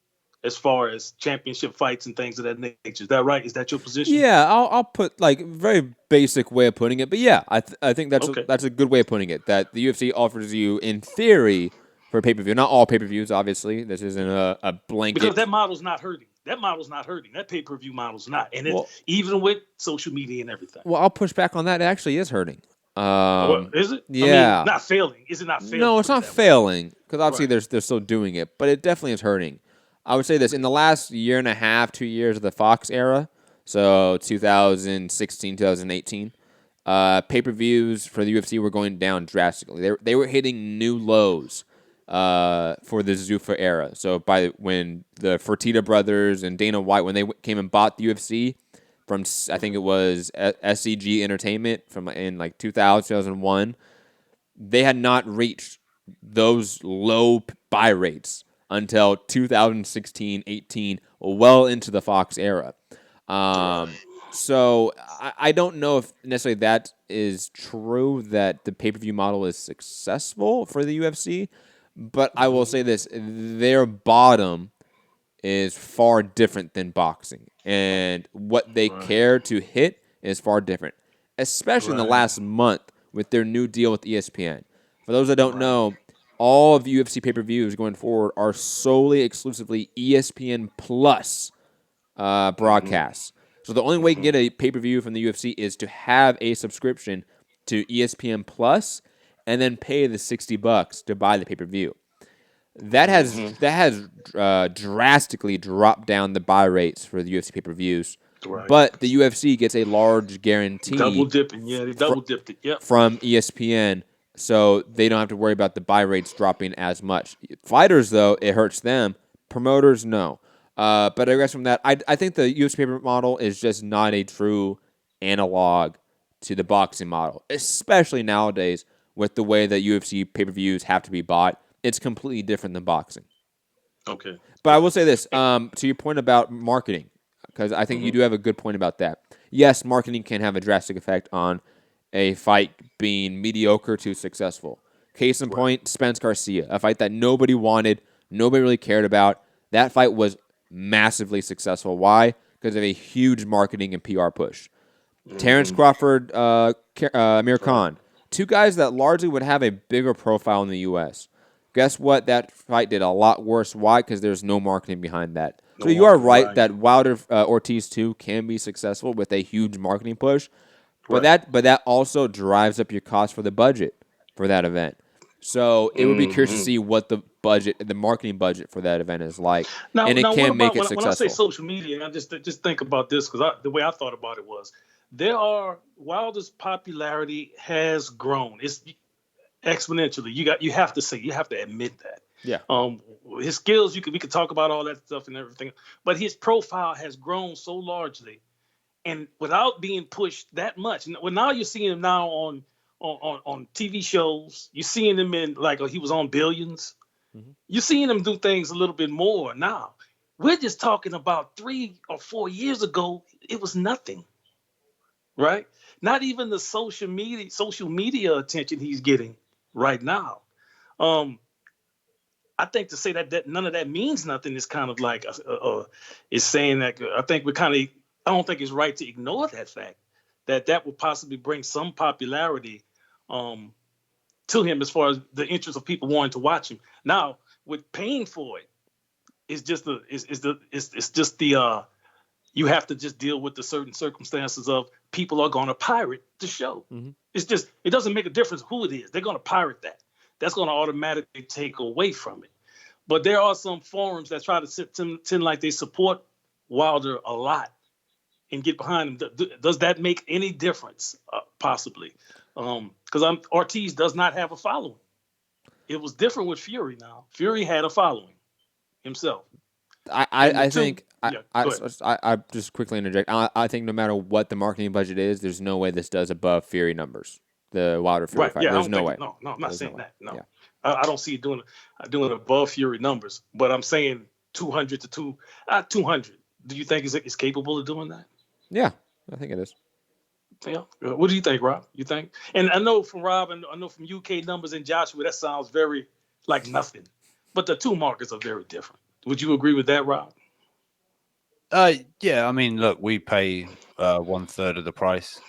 as far as championship fights and things of that nature. Is that right? Is that your position? Yeah, I'll put like very basic way of putting it, but yeah, I think that's a good way of putting it. That the UFC offers you, in theory, for pay-per-view. Not all pay-per-views, obviously. This isn't a blanket. Because that model's not hurting. That pay-per-view model's not. And even with social media and everything. Well, I'll push back on that. It actually is hurting. Is it? Yeah. I mean, not failing. Is it not failing? No, it's not failing, because obviously they're still doing it, but it definitely is hurting. I would say this, in the last year and a half, 2 years of the Fox era, so 2016, 2018, pay-per-views for the UFC were going down drastically. They were hitting new lows for the Zuffa era. So when the Fertitta brothers and Dana White, when they came and bought the UFC from, I think it was SCG Entertainment in like 2000, 2001, they had not reached those low buy rates until 2016, 18, well into the Fox era. So I don't know if necessarily that is true, that the pay-per-view model is successful for the UFC, but I will say this, their bottom is far different than boxing, and what they care to hit is far different, especially in the last month with their new deal with ESPN. For those that don't know, all of UFC pay-per-views going forward are solely, exclusively ESPN Plus broadcasts. So the only way you can get a pay-per-view from the UFC is to have a subscription to ESPN Plus and then pay the $60 to buy the pay-per-view. That has drastically dropped down the buy rates for the UFC pay-per-views. Right. But the UFC gets a large guarantee. Double dipping, they double dipped it. Yep. From ESPN. So they don't have to worry about the buy rates dropping as much. Fighters, though, it hurts them. Promoters, no. But I guess from that, I think the UFC pay-per-view model is just not a true analog to the boxing model, especially nowadays with the way that UFC pay-per-views have to be bought. It's completely different than boxing. Okay. But I will say this, to your point about marketing, because I think you do have a good point about that. Yes, marketing can have a drastic effect on a fight being mediocre to successful. Case in point, Spence Garcia, a fight that nobody wanted, nobody really cared about. That fight was massively successful. Why? Because of a huge marketing and PR push. Terrence Crawford, Amir Khan, two guys that largely would have a bigger profile in the U.S. Guess what? That fight did a lot worse. Why? Because there's no marketing behind that. So you are right that Wilder Ortiz 2 can be successful with a huge marketing push. But that also drives up your cost for the budget for that event. So it would be curious to see what the marketing budget for that event is like, and it can make it successful. When I say social media, I just think about this, because the way I thought about it was, Wilder's popularity has grown. It's exponentially. You have to admit that. Yeah. His skills, we could talk about all that stuff and everything, but his profile has grown so largely. And without being pushed that much, well, now you're seeing him now on TV shows. You're seeing him in, like, he was on Billions. Mm-hmm. You're seeing him do things a little bit more now. We're just talking about 3 or 4 years ago. It was nothing, right? Not even the social media attention he's getting right now. I think to say that none of that means nothing is kind of like is saying that. I think I don't think it's right to ignore that fact, that would possibly bring some popularity to him as far as the interest of people wanting to watch him. Now, with paying for it, it's just the you have to just deal with the certain circumstances of people are going to pirate the show. Mm-hmm. It's just, it doesn't make a difference who it is. They're going to pirate that. That's going to automatically take away from it. But there are some forums that try to pretend like they support Wilder a lot and get behind him. Does that make any difference? Possibly. Because Ortiz does not have a following. It was different with Fury now. Fury had a following himself. I think I just quickly interject. I think no matter what the marketing budget is, there's no way this does above Fury numbers. The Wilder Fury fight. Yeah, There's no way. No, I'm not saying that. No, yeah. I don't see it doing above Fury numbers. But I'm saying 200 to 200. Do you think it's capable of doing that? Yeah, I think it is. Yeah. What do you think, Rob? You think? And I know from Rob, and I know from UK numbers and Joshua, that sounds very like nothing. But the two markets are very different. Would you agree with that, Rob? Yeah. I mean, look, we pay 1/3 of the price.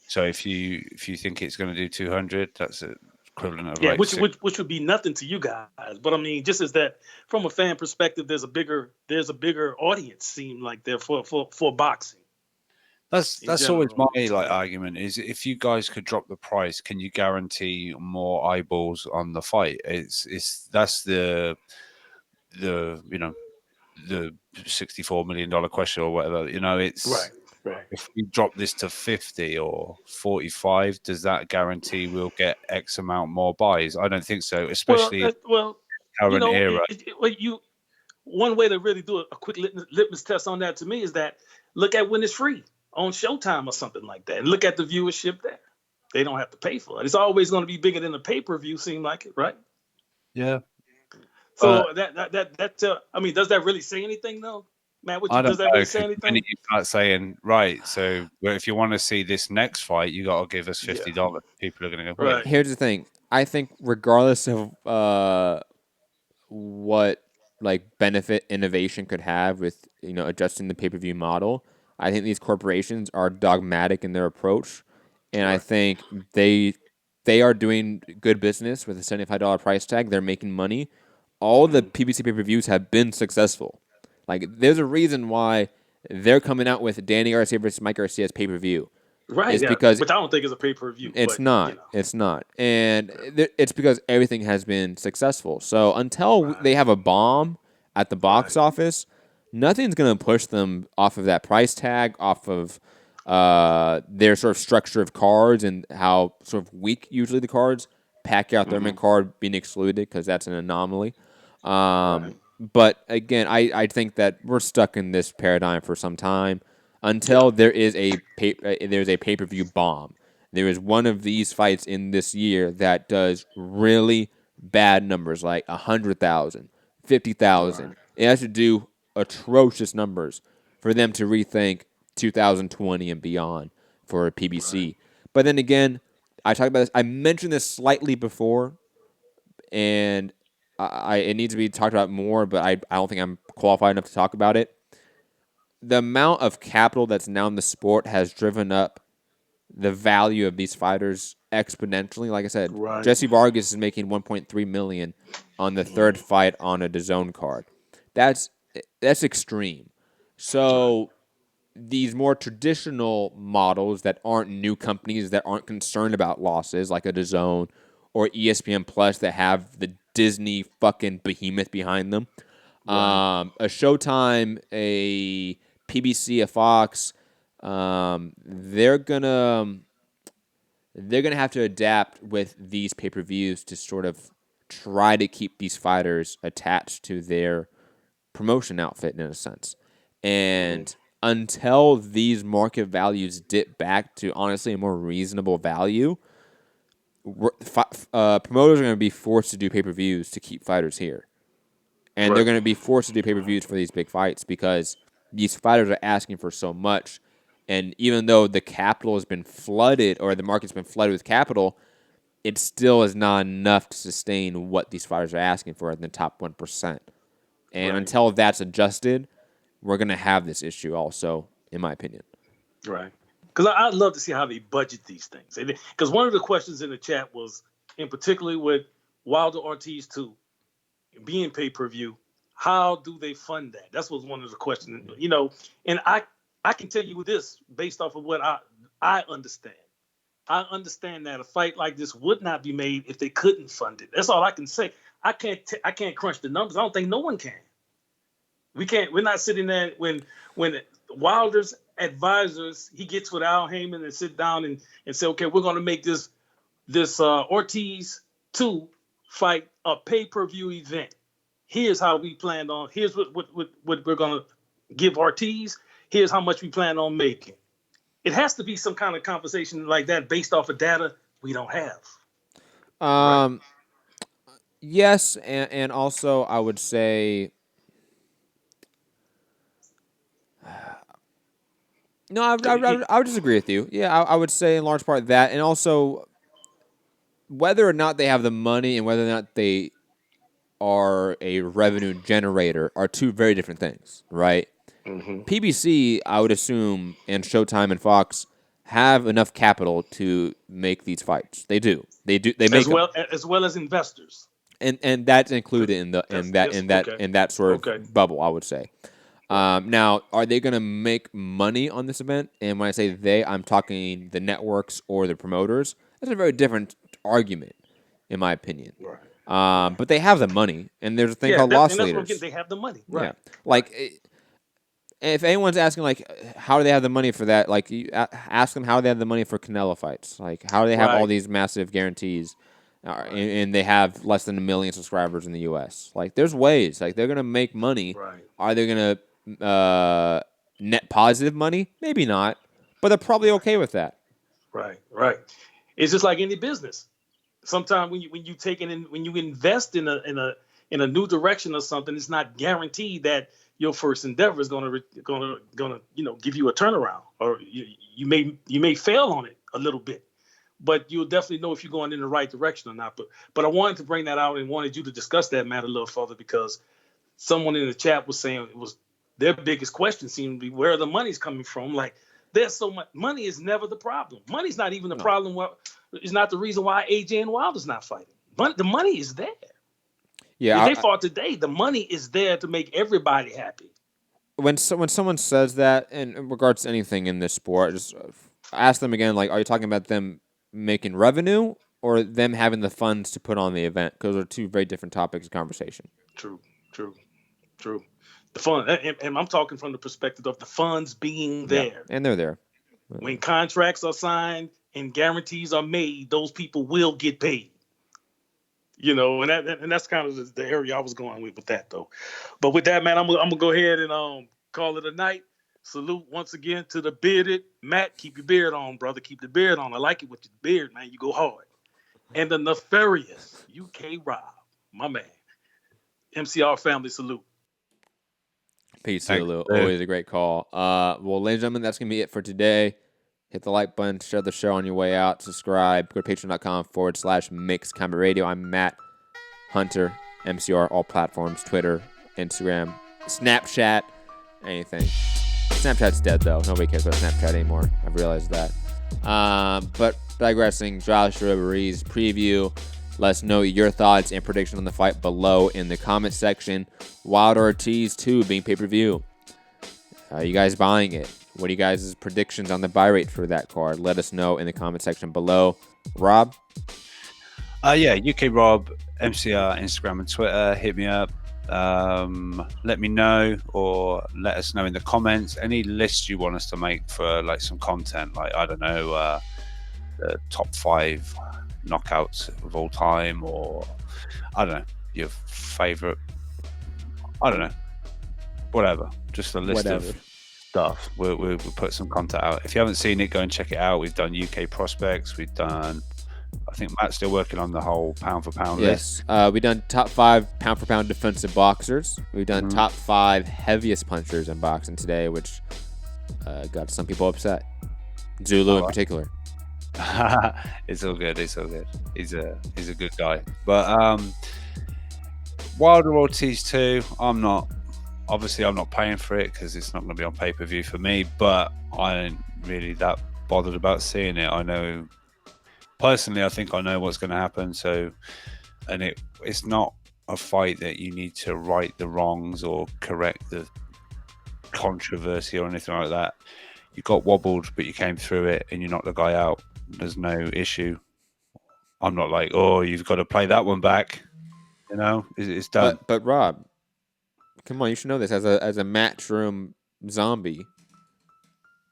So if you think it's going to do 200, that's equivalent of which would be nothing to you guys. But I mean, just as that from a fan perspective, there's a bigger audience seem like there for boxing. That's always my argument is if you guys could drop the price, can you guarantee more eyeballs on the fight? That's the the $64 million question or whatever. It's right. If we drop this to 50 or 45, does that guarantee we'll get X amount more buys? I don't think so, especially current era. One way to really do a quick litmus test on that to me is that look at when it's free on Showtime or something like that, and look at the viewership there. They don't have to pay for it. It's always going to be bigger than the pay-per-view. Seem like it, right? Yeah. So I mean, does that really say anything though, Matt? Does that really say anything? You start saying, right, so if you want to see this next fight, you got to give us $50. People are going to go. Right. Here's the thing. I think regardless of what benefit innovation could have with adjusting the pay-per-view model, I think these corporations are dogmatic in their approach, and I think they are doing good business with a $75 price tag. They're making money. All the PBC pay-per-views have been successful. There's a reason why they're coming out with Danny Garcia versus Mike Garcia as pay-per-view. Right, it's because which I don't think is a pay-per-view. It's not. And it's because everything has been successful. So until they have a bomb at the box office, nothing's going to push them off of that price tag, off of their sort of structure of cards and how sort of weak usually the cards. Pacquiao Thurman card being excluded because that's an anomaly. But again, I think that we're stuck in this paradigm for some time until there is there's a pay-per-view bomb. There is one of these fights in this year that does really bad numbers, like 100,000, 50,000. It has to do atrocious numbers for them to rethink 2020 and beyond for a PBC. But then again, I talked about this. I mentioned this slightly before, and it needs to be talked about more, but I don't think I'm qualified enough to talk about it. The amount of capital that's now in the sport has driven up the value of these fighters exponentially. Like I said, Jesse Vargas is making $1.3 million on the third fight on a DAZN card. That's extreme. So these more traditional models that aren't new companies that aren't concerned about losses, like a DAZN or ESPN Plus that have the Disney fucking behemoth behind them, a Showtime, a PBC, a Fox, they're gonna have to adapt with these pay-per-views to sort of try to keep these fighters attached to their promotion outfit in a sense. And until these market values dip back to honestly a more reasonable value, promoters are going to be forced to do pay-per-views to keep fighters here. And they're going to be forced to do pay-per-views for these big fights because these fighters are asking for so much. And even though the capital has been flooded or the market's been flooded with capital, it still is not enough to sustain what these fighters are asking for in the top 1%. And until that's adjusted, we're going to have this issue also, in my opinion. Right. Because I'd love to see how they budget these things. Because one of the questions in the chat was, in particular with Wilder Ortiz 2 being pay-per-view, how do they fund that? That was one of the questions, you know. And I can tell you this based off of what I understand. I understand that a fight like this would not be made if they couldn't fund it. That's all I can say. I can't crunch the numbers. I don't think no one can. We can't. We're not sitting there when Wilder's advisors, he gets with Al Heyman and sit down and say, okay, we're going to make this Ortiz 2 fight a pay-per-view event. Here's how we planned on. Here's what we're going to give Ortiz. Here's how much we plan on making. It has to be some kind of conversation like that based off of data we don't have. Right? Yes, and also I would say no, I would disagree with you. Yeah, I would say in large part that, and also whether or not they have the money and whether or not they are a revenue generator are two very different things, right? Mm-hmm. PBC, I would assume, and Showtime and Fox have enough capital to make these fights. They do. They make as well as investors. And that's included in that sort of bubble, I would say. Now, are they going to make money on this event? And when I say they, I'm talking the networks or the promoters. That's a very different argument, in my opinion. Right. But they have the money, and there's a thing called loss leaders. They have the money, right? Yeah. Like, if anyone's asking, like, how do they have the money for that? Like, you ask them how they have the money for Canelo fights. Like, how do they have all these massive guarantees? And they have less than 1 million subscribers in the U.S. Like, there's ways. Like, they're going to make money. Right. Are they going to net positive money? Maybe not. But they're probably okay with that. Right. It's just like any business. Sometimes when you take it in, when you invest in a new direction or something, it's not guaranteed that your first endeavor is going to give you a turnaround, or you may fail on it a little bit. But you'll definitely know if you're going in the right direction or not. But I wanted to bring that out and wanted you to discuss that matter a little further, because someone in the chat was saying it was their biggest question seemed to be where the money's coming from. Like, there's so much money is never the problem. Money's not even the problem. It's not the reason why AJ and Wilder's not fighting. But the money is there. Yeah, if they fought today, the money is there to make everybody happy. When someone says that, in regards to anything in this sport, just ask them again. Like, are you talking about them making revenue or them having the funds to put on the event? Because they're two very different topics of conversation. True. The fund, and I'm talking from the perspective of the funds being there. Yeah, and they're there. When contracts are signed and guarantees are made, those people will get paid. You know, and that's kind of the area I was going with that, though. But with that, man, I'm gonna go ahead and call it a night. Salute once again to the bearded Matt. Keep your beard on, brother. Keep the beard on. I like it with your beard, man. You go hard. And the nefarious UK Rob, my man. MCR family salute. Peace, Lou. Always a great call. Well, ladies and gentlemen, that's going to be it for today. Hit the like button, share the show on your way out, subscribe. Go to patreon.com/Mixed Combat Radio. I'm Matt Hunter, MCR, all platforms, Twitter, Instagram, Snapchat, anything. Snapchat's dead, though. Nobody cares about Snapchat anymore. I've realized that. But digressing, Joshua Ruiz preview. Let us know your thoughts and predictions on the fight below in the comment section. Wilder Ortiz 2 being pay-per-view. Are you guys buying it? What are you guys' predictions on the buy rate for that card? Let us know in the comment section below. Rob? Yeah, UK Rob, MCR, Instagram and Twitter. Hit me up. Let me know, or let us know in the comments any lists you want us to make for like some content, like I don't know, the top 5 knockouts of all time, or I don't know, your favorite, I don't know, whatever, just a list of stuff. We'll put some content out. If you haven't seen it, go and check it out. We've done UK prospects, we've done, I think Matt's still working on the whole pound for pound list. We've done top 5 pound for pound defensive boxers. We've done top 5 heaviest punchers in boxing today, which got some people upset. Zulu in particular. It's all good. He's a good guy. But Wilder Ortiz 2, I'm not paying for it because it's not going to be on pay-per-view for me, but I ain't really that bothered about seeing it. I know personally, I think I know what's going to happen, so and it's not a fight that you need to right the wrongs or correct the controversy or anything like that. You got wobbled, but you came through it, and you knocked the guy out. There's no issue. I'm not like, oh, you've got to play that one back. You know, it's done. But Rob, come on, you should know this as a matchroom zombie.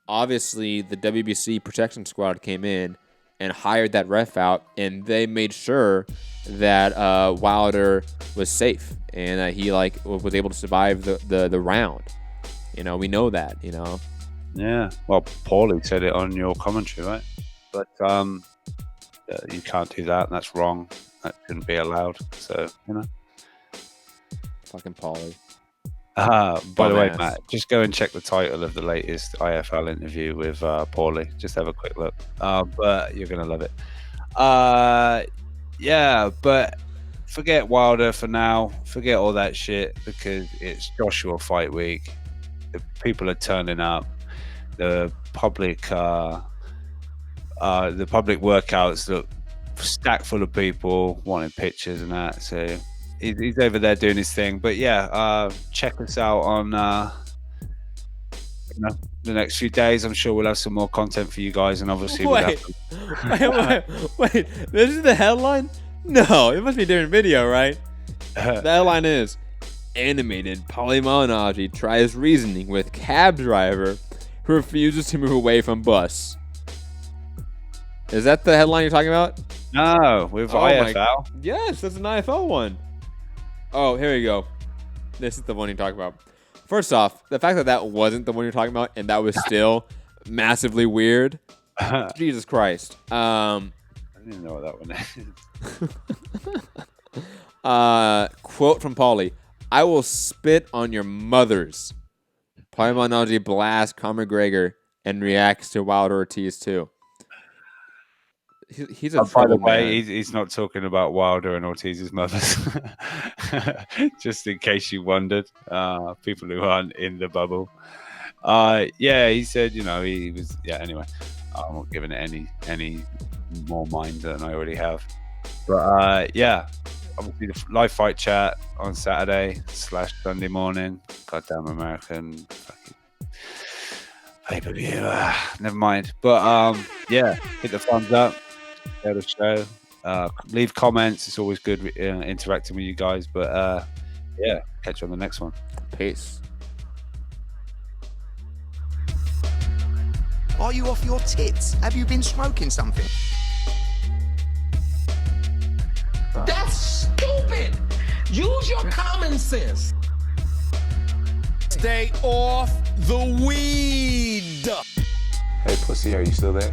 Obviously, the WBC protection squad came in and hired that ref out, and they made sure that Wilder was safe and that he was able to survive the round. You know, we know that. You know. Yeah. Well, Paulie said it on your commentary, right? But you can't do that. And that's wrong. That shouldn't be allowed. So you know. Fucking Paulie. By the way, Matt, just go and check the title of the latest IFL interview with Paulie. Just have a quick look. But you're going to love it. Yeah, but forget Wilder for now. Forget all that shit because it's Joshua fight week. The people are turning up. The public workouts look stacked full of people wanting pictures and that. So he's over there doing his thing. But yeah, check us out on the next few days. I'm sure we'll have some more content for you guys, and obviously wait, this is the headline? No, it must be a different video, right? The headline is animated Paulie Malignaggi tries reasoning with cab driver who refuses to move away from bus. Is that the headline you're talking about? No, with IFL. Yes, that's an IFL one. Oh, here we go. This is the one you're talking about. First off, the fact that wasn't the one you're talking about and that was still massively weird. Jesus Christ. I didn't even know what that one is. Quote from Paulie. I will spit on your mothers. Paulie Malignaggi blasts Conor McGregor and reacts to Wilder Ortiz too. He's a by the trouble way, man. he's not talking about Wilder and Ortiz's mothers. Just in case you wondered, people who aren't in the bubble. Yeah, he said, he was. Yeah, anyway, I'm not giving it any more mind than I already have. But yeah, obviously the live fight chat on Saturday/Sunday morning. Goddamn American fucking pay-per-view. Never mind. But yeah, hit the thumbs up. Share the show. Leave comments. It's always good interacting with you guys. But yeah, catch you on the next one. Peace. Are you off your tits? Have you been smoking something? That's stupid. Use your common sense. Stay off the weed. Hey, pussy, are you still there?